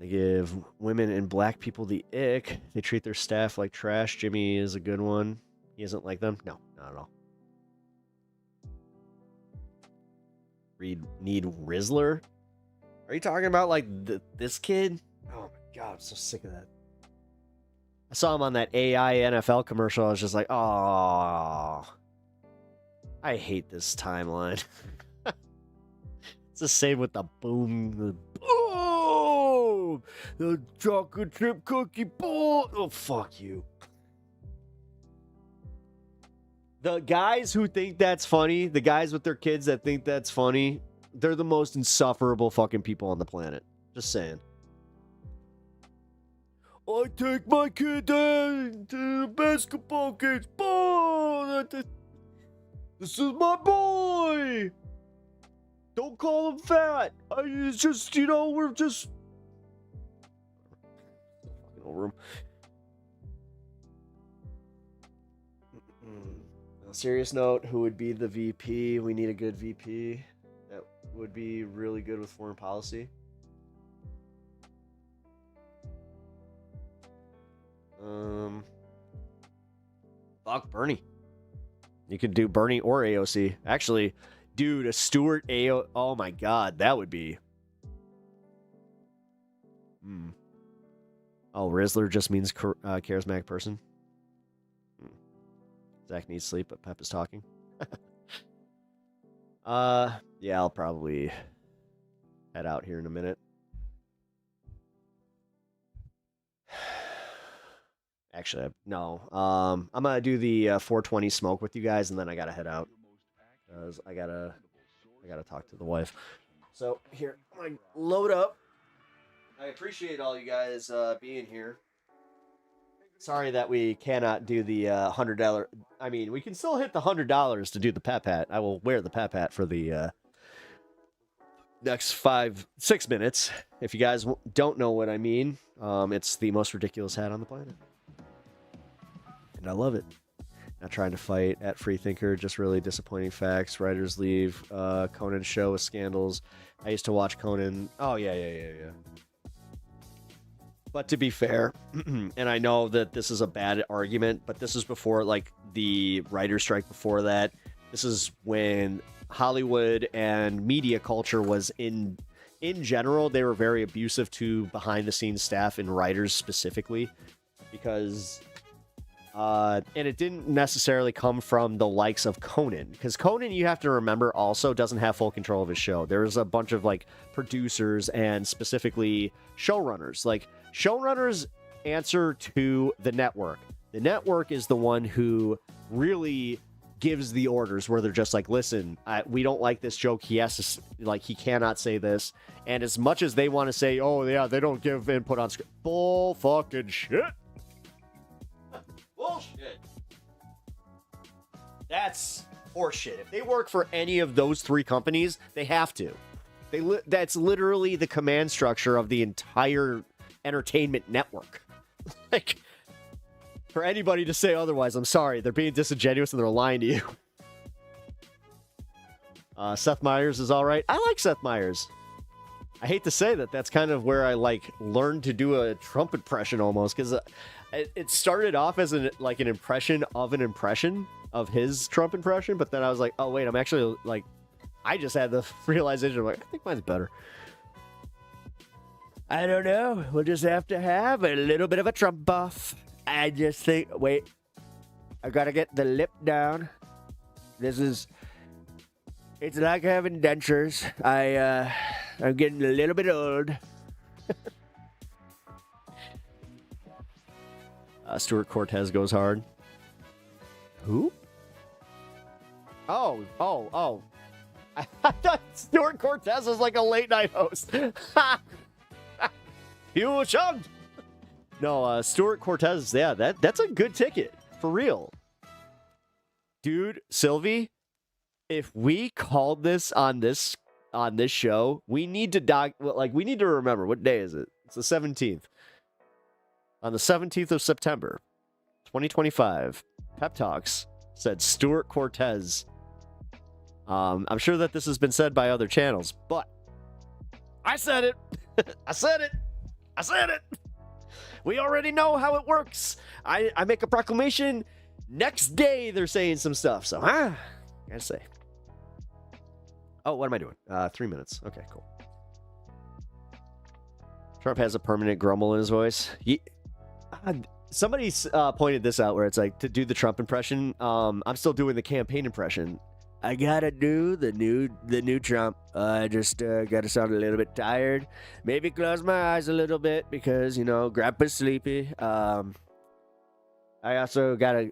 They give women and black people the ick. They treat their staff like trash. Jimmy is a good one. He isn't like them? No, not at all. Need Rizzler? Are you talking about like this kid? Oh my God, I'm so sick of that. I saw him on that AI NFL commercial. I was just like, oh, I hate this timeline. It's the same with the boom. The chocolate chip cookie bowl. Oh, fuck you. The guys who think that's funny, the guys with their kids that think that's funny, they're the most insufferable fucking people on the planet. Just saying. I take my kid down to the basketball games. This is my boy. Don't call him fat. It's just, we're just... Fucking over him. On a serious note, who would be the VP? We need a good VP that would be really good with foreign policy. Fuck Bernie. You could do Bernie or AOC. Actually, dude, a Stewart AO. Oh my God, that would be. Oh, Rizzler just means charismatic person. Zach needs sleep, but Pep is talking. Yeah, I'll probably head out here in a minute. Actually, no. I'm gonna do the 420 smoke with you guys, and then I gotta head out because I gotta talk to the wife. So here, I'm gonna load up. I appreciate all you guys being here. Sorry that we cannot do the $100. I mean, we can still hit the $100 to do the Pep hat. I will wear the Pep hat for the next 5-6 minutes. If you guys don't know what I mean, it's the most ridiculous hat on the planet. And I love it. Not trying to fight at Freethinker, just really disappointing facts. Writers leave. Conan show with scandals. I used to watch Conan. Oh, yeah. But to be fair, and I know that this is a bad argument, but this is before, like, the writer's strike before that. This is when Hollywood and media culture was in general, they were very abusive to behind-the-scenes staff and writers specifically, because... and it didn't necessarily come from the likes of Conan, because Conan, you have to remember, also doesn't have full control of his show. There's a bunch of, like, producers and specifically showrunners. Like, showrunners answer to the network. The network is the one who really gives the orders, where they're just like, listen, we don't like this joke. He has to, like, he cannot say this. And as much as they want to say, oh, yeah, they don't give input on script. Bull fucking shit. Bullshit. That's horseshit. If they work for any of those three companies, they have to. That's literally the command structure of the entire entertainment network. Like, for anybody to say otherwise, I'm sorry. They're being disingenuous and they're lying to you. Seth Meyers is all right. I like Seth Meyers. I hate to say that. That's kind of where I, like, learned to do a Trump impression almost, because it started off as an impression of his Trump impression, but then I was like, oh wait, I'm actually, like, I just had the realization, I'm like, I think mine's better. I don't know. We'll just have to have a little bit of a Trump buff. I just think, wait, I gotta get the lip down. It's like having dentures. I'm getting a little bit old. Stuart Cortez goes hard. Who? Oh. I thought Stuart Cortez was like a late night host. You chugged. No, Stuart Cortez, yeah, that's a good ticket. For real. Dude, Sylvie, if we called this on this show, we need to we need to remember, what day is it? It's the 17th. On the 17th of September, 2025, Pep Talks said Stuart Cortez. I'm sure that this has been said by other channels, but I said it. I said it. We already know how it works. I make a proclamation. Next day, they're saying some stuff. So, gotta say. Oh, what am I doing? 3 minutes. Okay, cool. Trump has a permanent grumble in his voice. Somebody pointed this out where it's like, to do the Trump impression, I'm still doing the campaign impression. I gotta do the new Trump. I just gotta sound a little bit tired. Maybe close my eyes a little bit because, Grandpa's sleepy. I also gotta,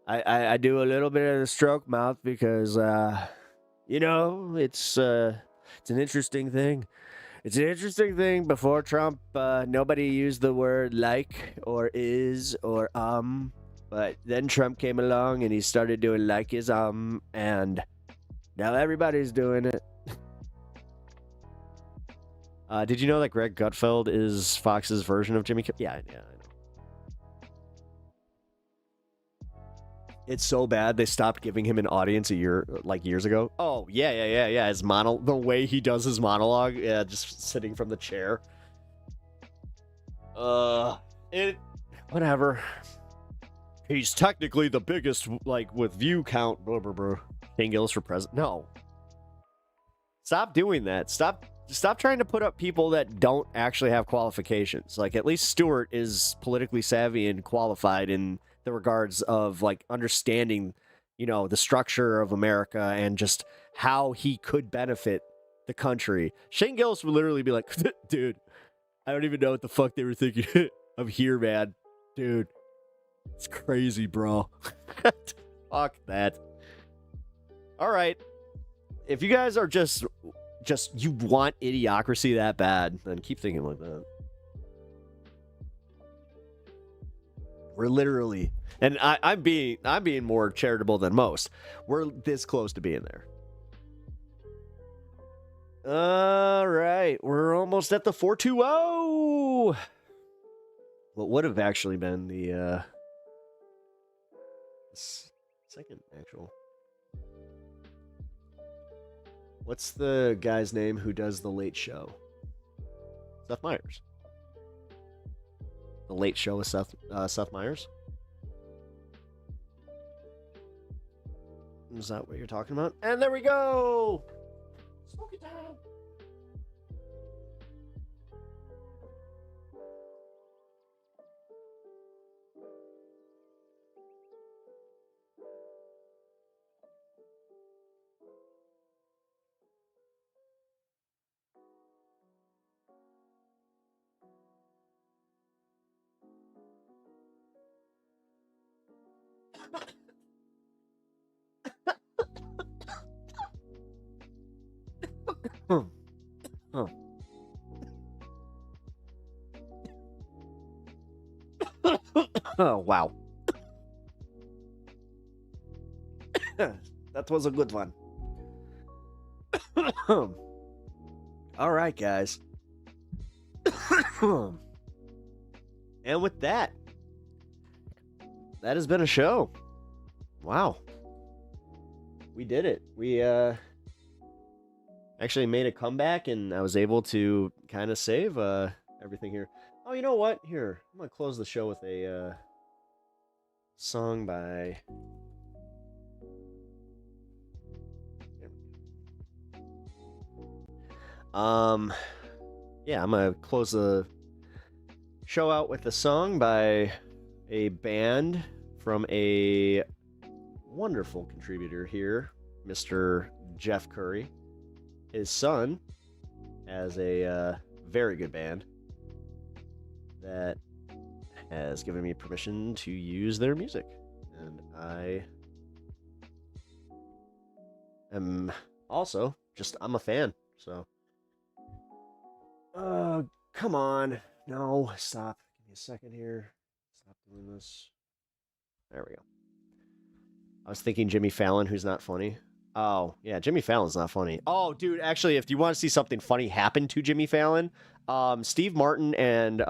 I do a little bit of the stroke mouth because, it's an interesting thing. It's an interesting thing. Before Trump, nobody used the word like or is or but then Trump came along and he started doing like his and now everybody's doing it. Did you know that Greg Gutfeld is Fox's version of Jimmy Kimmel? Yeah, I know. It's so bad they stopped giving him an audience years ago. Oh, yeah. His the way he does his monologue, just sitting from the chair. Whatever. He's technically the biggest, like, with view count, blah, blah, blah. Shane Gillis for president. No. Stop doing that. Stop trying to put up people that don't actually have qualifications. Like, at least Stewart is politically savvy and qualified in the regards of, like, understanding, you know, the structure of America and just how he could benefit the country. Shane Gillis would literally be like, dude, I don't even know what the fuck they were thinking of here, man. Dude, it's crazy, bro. Fuck that. All right. If you guys are just you want idiocracy that bad, then keep thinking like that. We're literally, and I'm being more charitable than most. We're this close to being there. All right, we're almost at the 420. What would have actually been the second actual. What's the guy's name who does The Late Show? Seth Meyers. The Late Show with Seth Meyers? Is that what you're talking about? And there we go! Smoke it down! Oh, wow. That was a good one. All right, guys. And with that, that has been a show. Wow. We did it. We actually made a comeback, and I was able to kind of save everything here. Oh, you know what? Here, I'm going to close the show with a song by... Yeah, I'm going to close the show out with a song by a band from a wonderful contributor here, Mr. Jeff Curry. His son has a very good band that has given me permission to use their music. And I am also I'm a fan, so. Come on. No, stop. Give me a second here. Stop doing this. There we go. I was thinking Jimmy Fallon, who's not funny. Oh, yeah, Jimmy Fallon's not funny. Oh, dude, actually, if you want to see something funny happen to Jimmy Fallon, Steve Martin and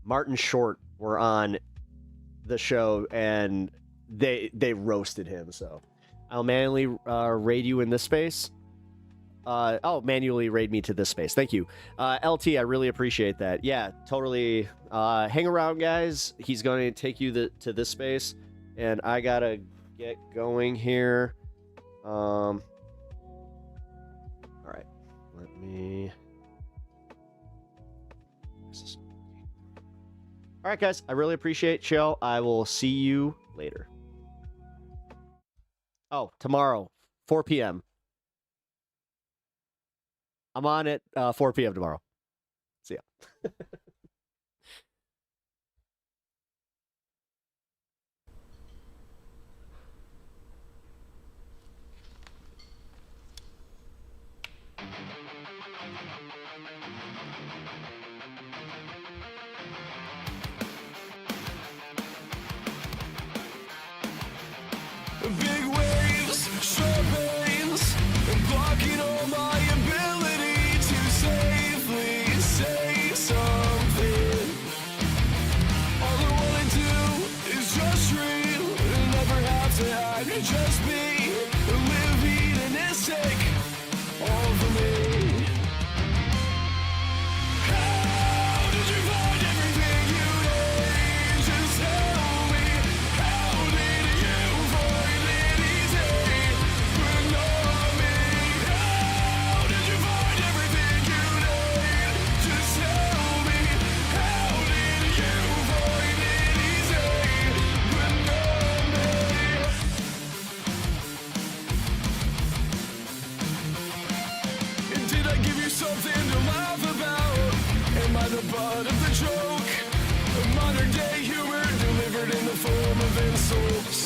Martin Short were on the show, and they roasted him, so I'll manually raid you in this space. Manually raid me to this space. Thank you. LT, I really appreciate that. Yeah, totally. Hang around, guys. He's going to take you to this space, and I gotta get going here. All right. Let me... All right, guys. I really appreciate y'all. I will see you later. Oh, tomorrow, 4 p.m. I'm on at 4 p.m. tomorrow. See ya. Big waves, sharp pains, and blocking all my ability to safely say so. butt of the joke. Modern day humor delivered in the form of insults.